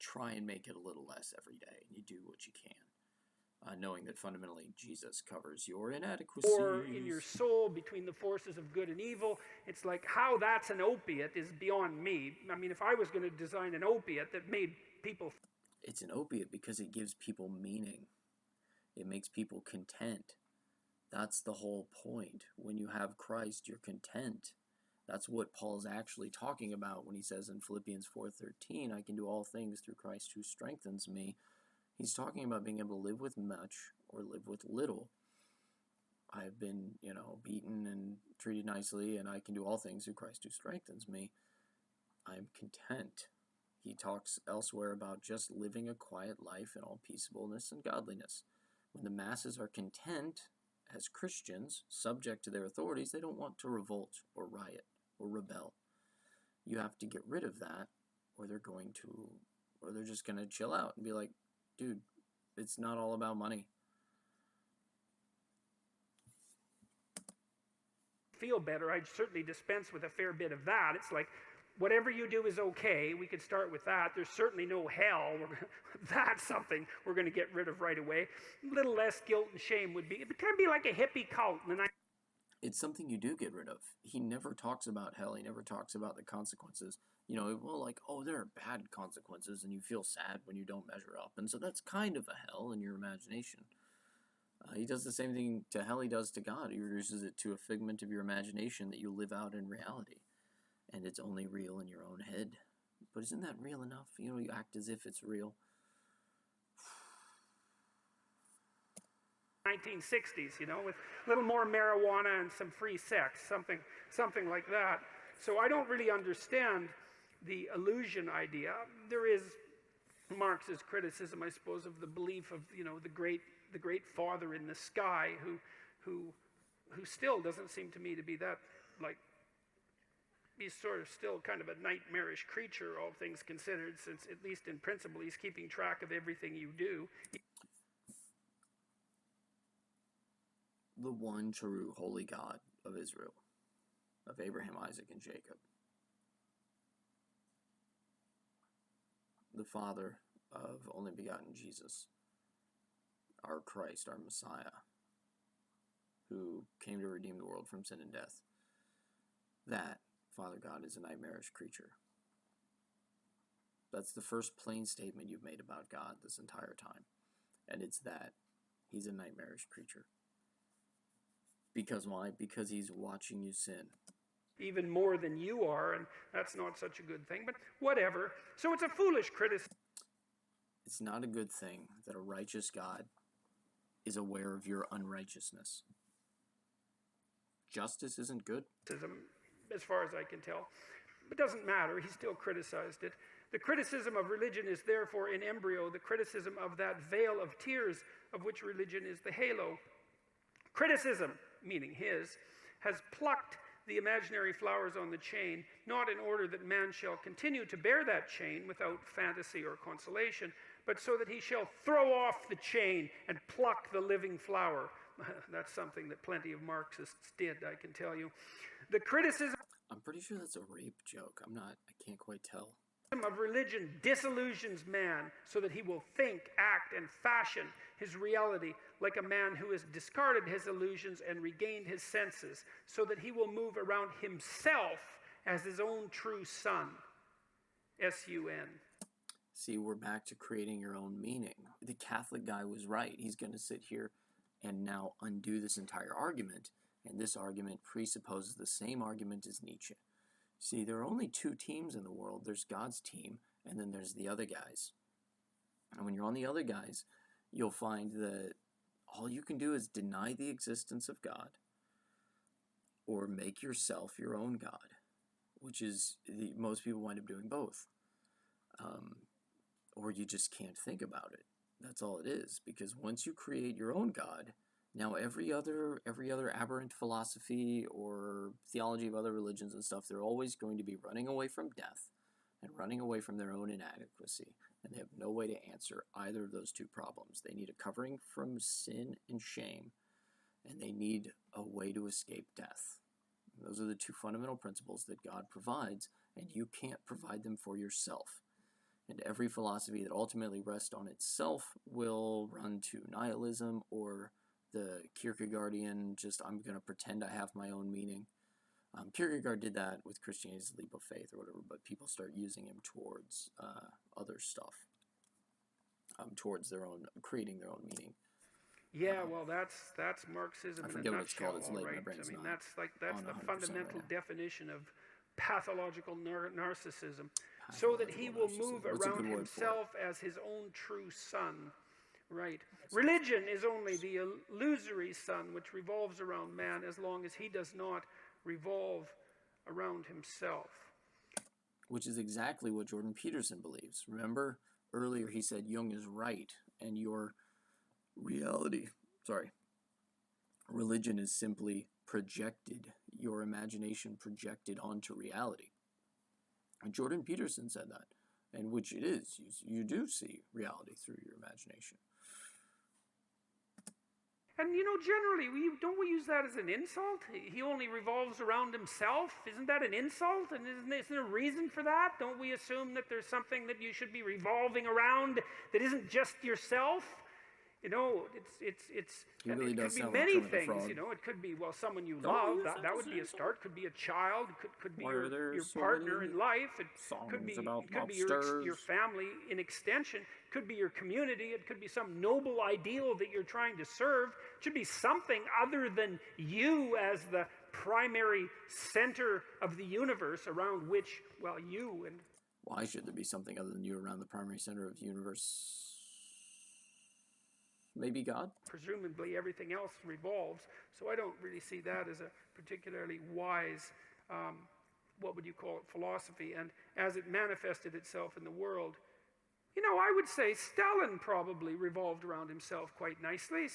try and make it a little less every day, and you do what you can, knowing that fundamentally Jesus covers your inadequacies. Or in your soul between the forces of good and evil. It's like how that's an opiate is beyond me. I mean, if I was going to design an opiate that made people... It's an opiate because it gives people meaning. It makes people content. That's the whole point. When you have Christ, you're content. That's what Paul's actually talking about when he says in Philippians 4:13, I can do all things through Christ who strengthens me. He's talking about being able to live with much or live with little. I've been, beaten and treated nicely, and I can do all things through Christ who strengthens me. I'm content. He talks elsewhere about just living a quiet life in all peaceableness and godliness. When the masses are content as Christians, subject to their authorities, they don't want to revolt or riot or rebel. You have to get rid of that, or they're just going to chill out and be like, dude, it's not all about money. Feel better. I'd certainly dispense with a fair bit of that. It's like, whatever you do is okay. We could start with that. There's certainly no hell. That's something we're going to get rid of right away. A little less guilt and shame would be, it can be like a hippie cult. It's something you do get rid of. He never talks about hell. He never talks about the consequences. There are bad consequences, and you feel sad when you don't measure up. And so that's kind of a hell in your imagination. He does the same thing to hell he does to God. He reduces it to a figment of your imagination that you live out in reality. And it's only real in your own head. But isn't that real enough? You act as if it's real. 1960s, with a little more marijuana and some free sex, something like that. So I don't really understand the illusion idea. There is Marx's criticism, I suppose, of the belief of the great Father in the sky, who still doesn't seem to me to be that like. He's sort of still kind of a nightmarish creature, all things considered, since at least in principle he's keeping track of everything you do. The one true holy God of Israel, of Abraham, Isaac, and Jacob. The Father of only begotten Jesus. our Christ, our Messiah, who came to redeem the world from sin and death, that Father God is a nightmarish creature. That's the first plain statement you've made about God this entire time. And it's that he's a nightmarish creature. Because why? Because he's watching you sin. Even more than you are, and that's not such a good thing, but whatever. So it's a foolish criticism. It's not a good thing that a righteous God is aware of your unrighteousness. Justice isn't good. As far as I can tell. It doesn't matter, he still criticized it. The criticism of religion is therefore in embryo the criticism of that veil of tears of which religion is the halo. Criticism, meaning his, has plucked the imaginary flowers on the chain, not in order that man shall continue to bear that chain without fantasy or consolation, but so that he shall throw off the chain and pluck the living flower. That's something that plenty of Marxists did, I can tell you. The criticism... I'm pretty sure that's a rape joke. I can't quite tell. Of religion disillusions man so that he will think, act, and fashion his reality like a man who has discarded his illusions and regained his senses, so that he will move around himself as his own true sun. S-U-N. See, we're back to creating your own meaning. The Catholic guy was right. He's going to sit here and now undo this entire argument, and this argument presupposes the same argument as Nietzsche. See, there are only two teams in the world. There's God's team, and then there's the other guys. And when you're on the other guys, you'll find that all you can do is deny the existence of God or make yourself your own God, which is, most people wind up doing both. Or you just can't think about it. That's all it is, because once you create your own God, now every other aberrant philosophy or theology of other religions and stuff, they're always going to be running away from death and running away from their own inadequacy. And they have no way to answer either of those two problems. They need a covering from sin and shame, and they need a way to escape death. And those are the two fundamental principles that God provides, and you can't provide them for yourself. And every philosophy that ultimately rests on itself will run to nihilism or the Kierkegaardian, I'm going to pretend I have my own meaning. Kierkegaard did that with Christianity's Leap of Faith or whatever, but people start using him towards other stuff, towards creating their own meaning. Yeah, well, that's Marxism. I forget what it's called. It's late. Right? My brain's I mean, not that's the fundamental right definition of pathological narcissism, so that he will move around himself as his own true sun. Right. Religion is only the illusory sun which revolves around man as long as he does not revolve around himself. Which is exactly what Jordan Peterson believes. Remember, earlier he said Jung is right, and your religion is simply projected, your imagination projected onto reality. And Jordan Peterson said that, and which it is. You do see reality through your imagination. And, generally, don't we use that as an insult? He only revolves around himself. Isn't that an insult? And isn't there a reason for that? Don't we assume that there's something that you should be revolving around that isn't just yourself? It really does could be sound many like things. Frog. It could be someone you love. That would be a start. Could be a child. Could be your partner in life. It could be your family in extension. Could be your community. It could be some noble ideal that you're trying to serve. It should be something other than you as the primary center of the universe around which, you and... Why should there be something other than you around the primary center of the universe? Maybe God? Presumably everything else revolves, so I don't really see that as a particularly wise, what would you call it, philosophy. And as it manifested itself in the world, I would say Stalin probably revolved around himself quite nicely,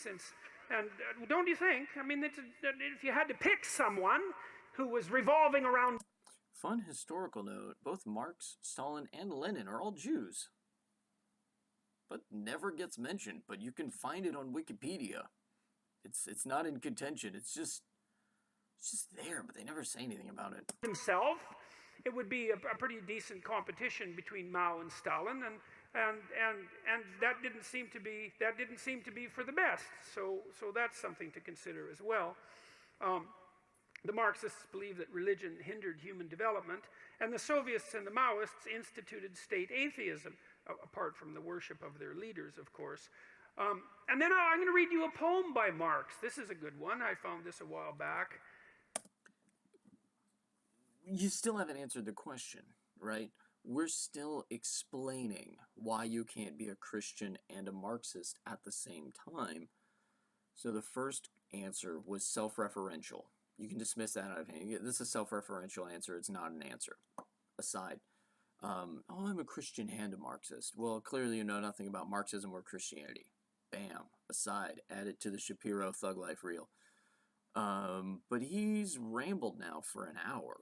and don't you think? I mean, if you had to pick someone who was revolving around... Fun historical note, both Marx, Stalin, and Lenin are all Jews. But never gets mentioned, but you can find it on Wikipedia. It's not in contention. It's just there, but they never say anything about it. Himself, it would be a pretty decent competition between Mao and Stalin, and that didn't seem to be for the best. So that's something to consider as well. The Marxists believe that religion hindered human development, and the Soviets and the Maoists instituted state atheism, apart from the worship of their leaders, of course. And then I'm going to read you a poem by Marx. This is a good one. I found this a while back. You still haven't answered the question, right? We're still explaining why you can't be a Christian and a Marxist at the same time. So the first answer was self-referential. You can dismiss that out of hand. This is a self-referential answer. It's not an answer. Aside. Oh, I'm a Christian and a Marxist. Well, clearly you know nothing about Marxism or Christianity. Bam. Aside. Add it to the Shapiro Thug Life reel. But he's rambled now for an hour.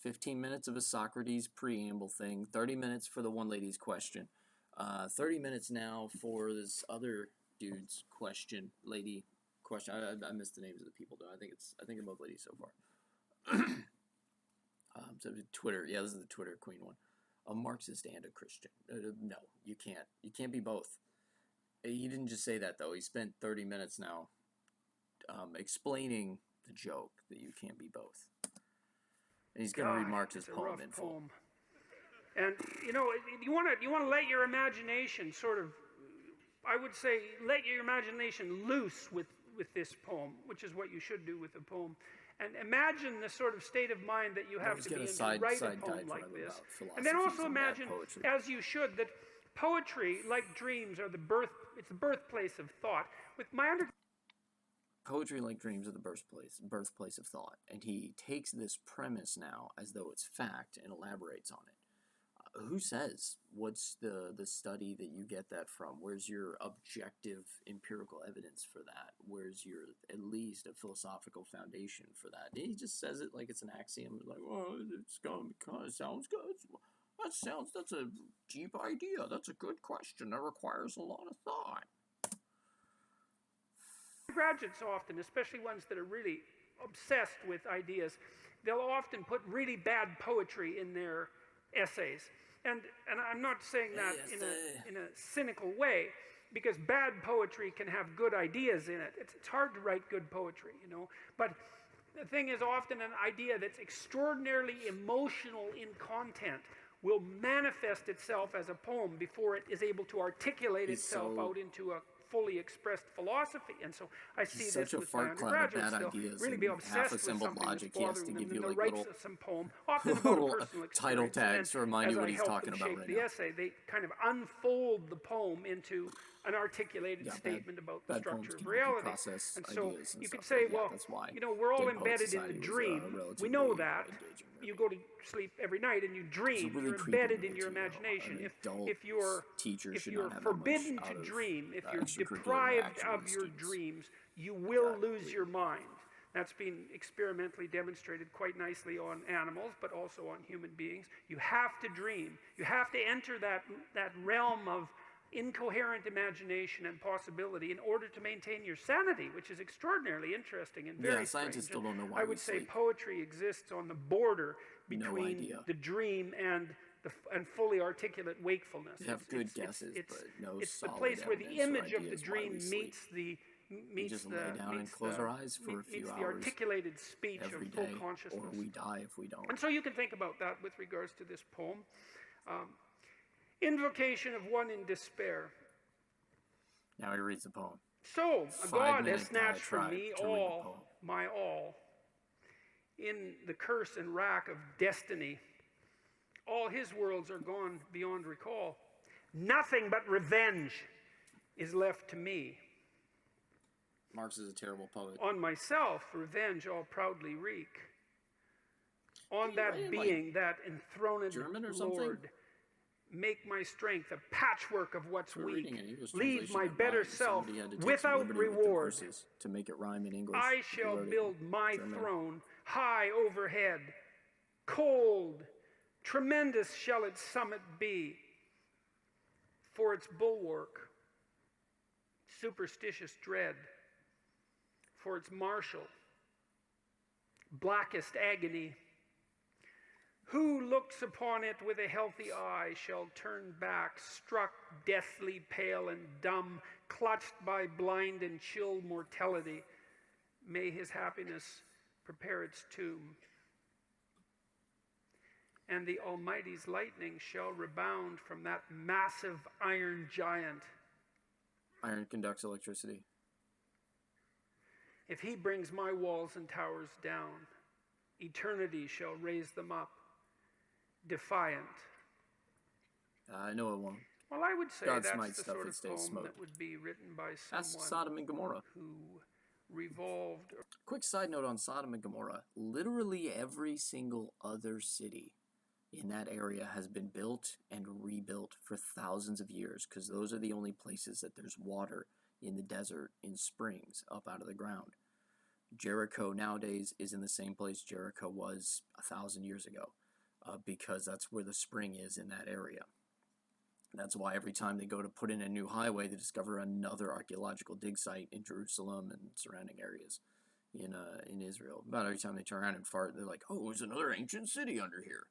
15 minutes of a Socrates preamble thing. 30 minutes for the one lady's question. 30 minutes now for this other dude's question. Lady question. I missed the names of the people though. I think they're both ladies so far. So Twitter. Yeah, this is the Twitter queen one. A Marxist and a Christian. No, you can't. You can't be both. He didn't just say that though. He spent 30 minutes now explaining the joke that you can't be both. And he's going to read Marx's poem in full. And you know, you want to let your imagination sort of, I would say, let your imagination loose with this poem, which is what you should do with a poem. And imagine the sort of state of mind that you have to be in to write a poem like this. And then also imagine, as you should, that poetry, like dreams, it's the birthplace of thought. With my Poetry, like dreams, are the birthplace of thought. And he takes this premise now as though it's fact and elaborates on it. Who says? What's the study that you get that from? Where's your objective empirical evidence for that? Where's your, at least, a philosophical foundation for that? He just says it like it's an axiom. Like, well, it's going because it sounds good. That's a deep idea. That's a good question. That requires a lot of thought. Graduates often, especially ones that are really obsessed with ideas, they'll often put really bad poetry in their essays. And I'm not saying that in a cynical way, because bad poetry can have good ideas in it. It's hard to write good poetry, you know. But the thing is, often an idea that's extraordinarily emotional in content will manifest itself as a poem before it is able to articulate itself out into a fully expressed philosophy. And so I see this with my undergraduates. They'll really be obsessed with something that's bothering them, and they'll write some poem, often about a personal experience. Title tags to remind you what he's talking about right now. The essay, they kind of unfold the poem into an articulated statement about the structure of reality. And so you could say, well, you know, we're all embedded in the dream. We know that. You go to sleep every night and you dream. You're embedded in your imagination. If you're forbidden to dream, if you're deprived of your dreams, you will lose your mind. That's been experimentally demonstrated quite nicely on animals, but also on human beings. You have to dream. You have to enter that realm of incoherent imagination and possibility in order to maintain your sanity, which is extraordinarily interesting and very strange. Scientists still don't know why I would say poetry exists on the border between the dream and fully articulate wakefulness. You have good guesses, but no it's the place where the image of the dream meets the articulated speech of full consciousness. Or we die if we don't. And so you can think about that with regards to this poem. Invocation of one in despair. Now he reads the poem. So, a God has snatched from me all, my all, in the curse and rack of destiny. All his worlds are gone beyond recall. Nothing but revenge is left to me. Marx is a terrible poet. On myself, revenge I'll proudly wreak. On that being, that enthroned Lord, make my strength a patchwork of what's weak. Leave my better self without reward. To make it rhyme in English. I shall build my throne high overhead. Cold, tremendous shall its summit be. For its bulwark, superstitious dread. For its marshal, blackest agony. Who looks upon it with a healthy eye shall turn back, struck deathly pale and dumb, clutched by blind and chill mortality. May his happiness prepare its tomb. And the Almighty's lightning shall rebound from that massive iron giant. Iron conducts electricity. If he brings my walls and towers down, eternity shall raise them up, defiant. I know it won't. Well, I would say God that's smites the stuff sort and of stays poem smoked. that would be written by Ask someone Sodom and Gomorrah. who revolved. Quick side note on Sodom and Gomorrah. Literally every single other city in that area has been built and rebuilt for thousands of years, because those are the only places that there's water in the desert in springs up out of the ground. Jericho nowadays is in the same place Jericho was 1,000 years ago, because that's where the spring is in that area. That's why every time they go to put in a new highway, they discover another archaeological dig site in Jerusalem and surrounding areas in Israel. About every time they turn around and fart, they're like, oh, there's another ancient city under here.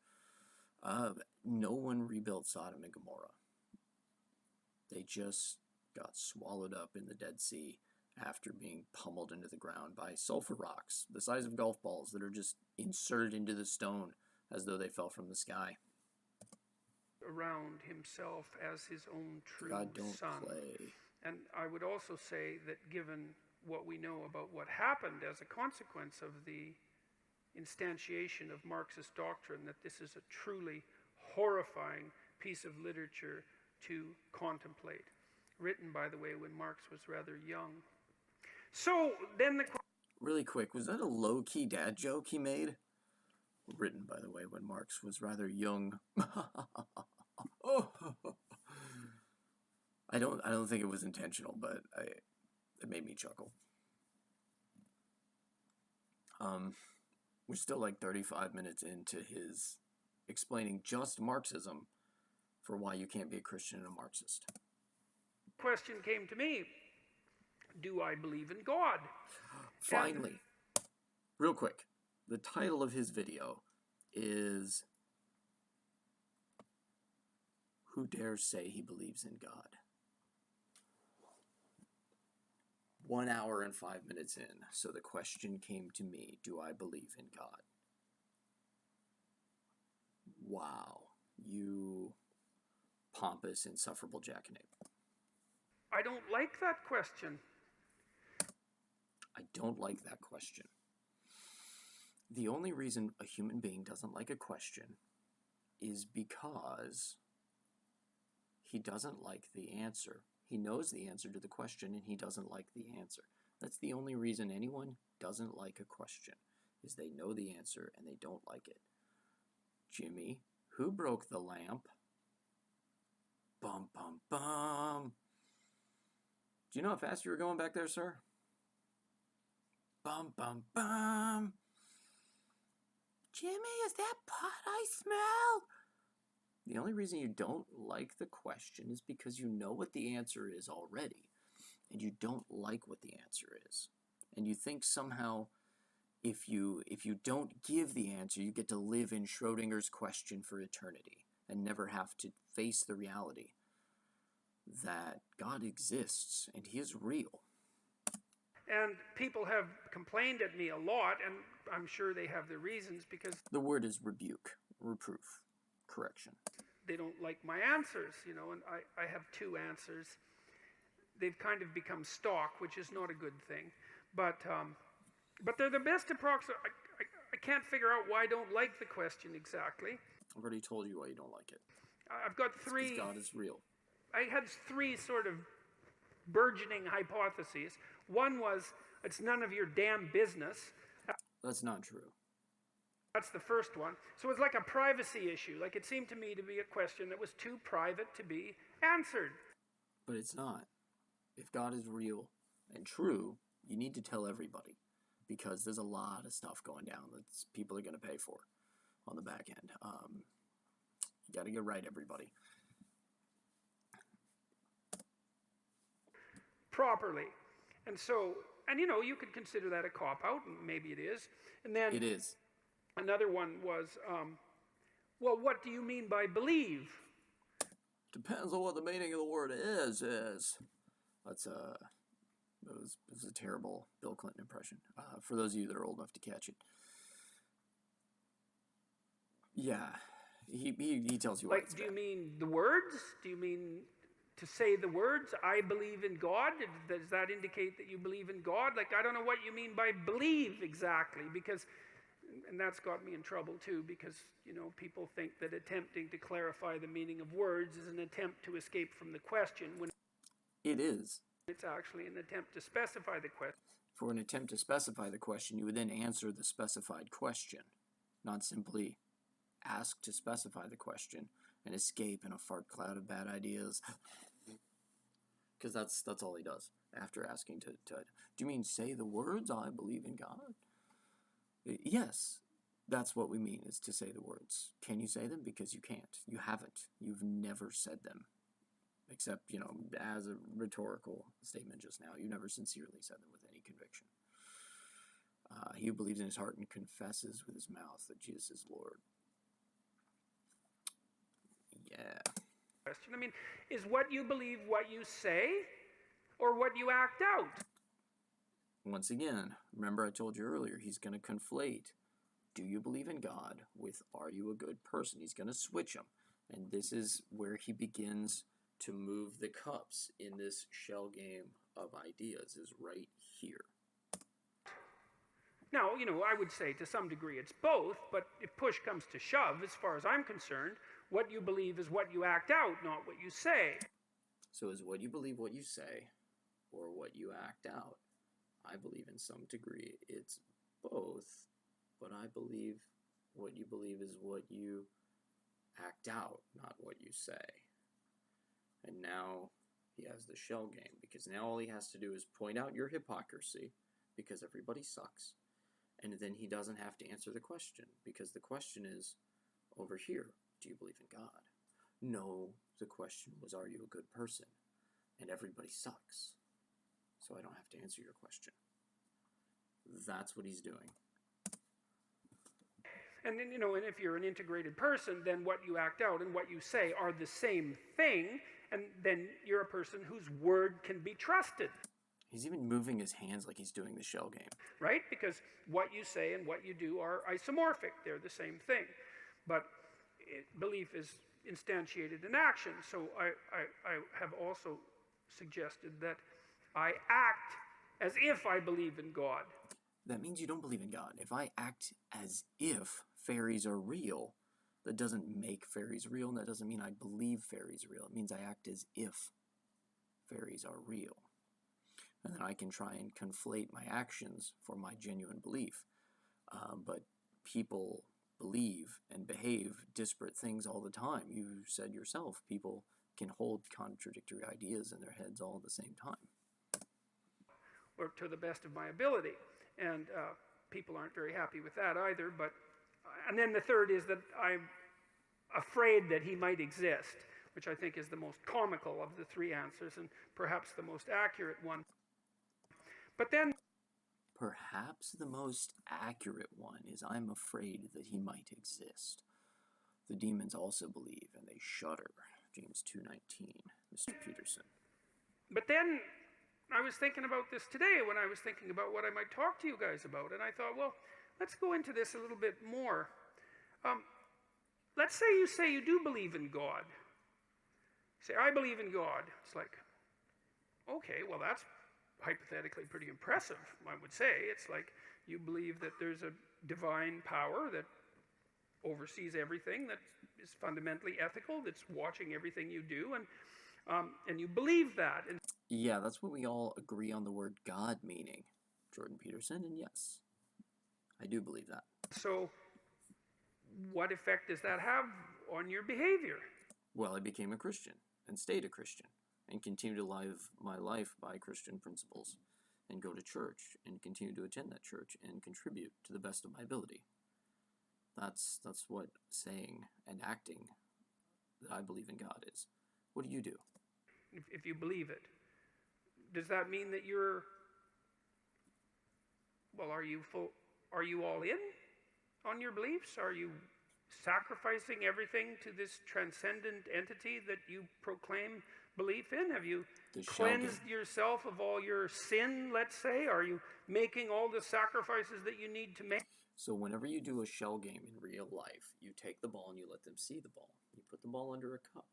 No one rebuilt Sodom and Gomorrah. They just got swallowed up in the Dead Sea after being pummeled into the ground by sulfur rocks the size of golf balls that are just inserted into the stone as though they fell from the sky. Around himself as his own true God don't son. play. And I would also say that given what we know about what happened as a consequence of the instantiation of Marxist doctrine, that this is a truly horrifying piece of literature to contemplate. Written, by the way, when Marx was rather young. So then the... Really quick, was that a low-key dad joke he made? Written, by the way, when Marx was rather young. Oh. I don't think it was intentional, but it made me chuckle. We're still like 35 minutes into his explaining just Marxism for why you can't be a Christian and a Marxist. Question came to me. Do I believe in God? Finally. Real quick. The title of his video is Who Dares Say He Believes in God? 1 hour and 5 minutes in, so the question came to me, do I believe in God? Wow, you pompous, insufferable jackanape. I don't like that question. I don't like that question. The only reason a human being doesn't like a question is because he doesn't like the answer. He knows the answer to the question and he doesn't like the answer. That's the only reason anyone doesn't like a question, is they know the answer and they don't like it. Jimmy, who broke the lamp? Bum, bum, bum. Do you know how fast you were going back there, sir? Bum, bum, bum. Jimmy, is that pot I smell? The only reason you don't like the question is because you know what the answer is already, and you don't like what the answer is. And you think somehow if you don't give the answer, you get to live in Schrodinger's question for eternity and never have to face the reality that God exists and he is real. And people have complained at me a lot, and I'm sure they have their reasons, because The word is rebuke, reproof, correction. they don't like my answers, and I have two answers. They've kind of become stock, which is not a good thing. But they're the best approximate. I can't figure out why I don't like the question exactly. I've already told you why you don't like it. I've got It's three. because God is real. I had three sort of burgeoning hypotheses. One was, it's none of your damn business. That's not true. That's the first one. So it's like a privacy issue. Like, it seemed to me to be a question that was too private to be answered. But it's not. If God is real and true, you need to tell everybody, because there's a lot of stuff going down that people are going to pay for on the back end. You got to get right, everybody. Properly. And so, and you could consider that a cop-out, and maybe it is. And then It is. another one was, Well, what do you mean by believe? Depends on what the meaning of the word is. That's it was a terrible Bill Clinton impression. For those of you that are old enough to catch it. Yeah, he tells you why it's Do you bad. mean the words? Do you mean to say the words, I believe in God? Does that indicate that you believe in God? Like, I don't know what you mean by believe exactly, because, and that's got me in trouble too, because, you know, people think that attempting to clarify the meaning of words is an attempt to escape from the question, when It is. it's actually an attempt to specify the question. For an attempt to specify the question, you would then answer the specified question, not simply ask to specify the question and escape in a fart cloud of bad ideas. Because that's all he does after asking to. Do you mean say the words, I believe in God? Yes, that's what we mean, is to say the words. Can you say them? Because you can't. You haven't. You've never said them. Except, you know, as a rhetorical statement just now. You never sincerely said them with any conviction. He who believes in his heart and confesses with his mouth that Jesus is Lord. Yeah. Question. I mean, is what you believe what you say, or what you act out? Once again, remember I told you earlier, he's going to conflate do you believe in God with are you a good person? He's going to switch them. And this is where he begins to move the cups in this shell game of ideas, is right here. Now, you know, I would say to some degree it's both, but if push comes to shove, as far as I'm concerned, what you believe is what you act out, not what you say. So is what you believe what you say, or what you act out? I believe in some degree it's both, but I believe what you believe is what you act out, not what you say. And now he has the shell game, because now all he has to do is point out your hypocrisy, because everybody sucks, and then he doesn't have to answer the question, because the question is over here, do you believe in God? No, the question was, are you a good person? And everybody sucks, so I don't have to answer your question. That's what he's doing. And then, you know, and if you're an integrated person, then what you act out and what you say are the same thing, and then you're a person whose word can be trusted. He's even moving his hands like he's doing the shell game. Right? Because what you say and what you do are isomorphic. They're the same thing. But belief is instantiated in action. So I have also suggested that I act as if I believe in God. That means you don't believe in God. If I act as if fairies are real, that doesn't make fairies real, and that doesn't mean I believe fairies are real. It means I act as if fairies are real. And then I can try and conflate my actions for my genuine belief. But people believe and behave disparate things all the time. You said yourself, people can hold contradictory ideas in their heads all at the same time. Or to the best of my ability. And people aren't very happy with that either. But and then the third is that I'm afraid that he might exist, which I think is the most comical of the three answers and perhaps the most accurate one. But then perhaps the most accurate one is I'm afraid that he might exist. The demons also believe and they shudder. James 2:19, Mr. Peterson. But then I was thinking about this today when I was thinking about what I might talk to you guys about, and I thought, well, let's go into this a little bit more. Let's say you do believe in God. Say, I believe in God. It's like, okay, well, that's hypothetically pretty impressive, I would say. It's like you believe that there's a divine power that oversees everything, that is fundamentally ethical, that's watching everything you do, and you believe that. And yeah, that's what we all agree on the word God meaning, Jordan Peterson, and yes, I do believe that. So what effect does that have on your behavior? Well, I became a Christian and stayed a Christian and continue to live my life by Christian principles and go to church and continue to attend that church and contribute to the best of my ability. That's what saying and acting that I believe in God is. What do you do? If you believe it, does that mean that you're, well, are you all in on your beliefs? Are you sacrificing everything to this transcendent entity that you proclaim belief in? Have you cleansed yourself of all your sin, let's say? Are you making all the sacrifices that you need to make? So whenever you do a shell game in real life, you take the ball and you let them see the ball. You put the ball under a cup.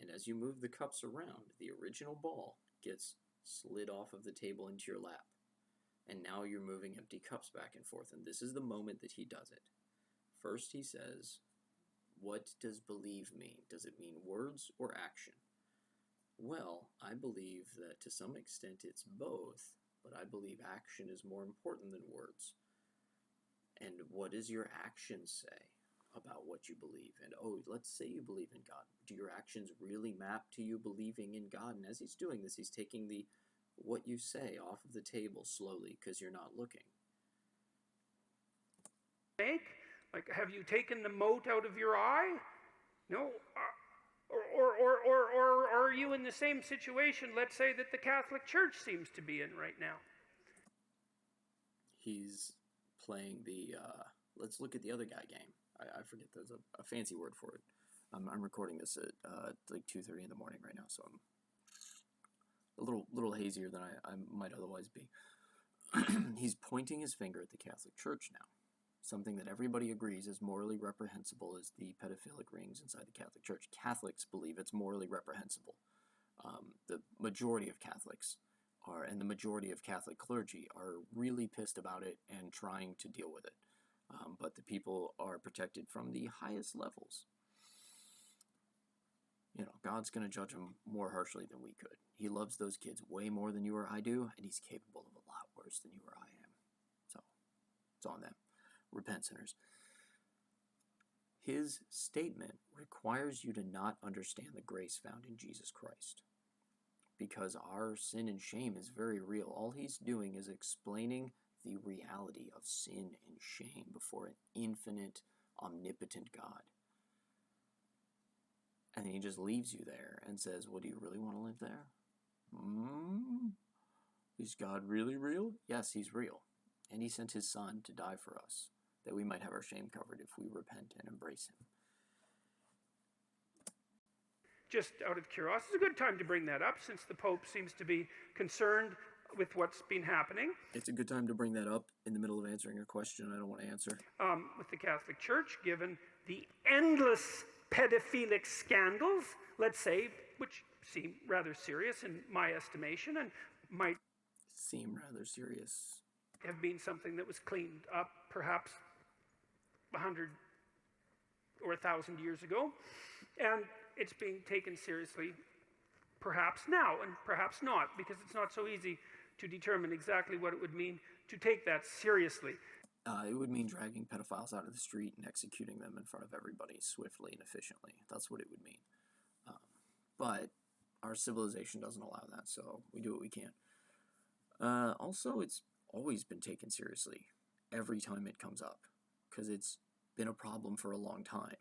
And as you move the cups around, the original ball gets slid off of the table into your lap. And now you're moving empty cups back and forth. And this is the moment that he does it. First he says, what does believe mean? Does it mean words or action? Well, I believe that to some extent it's both, but I believe action is more important than words. And what does your actions say about what you believe? And let's say you believe in God. Do your actions really map to you believing in God? And as he's doing this, he's taking the what you say off of the table slowly because you're not looking. Like, have you taken the mote out of your eye? No. Or are you in the same situation, let's say, that the Catholic Church seems to be in right now? He's playing the let's look at the other guy game. I forget, there's a fancy word for it. I'm recording this at like 2:30 in the morning right now, so I'm a little hazier than I might otherwise be. He's pointing his finger at the Catholic Church now. Something that everybody agrees is morally reprehensible is the pedophilic rings inside the Catholic Church. Catholics believe it's morally reprehensible. The majority of Catholics and the majority of Catholic clergy are really pissed about it and trying to deal with it. But the people are protected from the highest levels. God's going to judge them more harshly than we could. He loves those kids way more than you or I do, and he's capable of a lot worse than you or I am. So, it's on them. Repent, sinners. His statement requires you to not understand the grace found in Jesus Christ, because our sin and shame is very real. All he's doing is explaining the reality of sin and shame before an infinite, omnipotent God. And he just leaves you there and says, well, do you really want to live there? Is God really real? Yes, he's real. And he sent his son to die for us, that we might have our shame covered if we repent and embrace him. Just out of curiosity, it's a good time to bring that up, since the Pope seems to be concerned with what's been happening. It's a good time to bring that up in the middle of answering a question I don't want to answer. With the Catholic Church, given the endless pedophilic scandals, let's say, which seem rather serious in my estimation, and might seem rather serious, have been something that was cleaned up perhaps 100 or 1,000 years ago, and it's being taken seriously perhaps now, and perhaps not, because it's not so easy to determine exactly what it would mean to take that seriously. It would mean dragging pedophiles out of the street and executing them in front of everybody swiftly and efficiently. That's what it would mean. But our civilization doesn't allow that, so we do what we can. Also, it's always been taken seriously every time it comes up, because it's been a problem for a long time.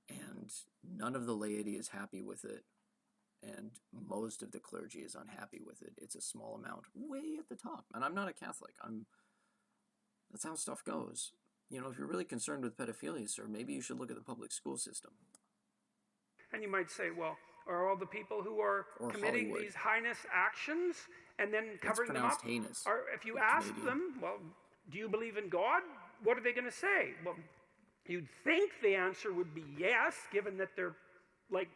And none of the laity is happy with it, and most of the clergy is unhappy with it. It's a small amount way at the top. And I'm not a Catholic. That's how stuff goes. If you're really concerned with pedophilia, sir, maybe you should look at the public school system. And you might say, well, are all the people who are committing Hollywood. These heinous actions and then covering them up, heinous, if you ask them, well, do you believe in God? What are they going to say? Well, you'd think the answer would be yes, given that they're like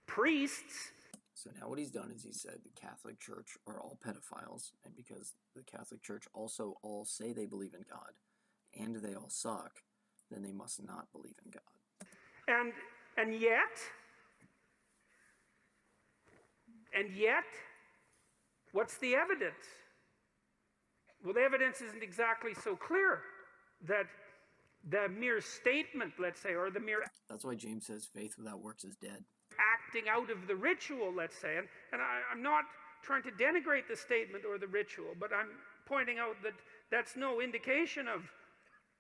priests. So now what he's done is he said the Catholic Church are all pedophiles, and because the Catholic Church also all say they believe in God, and they all suck, then they must not believe in God. And yet, what's the evidence? Well, the evidence isn't exactly so clear that the mere statement, let's say, or the mere... That's why James says faith without works is dead. Acting out of the ritual, let's say, and I'm not trying to denigrate the statement or the ritual, but I'm pointing out that that's no indication of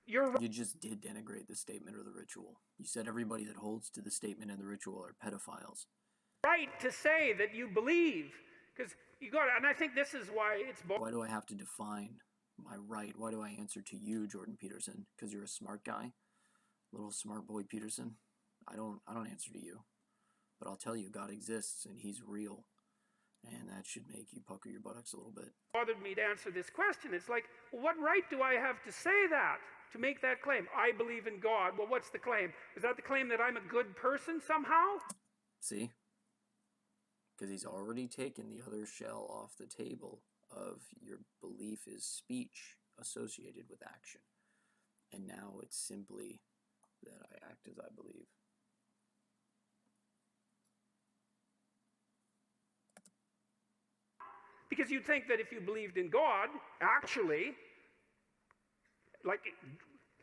your... You just did denigrate the statement or the ritual. You said everybody that holds to the statement and the ritual are pedophiles. Right to say that you believe, because you got, and I think this is why it's... Why do I have to define my right? Why do I answer to you, Jordan Peterson? Because you're a smart guy? Little smart boy Peterson, I don't answer to you, but I'll tell you God exists and he's real, and that should make you pucker your buttocks a little bit. Bothered me to answer this question. It's like, well, what right do I have to say that, to make that claim? I believe in God. Well, what's the claim? Is that the claim that I'm a good person somehow? See? Because he's already taken the other shell off the table of your belief is speech associated with action. And now it's simply that I act as I believe. Because you'd think that if you believed in God, actually,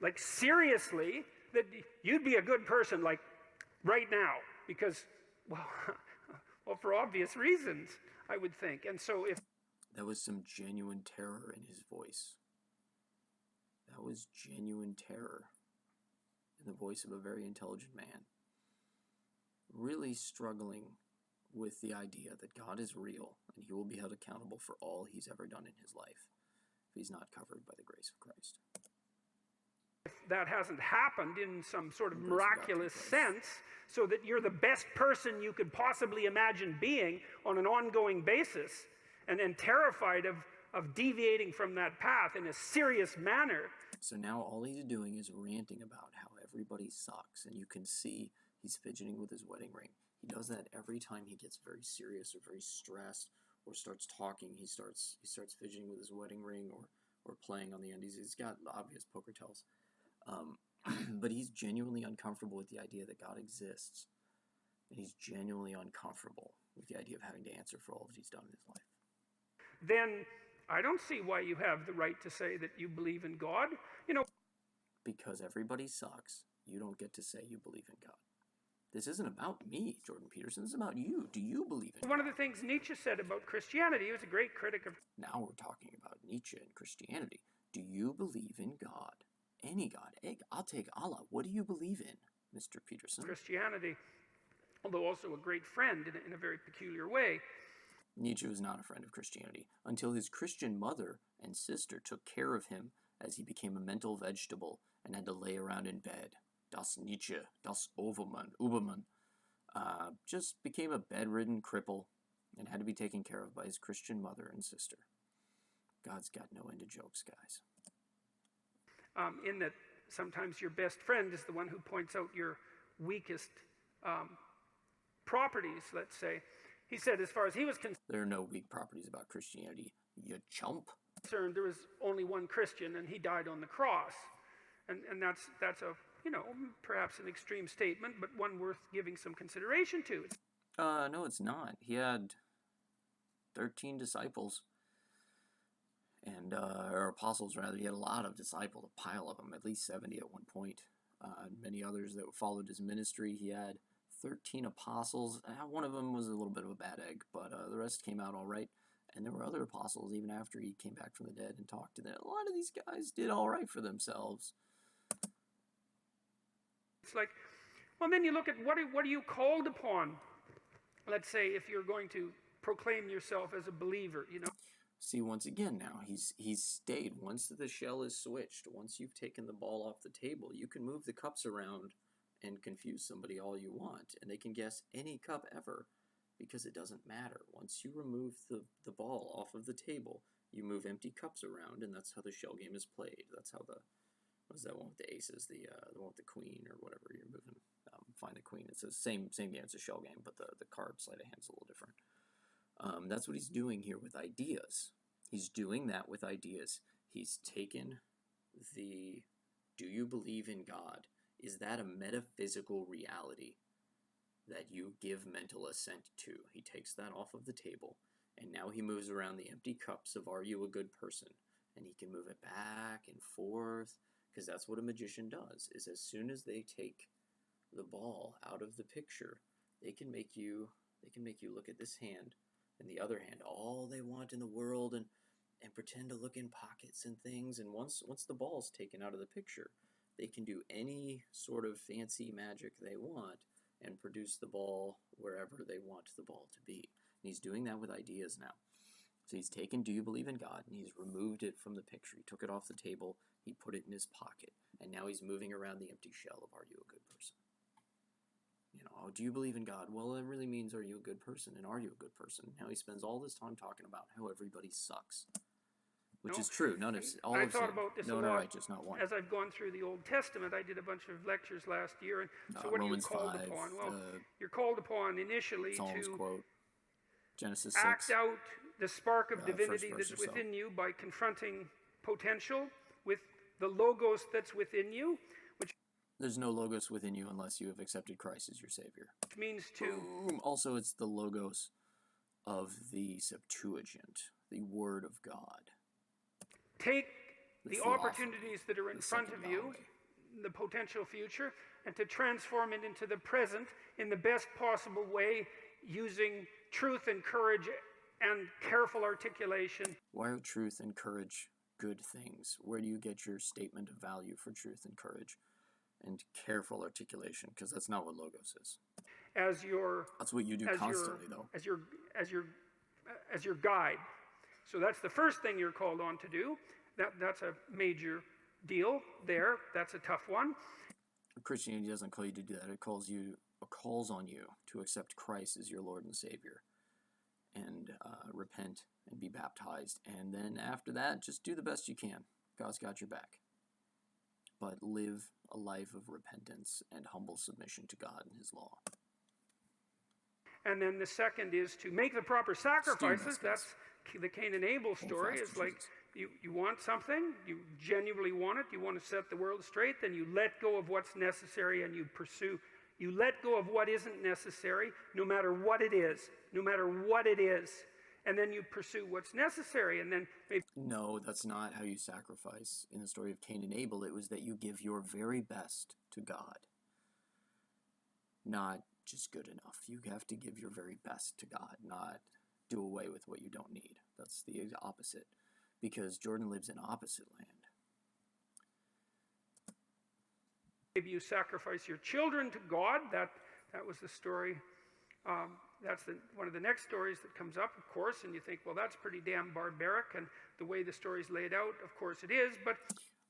like seriously, that you'd be a good person, like right now. Because, well, well, for obvious reasons, I would think. And so if that was some genuine terror in his voice. That was genuine terror in the voice of a very intelligent man. Really struggling with the idea that God is real and he will be held accountable for all he's ever done in his life if he's not covered by the grace of Christ. That hasn't happened in some sort of miraculous sense, so that you're the best person you could possibly imagine being on an ongoing basis, and then terrified of deviating from that path in a serious manner. So now all he's doing is ranting about how everybody sucks, and you can see he's fidgeting with his wedding ring. He does that every time he gets very serious or very stressed or starts talking. He starts fidgeting with his wedding ring or playing on the end. He's got obvious poker tells. But he's genuinely uncomfortable with the idea that God exists. And he's genuinely uncomfortable with the idea of having to answer for all that he's done in his life. Then I don't see why you have the right to say that you believe in God. You know, because everybody sucks, you don't get to say you believe in God. This isn't about me, Jordan Peterson. This is about you. Do you believe in God? One of the things Nietzsche said about Christianity, he was a great critic of... Now we're talking about Nietzsche and Christianity. Do you believe in God? Any God. I'll take Allah. What do you believe in, Mr. Peterson? Christianity, although also a great friend in a very peculiar way. Nietzsche was not a friend of Christianity until his Christian mother and sister took care of him as he became a mental vegetable and had to lay around in bed. Das Nietzsche, das Übermann, just became a bedridden cripple and had to be taken care of by his Christian mother and sister. God's got no end of jokes, guys. In that sometimes your best friend is the one who points out your weakest properties, let's say. He said, as far as he was concerned... There are no weak properties about Christianity, you chump. There was only one Christian, and he died on the cross. And that's a, you know, perhaps an extreme statement, but one worth giving some consideration to. No, it's not. He had 13 disciples. And, or apostles, rather. He had a lot of disciples, a pile of them, at least 70 at one point. Many others that followed his ministry. He had 13 apostles. One of them was a little bit of a bad egg, but the rest came out all right. And there were other apostles even after he came back from the dead and talked to them. A lot of these guys did all right for themselves. It's like, well, then you look at what are you called upon? Let's say if you're going to proclaim yourself as a believer, you know. See, once again now, he's stayed. Once the shell is switched, once you've taken the ball off the table, you can move the cups around and confuse somebody all you want, and they can guess any cup ever, because it doesn't matter. Once you remove the ball off of the table, you move empty cups around, and that's how the shell game is played. That's how what is that one with the aces, the one with the queen, or whatever you're moving, find the queen. It's the same game, it's a shell game, but the card sleight of hand's a little different. That's what he's doing here with ideas. He's doing that with ideas. He's taken the, do you believe in God? Is that a metaphysical reality that you give mental assent to? He takes that off of the table, and now he moves around the empty cups of, are you a good person? And he can move it back and forth, because that's what a magician does, is as soon as they take the ball out of the picture, they can make you look at this hand and the other hand all they want in the world, and pretend to look in pockets and things. And once the ball's taken out of the picture, they can do any sort of fancy magic they want and produce the ball wherever they want the ball to be. And he's doing that with ideas now. So he's taken "Do you believe in God?" and he's removed it from the picture. He took it off the table, he put it in his pocket, and now he's moving around the empty shell of "Are you a good person?" Oh, do you believe in God? Well, it really means, are you a good person? And are you a good person? Now he spends all this time talking about how everybody sucks. Which is true. None of all I of thought sin. about this No a one lot righteous, not one. as I've gone through the Old Testament. I did a bunch of lectures last year, and so what Romans are you called 5, upon? Well, you're called upon initially Psalms to quote, Genesis 6. act out the spark of divinity verse that's or so. within you by confronting potential with the logos that's within you, which There's no logos within you unless you have accepted Christ as your Savior. means to... Boom. Also, it's the logos of the Septuagint, the Word of God. Take the theophany, opportunities that are in front of you, Yahweh. the potential future, and to transform it into the present in the best possible way, using truth and courage and careful articulation. Why are truth and courage good things? Where do you get your statement of value for truth and courage and careful articulation? Because that's not what logos is. That's what you do constantly, though. As your guide. So that's the first thing you're called on to do. That's a major deal there. That's a tough one. Christianity doesn't call you to do that. It calls on you to accept Christ as your Lord and Savior, and repent and be baptized. And then after that, just do the best you can. God's got your back. But live a life of repentance and humble submission to God and His law. And then the second is to make the proper sacrifices. That's the Cain and Abel story. It's like you want something, you genuinely want it, you want to set the world straight, then you let go of what's necessary and you pursue. You let go of what isn't necessary, no matter what it is. No matter what it is. And then you pursue what's necessary, and then maybe... No, that's not how you sacrifice. In the story of Cain and Abel, it was that you give your very best to God. Not just good enough. You have to give your very best to God, not do away with what you don't need. That's the opposite. Because Jordan lives in opposite land. Maybe you sacrifice your children to God. That was the story. That's one of the next stories that comes up, of course, and you think, well, that's pretty damn barbaric, and the way the story's laid out, of course it is, but...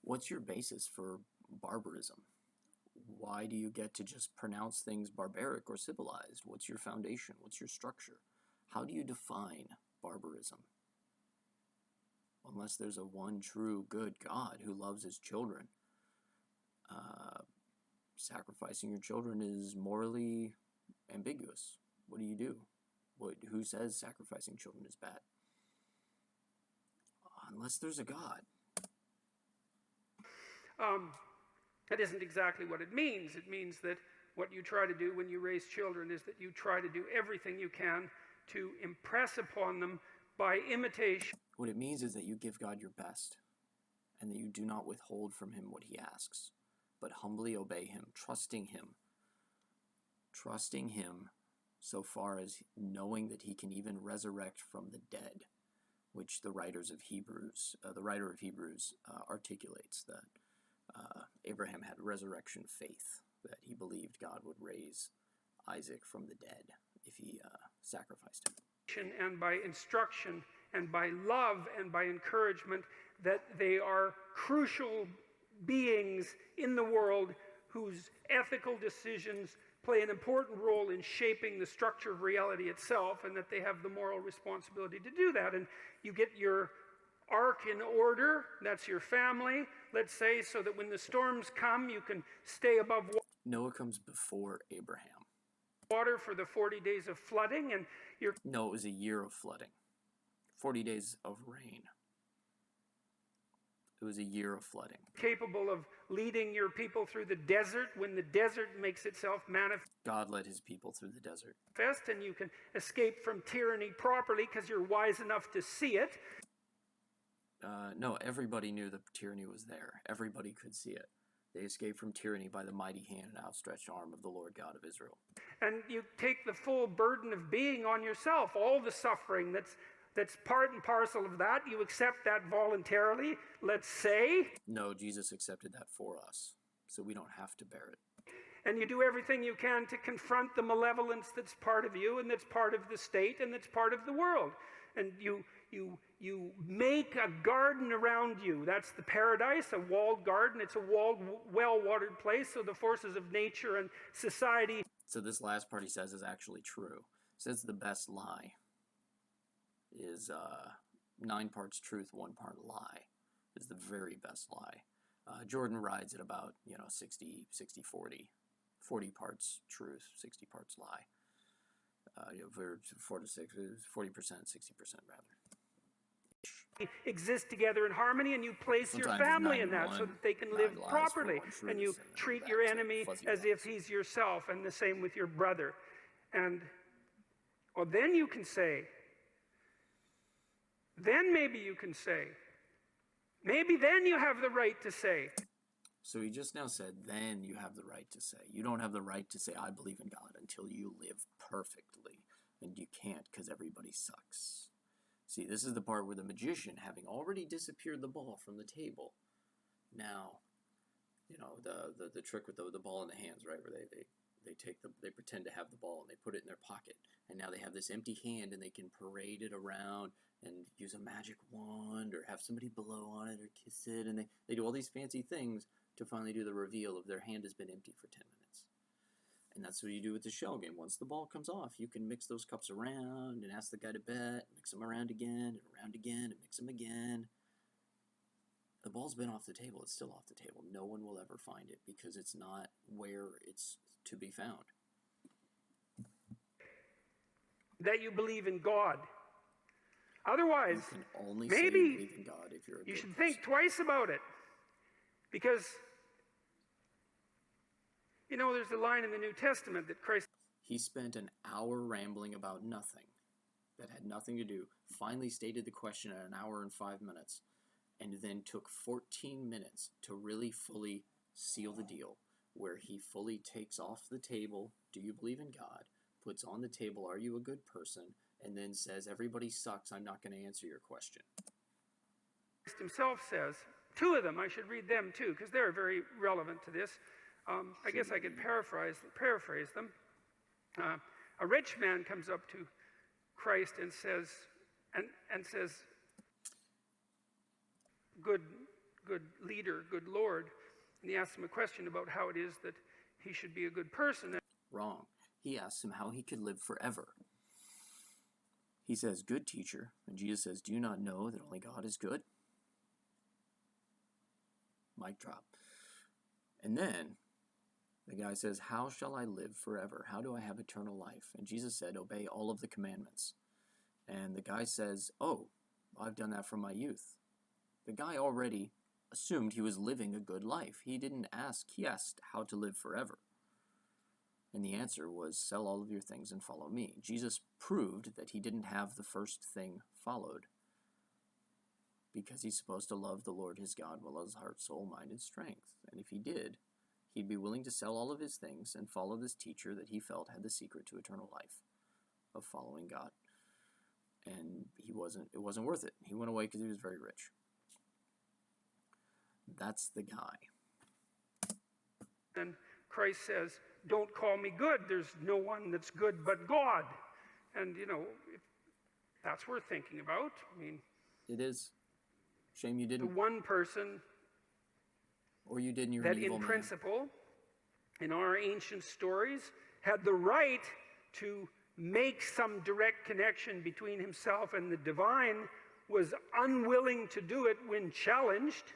What's your basis for barbarism? Why do you get to just pronounce things barbaric or civilized? What's your foundation? What's your structure? How do you define barbarism? Unless there's a one true good God who loves His children. Sacrificing your children is morally ambiguous. What do you do? Who says sacrificing children is bad? Unless there's a God. That isn't exactly what it means. It means that what you try to do when you raise children is that you try to do everything you can to impress upon them by imitation. What it means is that you give God your best, and that you do not withhold from Him what He asks, but humbly obey Him, trusting Him so far as knowing that He can even resurrect from the dead, which the writer of Hebrews articulates that Abraham had resurrection faith, that he believed God would raise Isaac from the dead if he sacrificed him. And by instruction and by love and by encouragement, that they are crucial beings in the world whose ethical decisions play an important role in shaping the structure of reality itself, and that they have the moral responsibility to do that. And you get your ark in order, that's your family, let's say, so that when the storms come, you can stay above water. Noah comes before Abraham. Water for the 40 days of flooding, and you're... No, it was a year of flooding. 40 days of rain. It was a year of flooding. Capable of leading your people through the desert when the desert makes itself manifest. God led His people through the desert. And you can escape from tyranny properly because you're wise enough to see it. No, everybody knew the tyranny was there. Everybody could see it. They escaped from tyranny by the mighty hand and outstretched arm of the Lord God of Israel. And you take the full burden of being on yourself, all the suffering that's part and parcel of that. You accept that voluntarily, let's say. No, Jesus accepted that for us, so we don't have to bear it. And you do everything you can to confront the malevolence that's part of you and that's part of the state and that's part of the world. And you make a garden around you. That's the paradise, a walled garden. It's a walled, well-watered place, so the forces of nature and society. So this last part he says is actually true. He says the best lie is 9 parts truth, 1 part lie is the very best lie. Jordan rides at about 60, 40 parts truth, 60 parts lie. 4 to 6, 40%, 60% rather. Exist together in harmony, and you place Sometimes your family in that so that they can live properly, and you treat your enemy as if he's yourself, and the same with your brother. And well, then you can say, then maybe you can say, maybe then you have the right to say. So he just now said, then you have the right to say. You don't have the right to say, I believe in God, until you live perfectly. And you can't, because everybody sucks. See, this is the part where the magician, having already disappeared the ball from the table, now, the trick with the ball in the hands, right, where they pretend to have the ball and they put it in their pocket, and now they have this empty hand and they can parade it around and use a magic wand or have somebody blow on it or kiss it, and they do all these fancy things to finally do the reveal of their hand has been empty for 10 minutes. And that's what you do with the shell game. Once the ball comes off, you can mix those cups around and ask the guy to bet, mix them around again and mix them again. The ball's been off the table. It's still off the table. No one will ever find it because it's not where it's to be found. That you believe in God. Otherwise, you can only maybe say you believe in God if you're a you good should person. think twice about it. Because, there's a line in the New Testament that Christ... He spent an hour rambling about nothing that had nothing to do, finally stated the question at an hour and 5 minutes, and then took 14 minutes to really fully seal the deal, where he fully takes off the table, do you believe in God, puts on the table, are you a good person, and then says, everybody sucks, I'm not going to answer your question. Christ himself says, 2 of them, I should read them too, because they're very relevant to this. I guess I could paraphrase them. A rich man comes up to Christ and says, good leader, good Lord, and he asks him a question about how it is that he should be a good person. Wrong. He asks him how he could live forever. He says, good teacher, and Jesus says, do you not know that only God is good? Mic drop. And then the guy says, how shall I live forever? How do I have eternal life? And Jesus said, obey all of the commandments. And the guy says, oh, I've done that from my youth. The guy already assumed he was living a good life. He didn't ask, he asked how to live forever. And the answer was, sell all of your things and follow me. Jesus proved that he didn't have the first thing followed, because he's supposed to love the Lord his God with all his heart, soul, mind, and strength. And if he did, he'd be willing to sell all of his things and follow this teacher that he felt had the secret to eternal life of following God. And it wasn't worth it. He went away because he was very rich. That's the guy. And Christ says, don't call me good. There's no one that's good but God. And, if that's worth thinking about. I mean, it is. Shame you didn't. The one person or you didn't, you're that an evil in man. Principle, in our ancient stories, had the right to make some direct connection between himself and the divine, was unwilling to do it when challenged.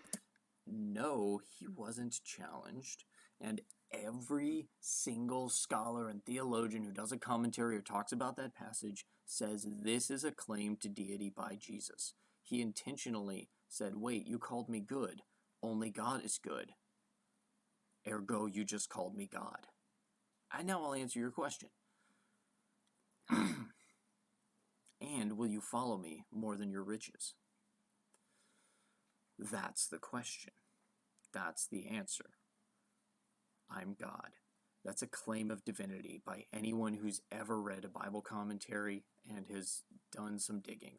No, he wasn't challenged. And every single scholar and theologian who does a commentary or talks about that passage says this is a claim to deity by Jesus. He intentionally said, wait, you called me good. Only God is good. Ergo, you just called me God. And now I'll answer your question. And will you follow me more than your riches? That's the question. That's the answer. I'm God. That's a claim of divinity by anyone who's ever read a Bible commentary and has done some digging.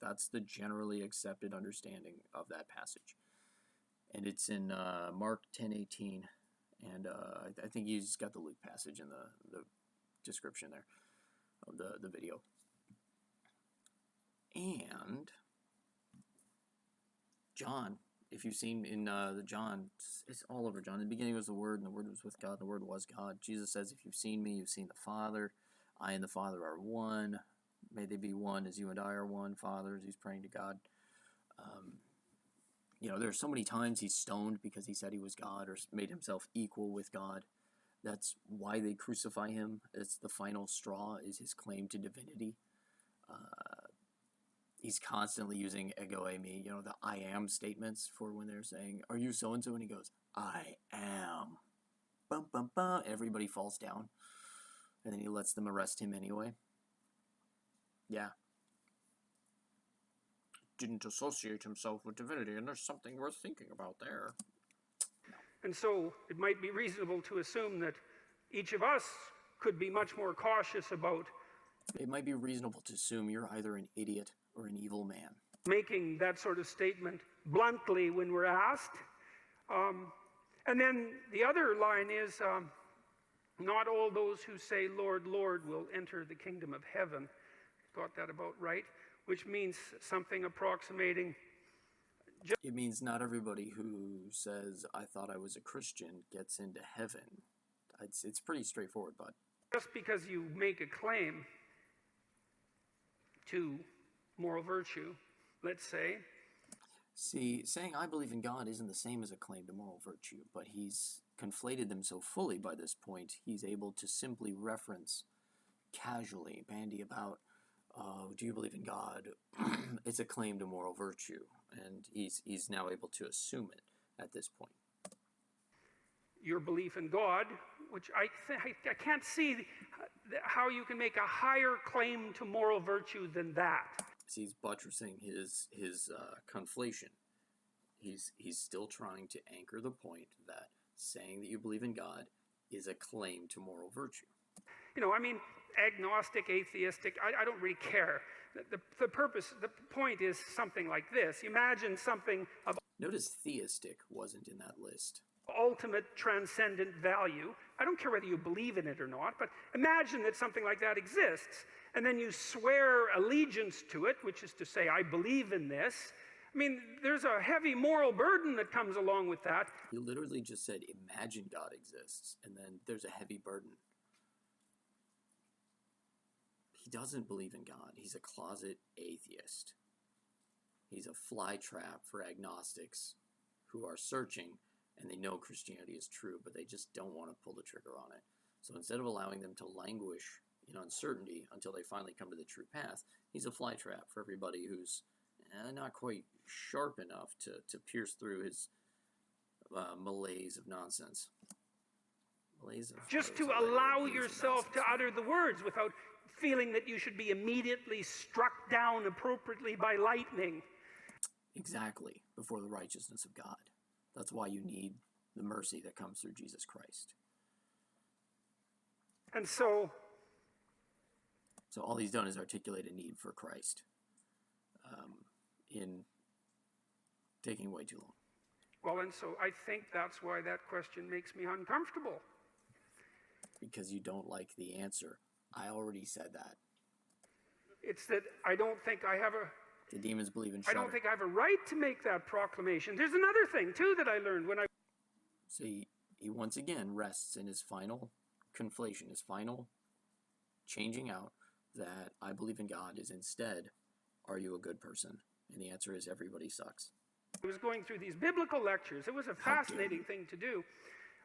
That's the generally accepted understanding of that passage. And it's in Mark 10:18 And I think he's got the Luke passage in the description there of the video. And John, if you've seen in the John, it's all over John. In the beginning was the Word, and the Word was with God, and the Word was God. Jesus says, if you've seen me, you've seen the Father. I and the Father are one. May they be one as you and I are one, Father, as he's praying to God. There's so many times he's stoned because he said he was God or made himself equal with God. That's why they crucify him. It's the final straw, is his claim to divinity. He's constantly using ego eimi, the I am statements for when they're saying, are you so-and-so? And he goes, I am. Bum, bum, bum. Everybody falls down. And then he lets them arrest him anyway. Yeah. Didn't associate himself with divinity, and there's something worth thinking about there. And so it might be reasonable to assume that each of us could be much more cautious about It might be reasonable to assume you're either an idiot or an evil man. making that sort of statement bluntly when we're asked. And then the other line is, not all those who say, Lord, Lord, will enter the kingdom of heaven. Got that about right? Which means something approximating. It means not everybody who says, I thought I was a Christian, gets into heaven. It's pretty straightforward, bud. Just because you make a claim to moral virtue, let's say. See, saying I believe in God isn't the same as a claim to moral virtue, but he's conflated them so fully by this point, he's able to simply reference casually, bandy about, do you believe in God? It's a claim to moral virtue, and he's now able to assume it at this point. Your belief in God, which I can't see how you can make a higher claim to moral virtue than that. See, he's buttressing his conflation. He's still trying to anchor the point that saying that you believe in God is a claim to moral virtue. Agnostic, atheistic, I don't really care. The point is something like this. Imagine something of Notice theistic wasn't in that list. ultimate transcendent value. I don't care whether you believe in it or not, but imagine that something like that exists, and then you swear allegiance to it, which is to say, I believe in this. There's a heavy moral burden that comes along with that. He literally just said, imagine God exists, and then there's a heavy burden. He doesn't believe in God. He's a closet atheist. He's a fly trap for agnostics who are searching, and they know Christianity is true, but they just don't want to pull the trigger on it. So instead of allowing them to languish in uncertainty until they finally come to the true path, he's a fly trap for everybody who's not quite sharp enough to pierce through his malaise of nonsense. Just to allow yourself to utter the words without feeling that you should be immediately struck down appropriately by lightning. Exactly, before the righteousness of God. That's why you need the mercy that comes through Jesus Christ. And so all he's done is articulate a need for Christ in taking way too long. Well, and so I think that's why that question makes me uncomfortable. Because you don't like the answer. I already said that. It's that I don't think I have a... The demons believe in I shudder. don't think I have a right to make that proclamation. There's another thing, too, that I learned when I... So he once again rests in his final conflation, his final changing out that I believe in God is instead, are you a good person? And the answer is everybody sucks. I was going through these biblical lectures. It was a fascinating thing to do.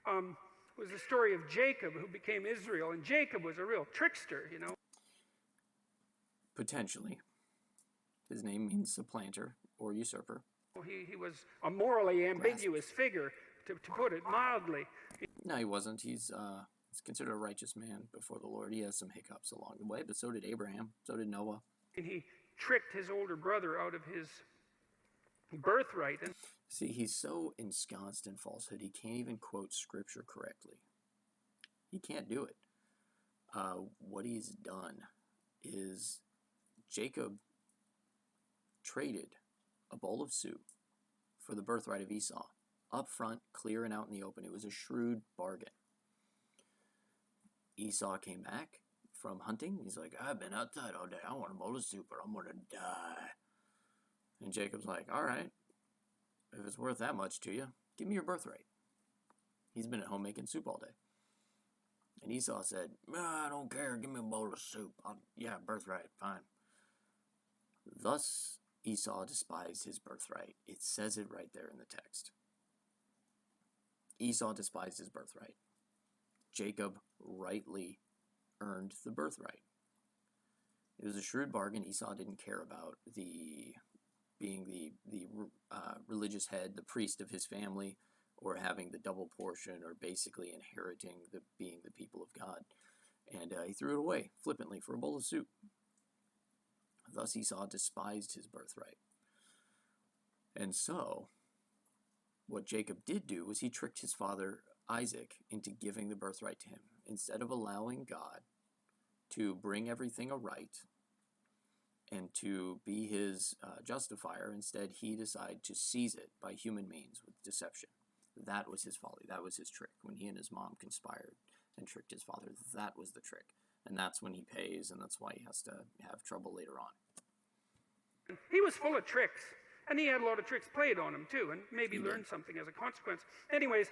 It was the story of Jacob, who became Israel. And Jacob was a real trickster, Potentially. His name means supplanter or usurper. He was a morally ambiguous figure, to put it mildly. No, he wasn't. He's considered a righteous man before the Lord. He has some hiccups along the way, but so did Abraham. So did Noah. And he tricked his older brother out of his birthright. And see, he's so ensconced in falsehood, he can't even quote scripture correctly. He can't do it. What he's done is Jacob traded a bowl of soup for the birthright of Esau. up front, clear and out in the open. It was a shrewd bargain. Esau came back from hunting. He's like, I've been outside all day. I want a bowl of soup or I'm going to die. And Jacob's like, all right, if it's worth that much to you, give me your birthright. He's been at home making soup all day. And Esau said, I don't care. Give me a bowl of soup. Yeah, birthright, fine. Thus, Esau despised his birthright. It says it right there in the text. Esau despised his birthright. Jacob rightly earned the birthright. It was a shrewd bargain. Esau didn't care about being the religious head, the priest of his family, or having the double portion, or basically inheriting being the people of God. And he threw it away flippantly for a bowl of soup. Thus Esau despised his birthright. And so, what Jacob did do was he tricked his father Isaac into giving the birthright to him. Instead of allowing God to bring everything aright and to be his justifier, instead he decided to seize it by human means with deception. That was his folly. That was his trick. When he and his mom conspired and tricked his father, that was the trick. And that's when he pays, and that's why he has to have trouble later on. He was full of tricks, and he had a lot of tricks played on him too, and maybe learned something as a consequence. Anyways,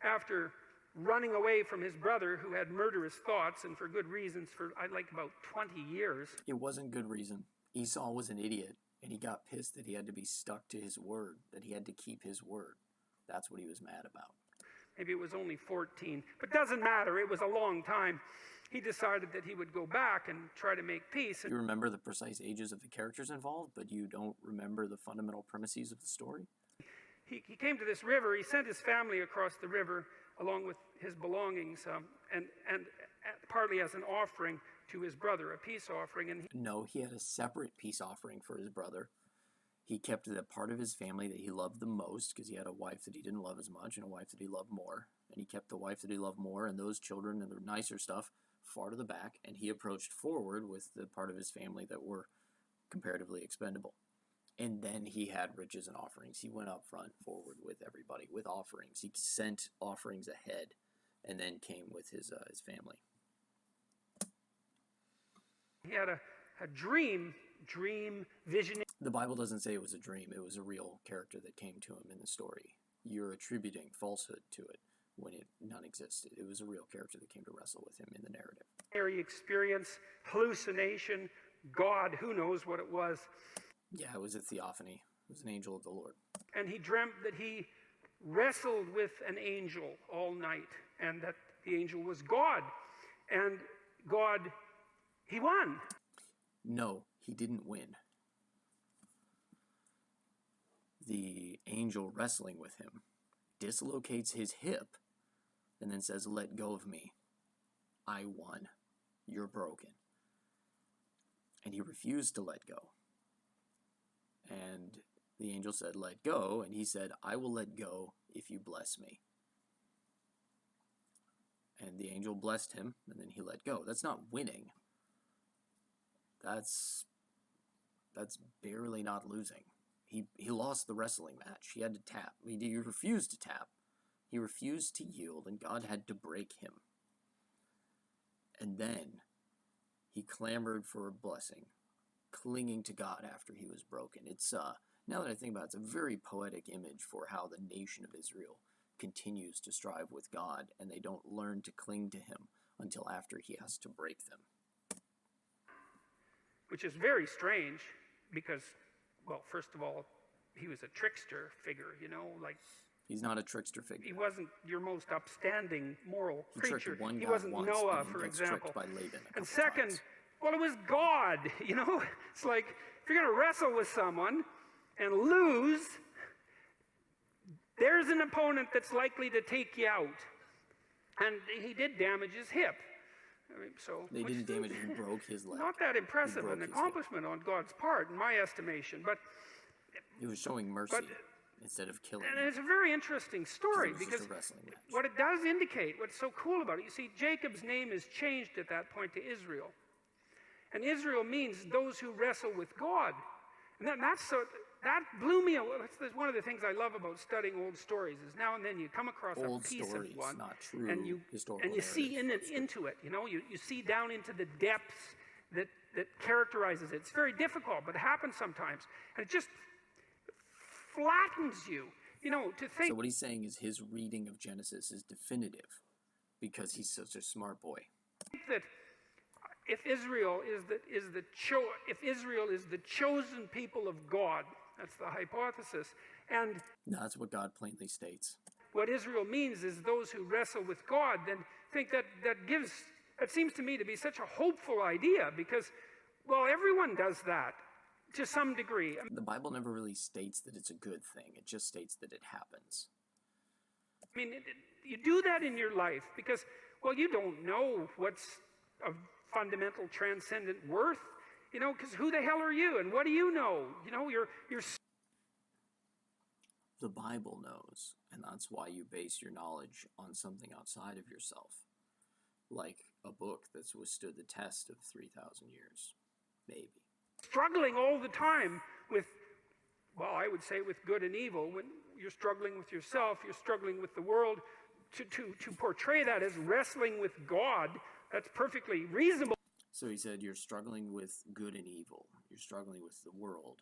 after running away from his brother who had murderous thoughts, and for good reasons, for about 20 years. It wasn't good reason. Esau was an idiot, and he got pissed that he had to be stuck to his word, that he had to keep his word. That's what he was mad about. Maybe it was only 14, but doesn't matter. It was a long time. He decided that he would go back and try to make peace. You remember the precise ages of the characters involved, but you don't remember the fundamental premises of the story? He came to this river. He sent his family across the river along with his belongings, and partly as an offering to his brother, a peace offering. And No, he had a separate peace offering for his brother. He kept the part of his family that he loved the most, because he had a wife that he didn't love as much and a wife that he loved more. And he kept the wife that he loved more and those children and the nicer stuff far to the back, and he approached forward with the part of his family that were comparatively expendable. And then he had riches and offerings. He went up front forward with everybody with offerings. He sent offerings ahead and then came with his family. he had a dream, vision. The Bible doesn't say it was a dream. It was a real character that came to him in the story. You're attributing falsehood to it when none existed. It was a real character that came to wrestle with him in the narrative. Experience, hallucination, God, who knows what it was. Yeah, it was a theophany. It was an angel of the Lord. And he dreamt that he wrestled with an angel all night, and that the angel was God. And God, he won. No, he didn't win. The angel wrestling with him dislocates his hip and then says, "Let go of me. I won. You're broken." And he refused to let go. And the angel said, "Let go." And he said, "I will let go if you bless me." And the angel blessed him, and then he let go. That's not winning. That's barely not losing. He lost the wrestling match. He had to tap. He refused to tap. He refused to yield, and God had to break him. And then he clamored for a blessing, clinging to God after he was broken. It's now that I think about it, it's a very poetic image for how the nation of Israel continues to strive with God, and they don't learn to cling to him until after he has to break them. Which is very strange because, well, first of all, he was a trickster figure, He's not a trickster figure. He wasn't your most upstanding moral He creature. tricked one He guy wasn't once, Noah, and he for gets example. tricked by Laban a couple And second, times. well, it was God, It's like, if you're going to wrestle with someone and lose, there's an opponent that's likely to take you out. And he did damage his hip. They didn't damage him. He broke his leg. Not that impressive broke an his accomplishment on God's part, in my estimation. But He was showing mercy instead of killing and him. it's a very interesting story It was because just a wrestling match. what it does indicate, what's so cool about it, you see, Jacob's name is changed at that point to Israel. And Israel means those who wrestle with God. And that's so, that blew me away. That's one of the things I love about studying old stories is now and then you come across Old a piece stories, of one, not true and you historical see into it. You know, you see down into the depths that characterizes it. It's very difficult, but it happens sometimes, and it just flattens you. You know, to think. So what he's saying is his reading of Genesis is definitive because he's such a smart boy. That if Israel is the chosen people of God, that's the hypothesis, and That's what God plainly states. what Israel means is those who wrestle with God, then think that seems to me to be such a hopeful idea because, well, everyone does that to some degree. The Bible never really states that it's a good thing. It just states that it happens. I mean, you do that in your life because, well, you don't know what's of fundamental transcendent worth, you know, because who the hell are you and what do you know? You know, you're The Bible knows, and that's why you base your knowledge on something outside of yourself, like a book that's withstood the test of 3,000 years, maybe. struggling all the time with, well, I would say with good and evil. When you're struggling with yourself, you're struggling with the world. To portray that as wrestling with God, that's perfectly reasonable. So he said you're struggling with good and evil. You're struggling with the world.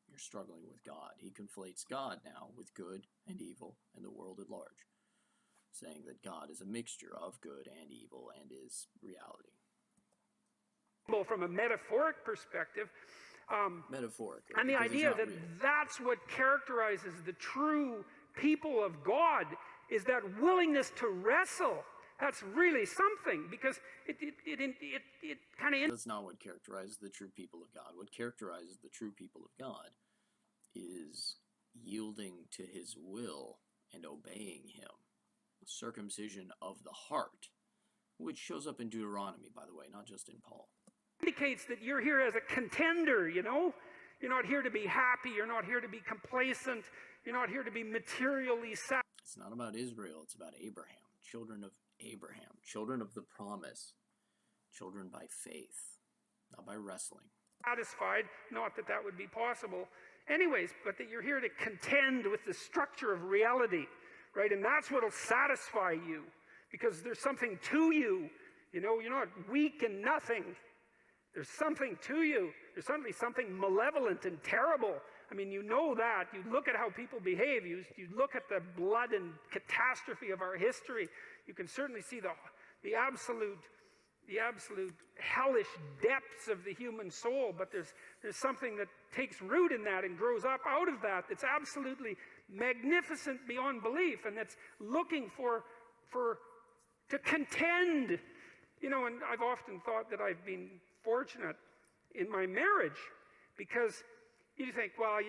You're struggling with God. He conflates God now with good and evil and the world at large, saying that God is a mixture of good and evil and is reality. From a metaphoric perspective, Metaphorically. and the because it's idea not that real. that's what characterizes the true people of God is that willingness to wrestle. That's really something because it kind of. That's not what characterizes the true people of God. What characterizes the true people of God is yielding to his will and obeying him. Circumcision of the heart, which shows up in Deuteronomy, by the way, not just in Paul. Indicates that you're here as a contender, you know? You're not here to be happy. You're not here to be complacent. You're not here to be materially satisfied. It's not about Israel. It's about Abraham, children of Abraham, children of the promise, children by faith, not by wrestling. Not that that would be possible anyways, but that you're here to contend with the structure of reality, right? And that's what'll satisfy you because there's something to you. You know, you're not weak and nothing. There's something to you. There's certainly something malevolent and terrible. I mean, you know that. You look at how people behave. You look at the blood and catastrophe of our history. You can certainly see the absolute hellish depths of the human soul, but there's something that takes root in that and grows up out of that that's absolutely magnificent beyond belief, and that's looking to contend. You know, and I've often thought that I've been fortunate in my marriage because you think, well,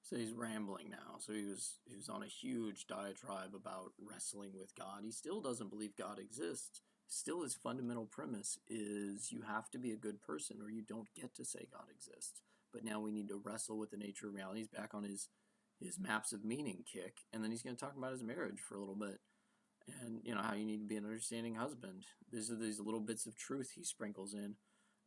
So he's rambling now. So he was on a huge diatribe about wrestling with God. He still doesn't believe God exists. Still, his fundamental premise is you have to be a good person or you don't get to say God exists. But now we need to wrestle with the nature of reality. He's back on his maps of meaning kick, and then he's going to talk about his marriage for a little bit. And, you know, how you need to be an understanding husband. These are these little bits of truth he sprinkles in.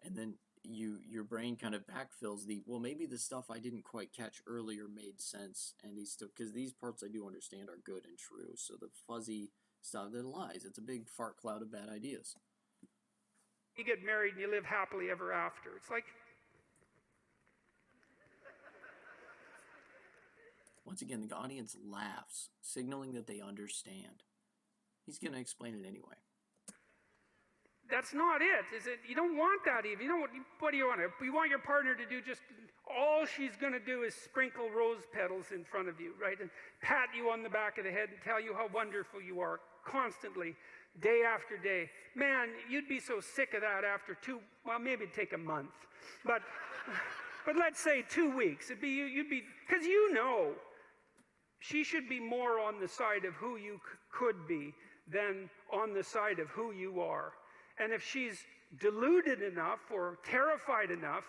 And then your brain kind of backfills well, maybe the stuff I didn't quite catch earlier made sense. And he's still, because these parts I do understand are good and true. So the fuzzy stuff, that lies. It's a big fart cloud of bad ideas. you get married and you live happily ever after. It's like, once again, the audience laughs, signaling that they understand. He's going to explain it anyway. that's not it, is it? You don't want that even. You know what do you want? You want your partner to do just all she's going to do is sprinkle rose petals in front of you, right? And pat you on the back of the head and tell you how wonderful you are constantly, day after day. Man, you'd be so sick of that after maybe it'd take a month. But let's say 2 weeks. You'd be, because you know, she should be more on the side of who you could be than on the side of who you are. And if she's deluded enough or terrified enough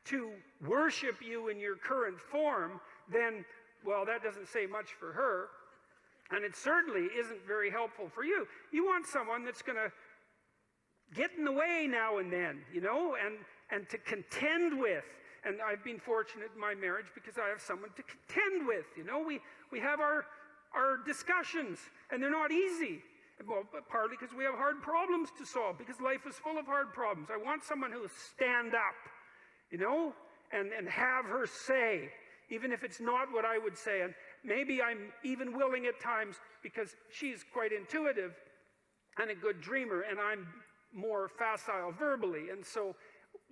to worship you in your current form, then, well, that doesn't say much for her. And it certainly isn't very helpful for you. You want someone that's going to get in the way now and then, you know, and to contend with And I've been fortunate in my marriage because I have someone to contend with. We have our discussions, and they're not easy. Well, partly because we have hard problems to solve, because life is full of hard problems. I want someone who will stand up, and have her say, even if it's not what I would say. And maybe I'm even willing at times, because she's quite intuitive and a good dreamer, and I'm more facile verbally. And so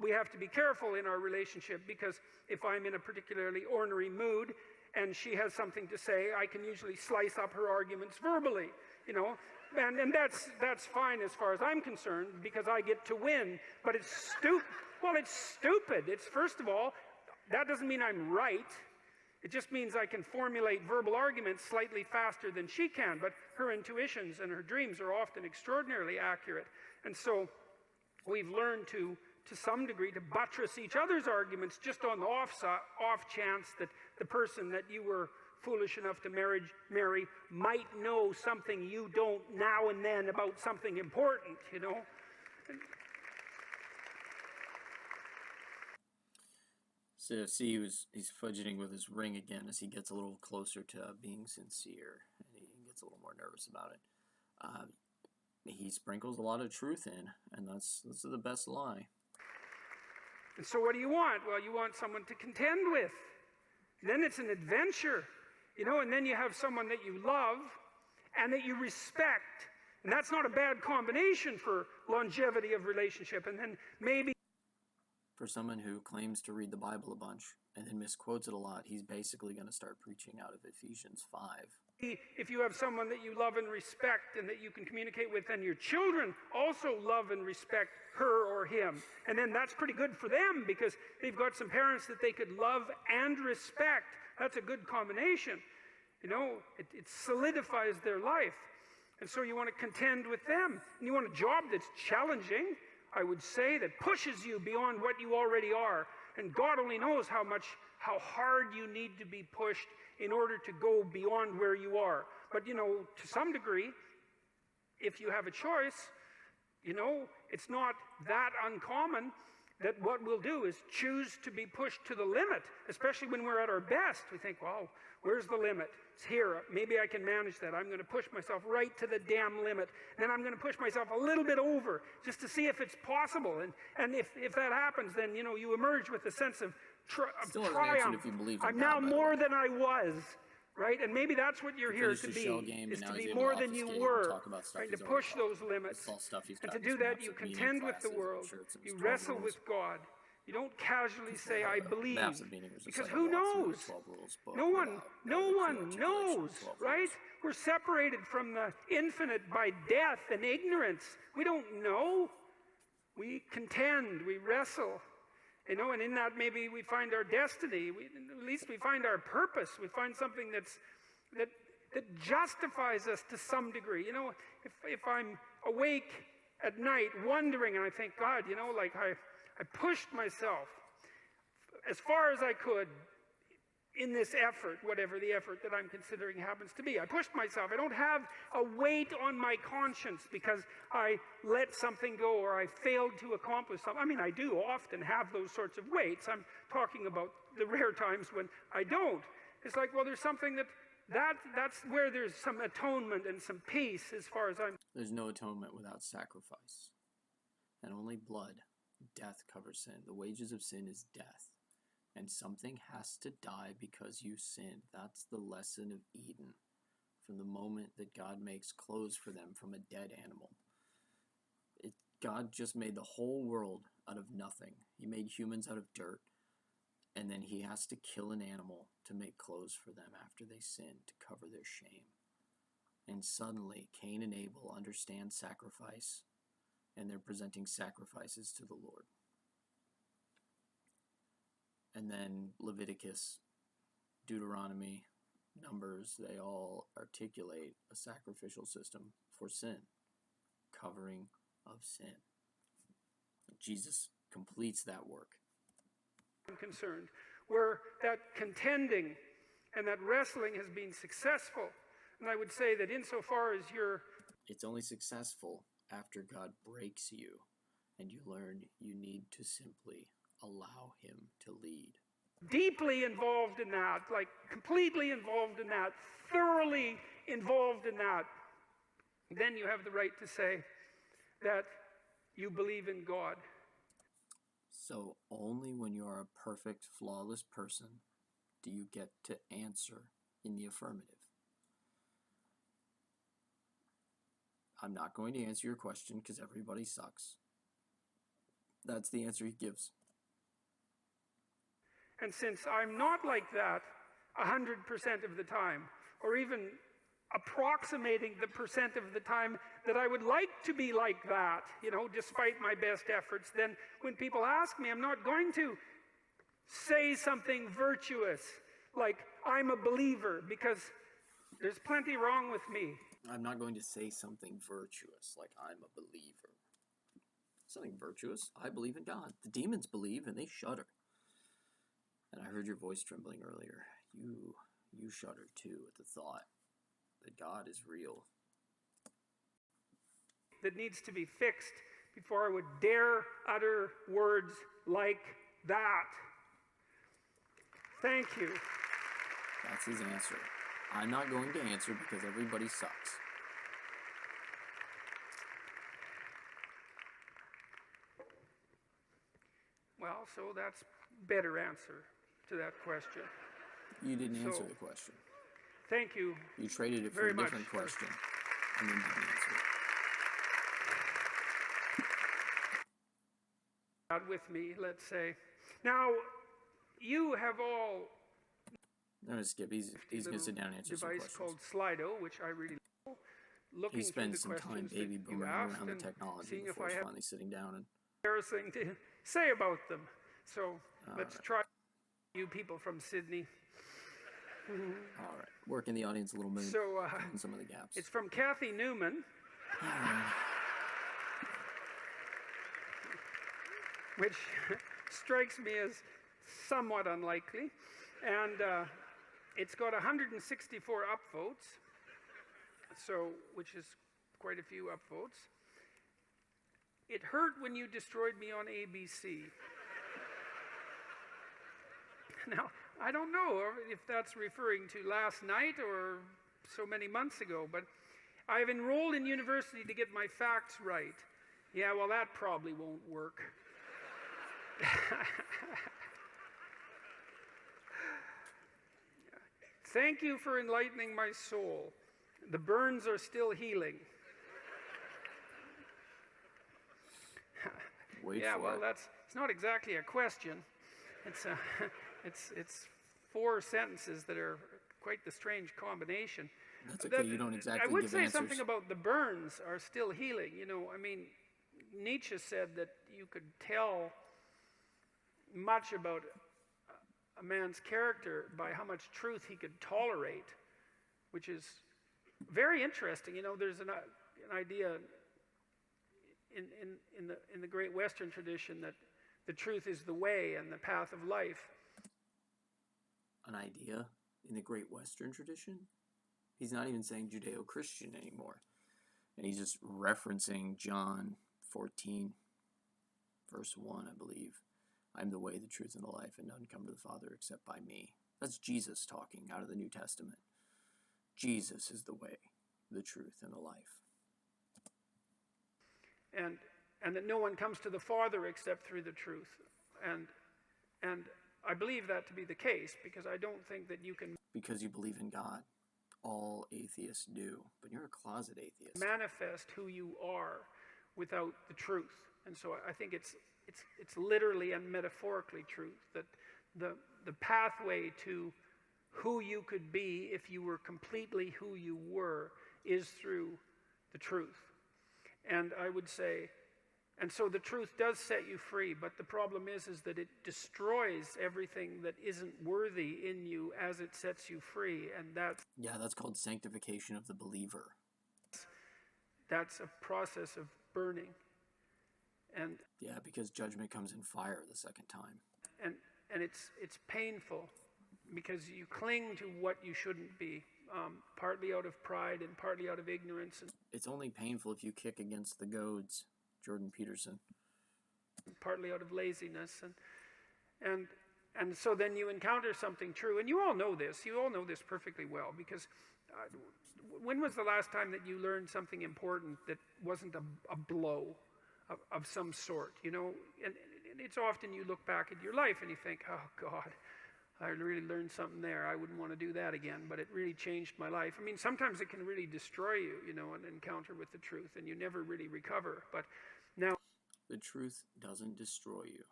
we have to be careful in our relationship, because if I'm in a particularly ornery mood and she has something to say, I can usually slice up her arguments verbally, And that's fine as far as I'm concerned, because I get to win. But it's stupid. Well, it's stupid. It's, first of all, that doesn't mean I'm right. It just means I can formulate verbal arguments slightly faster than she can. But her intuitions and her dreams are often extraordinarily accurate. And so we've learned to some degree, to buttress each other's arguments just on the off chance that the person that you were foolish enough to marry might know something you don't now and then about something important, So see, he's fidgeting with his ring again as he gets a little closer to being sincere, and he gets a little more nervous about it. He sprinkles a lot of truth in, and that's the best lie. And so what do you want? Well, you want someone to contend with. Then it's an adventure, and then you have someone that you love and that you respect. And that's not a bad combination for longevity of relationship. And then maybe for someone who claims to read the Bible a bunch and then misquotes it a lot, he's basically going to start preaching out of Ephesians 5. If you have someone that you love and respect and that you can communicate with, then your children also love and respect her or him. And then that's pretty good for them, because they've got some parents that they could love and respect. That's a good combination. It solidifies their life. And so you want to contend with them. And you want a job that's challenging, I would say, that pushes you beyond what you already are. And God only knows how hard you need to be pushed in order to go beyond where you are. But, to some degree, if you have a choice, it's not that uncommon that what we'll do is choose to be pushed to the limit, especially when we're at our best. We think, well, where's the limit? It's here. Maybe I can manage that. I'm going to push myself right to the damn limit. Then I'm going to push myself a little bit over just to see if it's possible. And if that happens, then, you emerge with a sense of triumph. If you believe I'm in now God, more than I was. Right? And maybe that's what you're here to be, is to be more than you were, right? To push those limits. And to do that, you contend with the world. You wrestle with God. You don't casually say, I believe. Because who knows? No one knows, right? We're separated from the infinite by death and ignorance. We don't know. We contend, we wrestle. And in that maybe we find our destiny. At least we find our purpose. We find something that justifies us to some degree. If I'm awake at night wondering, and I think, God, I pushed myself as far as I could in this effort, whatever the effort that I'm considering happens to be. I pushed myself. I don't have a weight on my conscience because I let something go or I failed to accomplish something. I mean, I do often have those sorts of weights. I'm talking about the rare times when I don't. It's like, well, there's something that's where there's some atonement and some peace as far as I'm... There's no atonement without sacrifice. And only blood, death covers sin. The wages of sin is death. And something has to die because you sinned. That's the lesson of Eden. From the moment that God makes clothes for them from a dead animal. God just made the whole world out of nothing. He made humans out of dirt. And then he has to kill an animal to make clothes for them after they sin, to cover their shame. And suddenly, Cain and Abel understand sacrifice. And they're presenting sacrifices to the Lord. And then Leviticus, Deuteronomy, Numbers, they all articulate a sacrificial system for sin, covering of sin. Jesus completes that work. I'm concerned, where that contending and that wrestling has been successful. And I would say that insofar as it's only successful after God breaks you and you learn you need to simply allow him to lead. Deeply involved in that, like completely involved in that, thoroughly involved in that, then you have the right to say that you believe in God. So only when you are a perfect, flawless person do you get to answer in the affirmative. I'm not going to answer your question because everybody sucks. That's the answer he gives. And since I'm not like that 100% of the time, or even approximating the percent of the time that I would like to be like that, despite my best efforts, then when people ask me, I'm not going to say something virtuous like I'm a believer, because there's plenty wrong with me. I'm not going to say something virtuous like I'm a believer. Something virtuous. I believe in God. The demons believe and they shudder. And I heard your voice trembling earlier. You shudder too at the thought that God is real. That needs to be fixed before I would dare utter words like that. Thank you. That's his answer. I'm not going to answer because everybody sucks. Well, so that's better answer to that question. You didn't answer the question. Thank you. You traded it for very a different much question and then didn't answer it. With me, let's say. Now, you have all No, skip. He's going to sit down and answer some device questions. called Slido, which I really love. Looking He spends through the some time questions baby that you booming asked around the and technology seeing if before I he's have finally sitting down and... embarrassing to say about them. So let's right. try you people from Sydney. All right. Work in the audience a little bit. So in some of the gaps. it's from Kathy Newman. All right. Which strikes me as somewhat unlikely. And it's got 164 upvotes, which is quite a few upvotes. It hurt when you destroyed me on ABC. Now, I don't know if that's referring to last night or so many months ago, but I've enrolled in university to get my facts right. Yeah, well, that probably won't work. Thank you for enlightening my soul. The burns are still healing. It's not exactly a question. It's four sentences that are quite the strange combination. That's okay. You don't exactly give answers. I would say something about the burns are still healing. Nietzsche said that you could tell much about a man's character by how much truth he could tolerate, which is very interesting. There's an idea in the great Western tradition that the truth is the way and the path of life. An idea in the great Western tradition? He's not even saying Judeo-Christian anymore. And he's just referencing John 14, verse 1, I believe. I'm the way, the truth, and the life, and none come to the Father except by me. That's Jesus talking out of the New Testament. Jesus is the way, the truth, and the life. And that no one comes to the Father except through the truth. And I believe that to be the case, because I don't think that you can... Because you believe in God. All atheists do. But you're a closet atheist. ...manifest who you are without the truth. And so I think it's literally and metaphorically true that the pathway to who you could be if you were completely who you were is through the truth. And I would say, and so the truth does set you free, but the problem is that it destroys everything that isn't worthy in you as it sets you free, and that's called sanctification of the believer. That's a process of burning. And yeah, because judgment comes in fire the second time. And it's painful because you cling to what you shouldn't be, partly out of pride and partly out of ignorance. It's only painful if you kick against the goads, Jordan Peterson. Partly out of laziness. And so then you encounter something true, and you all know this perfectly well, because when was the last time that you learned something important that wasn't a blow of some sort, you know? And it's often you look back at your life and you think, oh God, I really learned something there. I wouldn't want to do that again, but it really changed my life. I mean, sometimes it can really destroy you, you know, an encounter with the truth, and you never really recover. But now, the truth doesn't destroy you.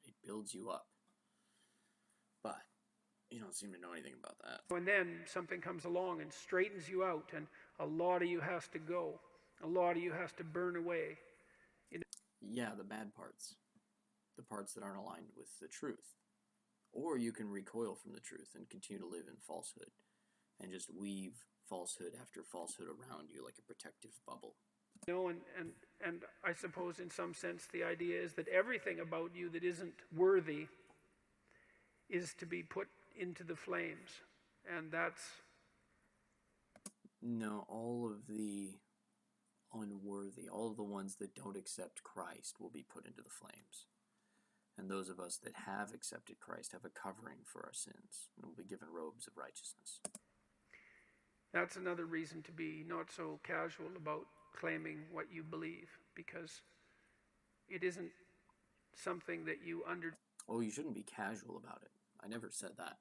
It builds you up. But you don't seem to know anything about that. and then something comes along and straightens you out, and a lot of you has to go. A lot of you has to burn away. You know? Yeah, the bad parts. The parts that aren't aligned with the truth. Or you can recoil from the truth and continue to live in falsehood and just weave falsehood after falsehood around you like a protective bubble. You know, and I suppose in some sense the idea is that everything about you that isn't worthy is to be put into the flames. And that's... No, all of the unworthy, all of the ones that don't accept Christ will be put into the flames. And those of us that have accepted Christ have a covering for our sins and will be given robes of righteousness. That's another reason to be not so casual about claiming what you believe, because it isn't something that you Oh, you shouldn't be casual about it. I never said that.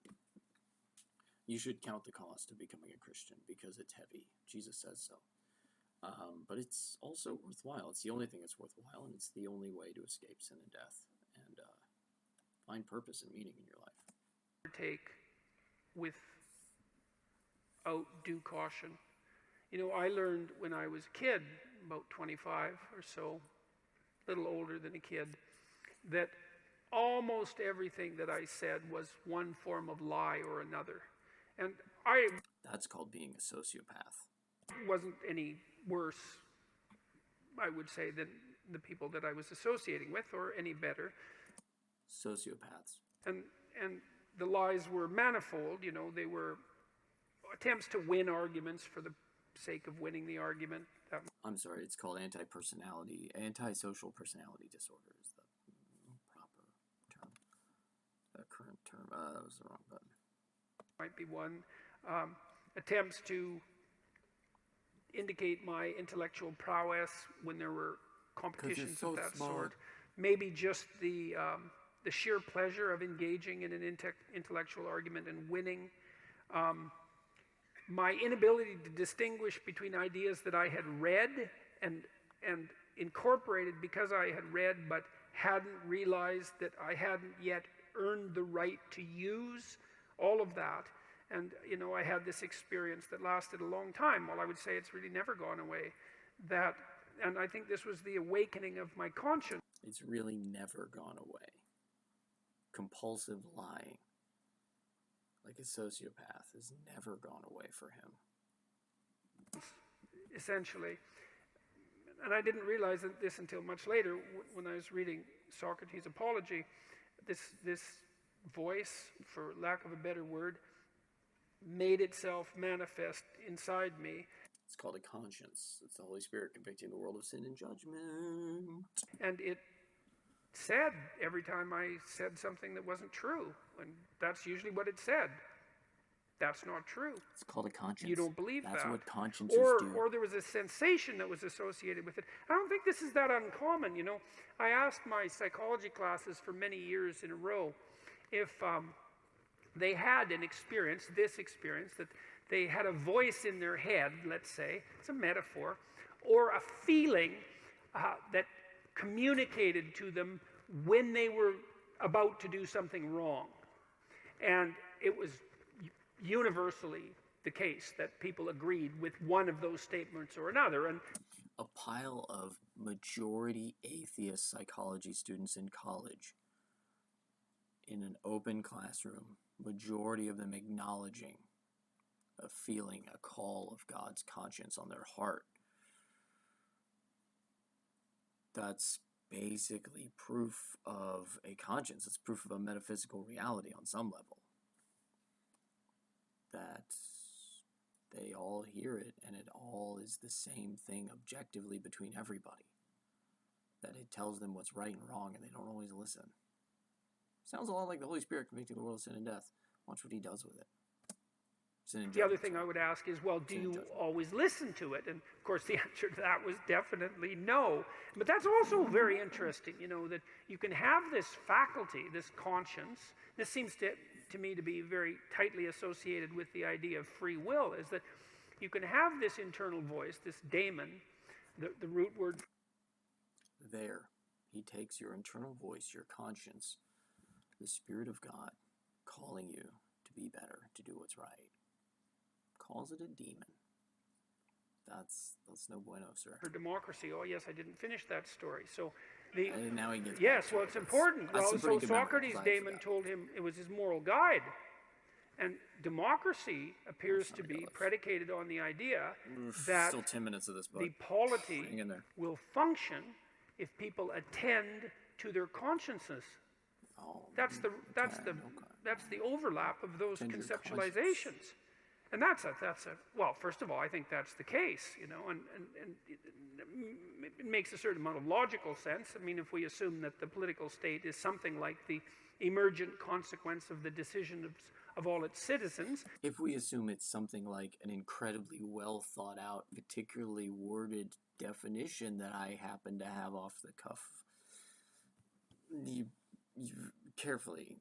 You should count the cost of becoming a Christian because it's heavy. Jesus says so. But it's also worthwhile. It's the only thing that's worthwhile, and it's the only way to escape sin and death and find purpose and meaning in your life. take without due caution. You know, I learned when I was a kid, about 25 or so, a little older than a kid, that almost everything that I said was one form of lie or another. And That's called being a sociopath. wasn't any worse, I would say, than the people that I was associating with, or any better. Sociopaths. And the lies were manifold, you know. They were attempts to win arguments for the sake of winning the argument. I'm sorry, it's called antisocial personality disorder is the proper term. The current term, that was the wrong button. Might be one. Attempts to indicate my intellectual prowess when there were competitions of that sort. Maybe just the sheer pleasure of engaging in an intellectual argument and winning. My inability to distinguish between ideas that I had read and incorporated because I had read, but hadn't realized that I hadn't yet earned the right to use, all of that. And, you know, I had this experience that lasted a long time. Well, I would say it's really never gone away. And I think this was the awakening of my conscience. It's really never gone away. Compulsive lying, like a sociopath, has never gone away for him. Essentially. And I didn't realize this until much later when I was reading Socrates' Apology. This voice, for lack of a better word, made itself manifest inside me. It's called a conscience. It's the Holy Spirit convicting the world of sin and judgment. And it said every time I said something that wasn't true, and that's usually what it said. That's not true. It's called a conscience. You don't believe That's that. what consciences do. Or there was a sensation that was associated with it. I don't think this is that uncommon, you know. I asked my psychology classes for many years in a row if they had an experience, that they had a voice in their head, let's say, it's a metaphor, or a feeling that communicated to them when they were about to do something wrong. And it was universally the case that people agreed with one of those statements or another. And a pile of majority atheist psychology students in college in an open classroom, majority of them acknowledging a feeling, a call of God's conscience on their heart. That's basically proof of a conscience. It's proof of a metaphysical reality on some level. That they all hear it and it all is the same thing objectively between everybody. That it tells them what's right and wrong and they don't always listen. Sounds a lot like the Holy Spirit convicting the world of sin and death. Watch what he does with it. Sin and The other judgment, thing sorry. I would ask is, well, do Sin and you judgment. always listen to it? And of course, the answer to that was definitely no. But that's also very interesting, that you can have this faculty, this conscience. This seems to me to be very tightly associated with the idea of free will, is that you can have this internal voice, this daemon, the root word. There, he takes your internal voice, your conscience, the Spirit of God, calling you to be better, to do what's right. Calls it a demon. That's no bueno, sir. For democracy. Oh, yes, I didn't finish that story. So And now he gets yes, back to well, it. it's important. That's Well, a pretty so good memory, Socrates' 'cause I daemon forgot. told him it was his moral guide. And democracy appears That's to not be good. predicated on the idea Oof, that still 10 minutes of this book. the polity Hang in there. will function if people attend to their consciences. Oh, That's the overlap of those Attend your conceptualizations. And that's a well, first of all, I think that's the case, and it makes a certain amount of logical sense. I mean, if we assume that the political state is something like the emergent consequence of the decision of all its citizens, If we assume it's something like an incredibly well thought out, particularly worded definition that I happen to have off the cuff, you carefully,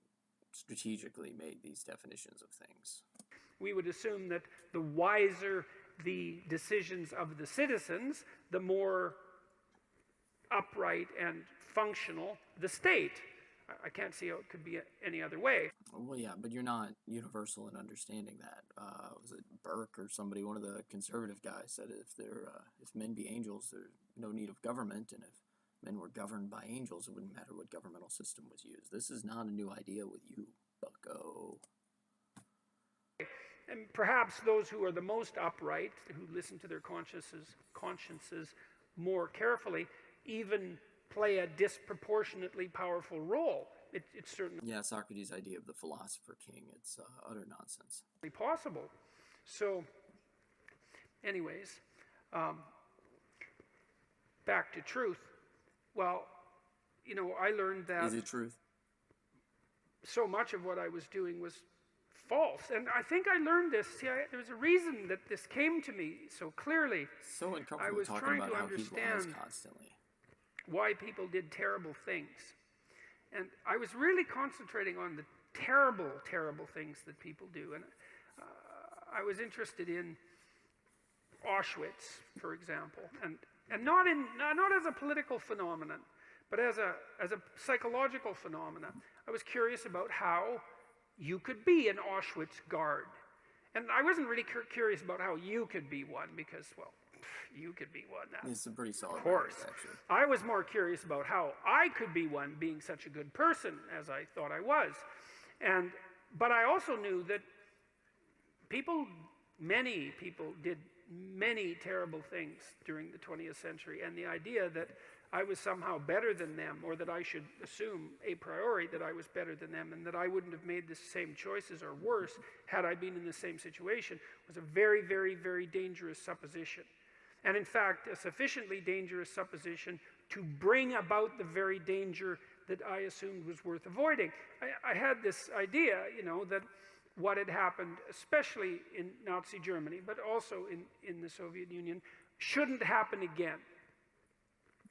strategically made these definitions of things. we would assume that the wiser the decisions of the citizens, the more upright and functional the state. I can't see how it could be any other way. Well, yeah, but you're not universal in understanding that. Was it Burke or somebody, one of the conservative guys, said if men be angels, there's no need of government, and if men were governed by angels, it wouldn't matter what governmental system was used. This is not a new idea with you, bucko. And perhaps those who are the most upright, who listen to their consciences more carefully, even play a disproportionately powerful role. It's certainly Yeah, Socrates' idea of the philosopher king, it's utter nonsense. possible. So, anyways, back to truth. Well, I learned that Is it truth? so much of what I was doing was false. And I think I learned this. See, there was a reason that this came to me so clearly. So uncomfortable was talking trying about to how he lies understand constantly. Why people did terrible things. And I was really concentrating on the terrible, terrible things that people do. And I was interested in Auschwitz, for example, and not as a political phenomenon, but as a psychological phenomenon. I was curious about how you could be an Auschwitz guard. And I wasn't really curious about how you could be one, because, well, you could be one. It's a pretty solid Of course. argument, actually. I was more curious about how I could be one, being such a good person as I thought I was. But I also knew that many people did many terrible things during the 20th century, and the idea that I was somehow better than them, or that I should assume a priori that I was better than them, and that I wouldn't have made the same choices or worse had I been in the same situation, was a very, very, very dangerous supposition. And in fact, a sufficiently dangerous supposition to bring about the very danger that I assumed was worth avoiding. I had this idea, that what had happened, especially in Nazi Germany, but also in the Soviet Union, shouldn't happen again.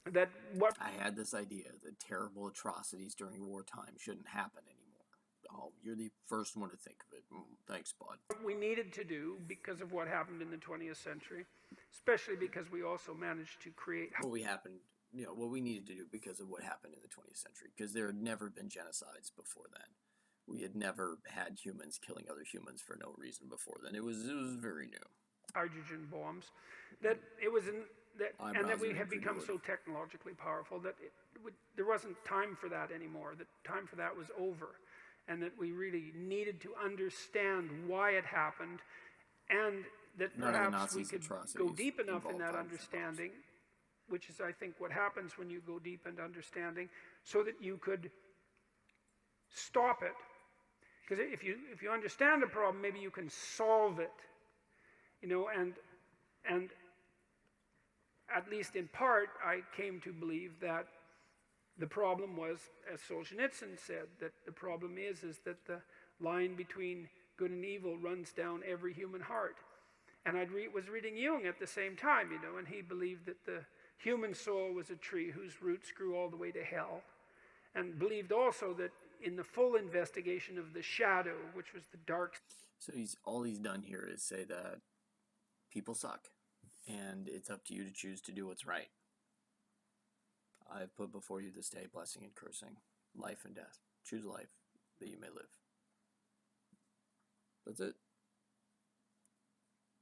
I had this idea that terrible atrocities during wartime shouldn't happen anymore. Oh, you're the first one to think of it. Thanks, bud. What we needed to do because of what happened in the 20th century, especially because we also managed to create... What we needed to do because of what happened in the 20th century, because there had never been genocides before then. We had never had humans killing other humans for no reason before then. It was very new. Hydrogen bombs, that we had become so technologically powerful that there wasn't time for that anymore. That time for that was over, and that we really needed to understand why it happened, and that perhaps we could go deep enough in that understanding, which is, I think, what happens when you go deep into understanding, so that you could stop it. Because if you understand the problem, maybe you can solve it, and at least in part, I came to believe that the problem was, as Solzhenitsyn said, that the problem is that the line between good and evil runs down every human heart. And I was reading Jung at the same time, and he believed that the human soul was a tree whose roots grew all the way to hell, and believed also that in the full investigation of the shadow, which was the dark. So all he's done here is say that people suck, and it's up to you to choose to do what's right. I have put before you this day blessing and cursing, life and death. Choose life that you may live. That's it.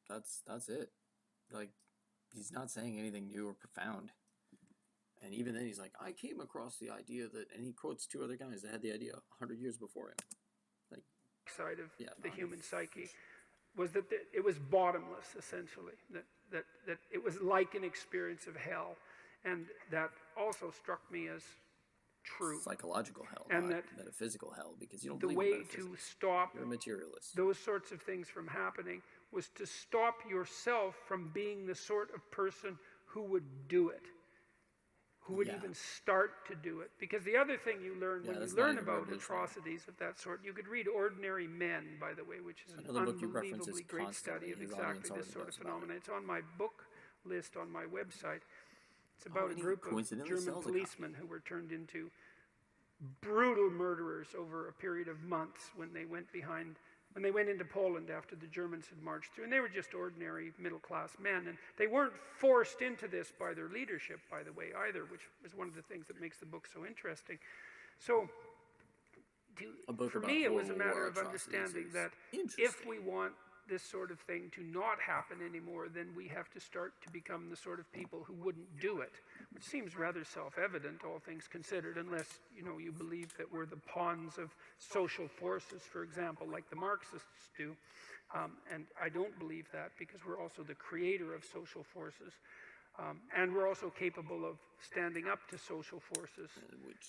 That's it. Like, he's not saying anything new or profound. And even then he's like, I came across the idea that, and he quotes two other guys that had the idea 100 years before him. Like, side of the human psyche was that it was bottomless, essentially. That it was like an experience of hell. And that also struck me as true. Psychological hell, and not that metaphysical hell, because you don't the believe in way metaphysics. to stop You're a materialist. those sorts of things from happening was to stop yourself from being the sort of person who would do it, who would even start to do it. Because the other thing you learn when you learn about atrocities of that sort, you could read Ordinary Men, by the way, which is an unbelievably great study of exactly this sort of phenomenon. It's on my book list on my website. It's about a group of German policemen who were turned into brutal murderers over a period of months when they went into Poland after the Germans had marched through. And they were just ordinary middle-class men. And they weren't forced into this by their leadership, by the way, either, which is one of the things that makes the book so interesting. So, for me, it was a matter of understanding that if we want this sort of thing to not happen anymore, then we have to start to become the sort of people who wouldn't do it, which seems rather self-evident, all things considered, unless you believe that we're the pawns of social forces, for example, like the Marxists do. And I don't believe that, because we're also the creator of social forces. And we're also capable of standing up to social forces,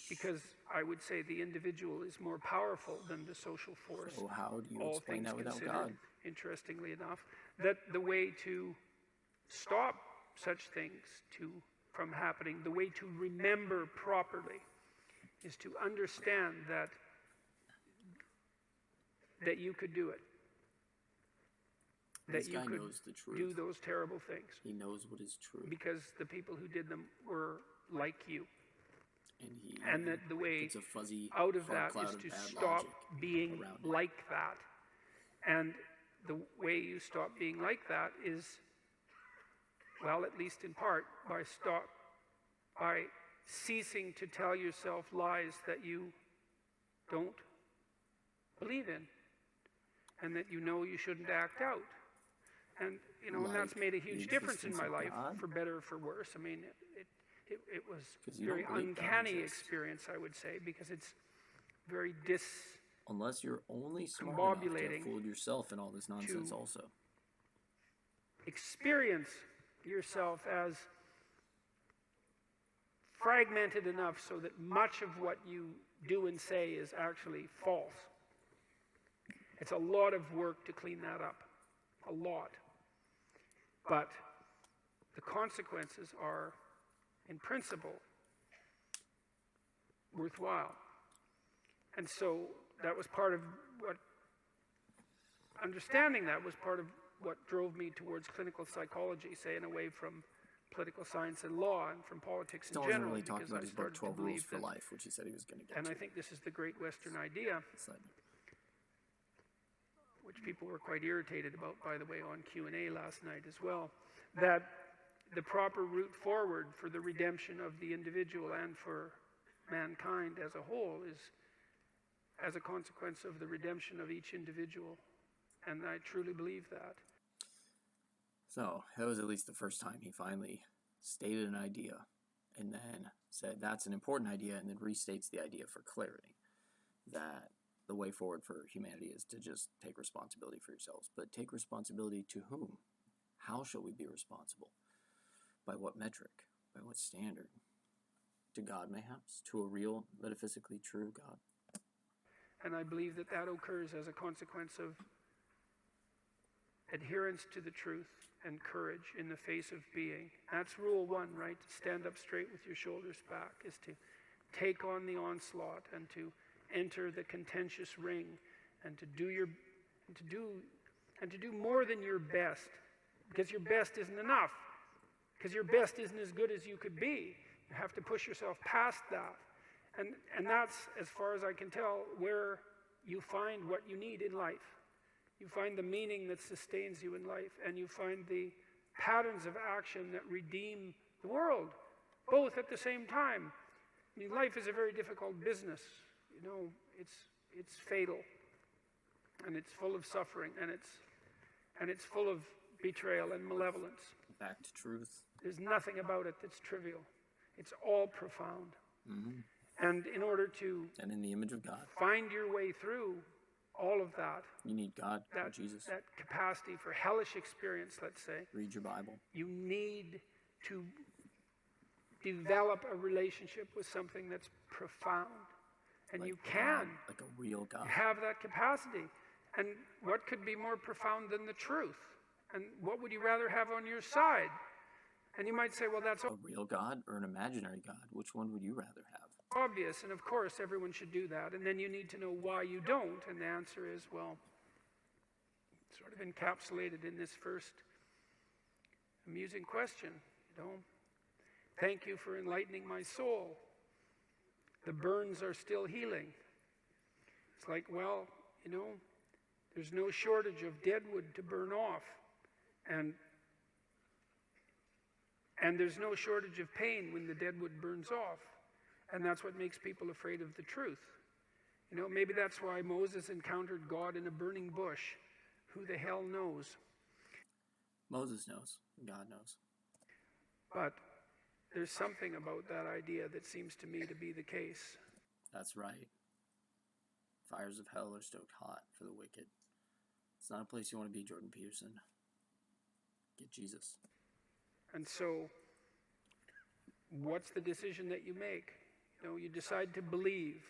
because I would say the individual is more powerful than the social force. So how do you explain that without God? Interestingly enough, that the way to stop such things from happening, the way to remember properly, is to understand that you could do it. That you could do those terrible things. He knows what is true. Because the people who did them were like you. And that the way out of that is to stop being like that. And the way you stop being like that is, well, at least in part, by ceasing to tell yourself lies that you don't believe in, and that you shouldn't act out. And and that's made a huge difference in my life, for better or for worse. I mean, it was a very uncanny experience, I would say, because it's very unless you're only smart enough to have fooled yourself in all this nonsense also. Experience yourself as fragmented enough so that much of what you do and say is actually false. It's a lot of work to clean that up. A lot. But the consequences are, in principle, worthwhile. And so that was part of understanding that was part of what drove me towards clinical psychology, saying away from political science and law and from politics in general. Really talked about his book 12 Rules for Life, which he said he was going to get to. And I think this is the great Western idea, which people were quite irritated about, by the way, on Q&A last night as well, that the proper route forward for the redemption of the individual and for mankind as a whole is as a consequence of the redemption of each individual. And I truly believe that. So, that was at least the first time he finally stated an idea and then said that's an important idea, and then restates the idea for clarity, that the way forward for humanity is to just take responsibility for yourselves. But take responsibility to whom? How shall we be responsible? By what metric? By what standard? To God, mayhaps? To a real, metaphysically true God? And I believe that occurs as a consequence of adherence to the truth and courage in the face of being. That's rule one, right? To stand up straight with your shoulders back, is to take on the onslaught and to enter the contentious ring and to do more than your best, because your best isn't enough, because your best isn't as good as you could be. You have to push yourself past that. And that's, as far as I can tell, where you find what you need in life. You find the meaning that sustains you in life, and you find the patterns of action that redeem the world, both at the same time. I mean, life is a very difficult business. You know, it's fatal, and it's full of suffering, and it's full of betrayal and malevolence. Back to truth. There's nothing about it that's trivial. It's all profound. Mm-hmm. And in order to And in the image of God. find your way through all of that, You need God, Jesus. that capacity for hellish experience, let's say, Read your Bible. you need to develop a relationship with something that's profound. And you can. God, like a real God. You have that capacity. And what could be more profound than the truth? And what would you rather have on your side? And you might say, well, that's A real God or an imaginary God? Which one would you rather have? obvious, and of course everyone should do that. And then you need to know why you don't. And the answer is, well, sort of encapsulated in this first amusing question, you know. Thank you for enlightening my soul. The burns are still healing. It's like, well, you know, there's no shortage of dead wood to burn off. And there's no shortage of pain when the dead wood burns off. And that's what makes people afraid of the truth. You know, maybe that's why Moses encountered God in a burning bush. Who the hell knows? Moses knows. God knows. But there's something about that idea that seems to me to be the case. That's right. Fires of hell are stoked hot for the wicked. It's not a place you want to be, Jordan Peterson. Get Jesus. And so, what's the decision that you make? You know, you decide to believe.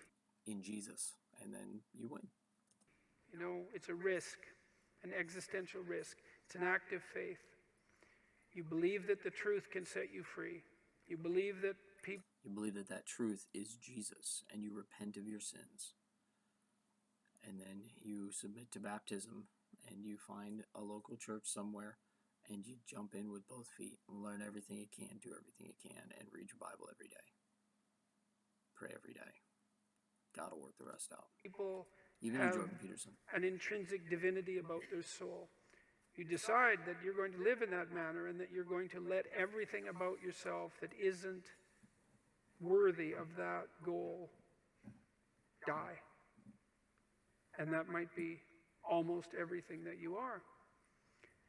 In Jesus. And then you win. You know, it's a risk, an existential risk. It's an act of faith. You believe that the truth can set you free. You believe that people... You believe that that truth is Jesus, and you repent of your sins. And then you submit to baptism, and you find a local church somewhere, and you jump in with both feet and learn everything you can, do everything you can, and read your Bible every day. Pray every day. God will work the rest out. People Even have you, Jordan Peterson. an intrinsic divinity about their soul. You decide that you're going to live in that manner and that you're going to let everything about yourself that isn't worthy of that goal die. And that might be almost everything that you are.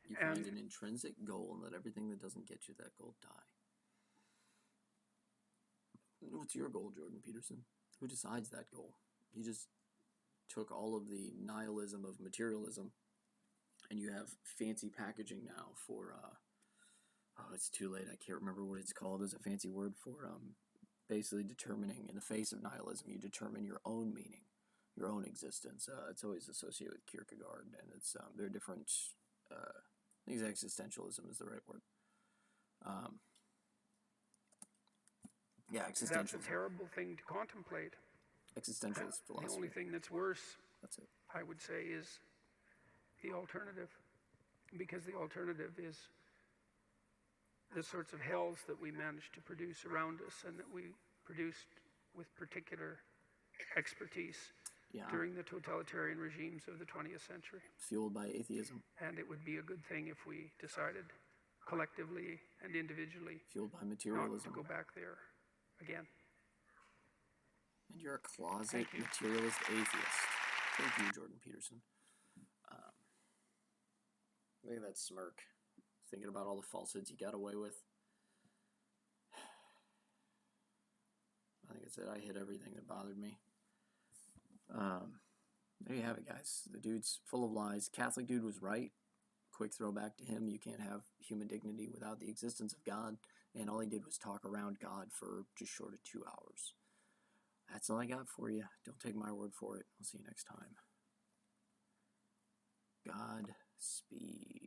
You find an intrinsic goal and let everything that doesn't get you that goal die. What's your goal, Jordan Peterson? Who decides that goal? You just took all of the nihilism of materialism, and you have fancy packaging now for, it's too late, I can't remember what it's called. There's a fancy word for basically determining, in the face of nihilism, you determine your own meaning, your own existence. It's always associated with Kierkegaard, and it's there are different, I think existentialism is the right word. Yeah, existentialism. That's a terrible thing to contemplate. Existentialist philosophy. The only thing that's worse, That's it. I would say, is the alternative. Because the alternative is the sorts of hells that we managed to produce around us and that we produced with particular expertise during the totalitarian regimes of the 20th century. Fueled by atheism. And it would be a good thing if we decided collectively and individually Fueled by not materialism. to go back there again. And you're a closet materialist atheist. Thank you, Jordan Peterson. Look at that smirk. Thinking about all the falsehoods you got away with. I think it's it. I hit everything that bothered me. There you have it, guys. The dude's full of lies. Catholic dude was right. Quick throwback to him. You can't have human dignity without the existence of God. And all he did was talk around God for just short of 2 hours. That's all I got for you. Don't take my word for it. I'll see you next time. Godspeed.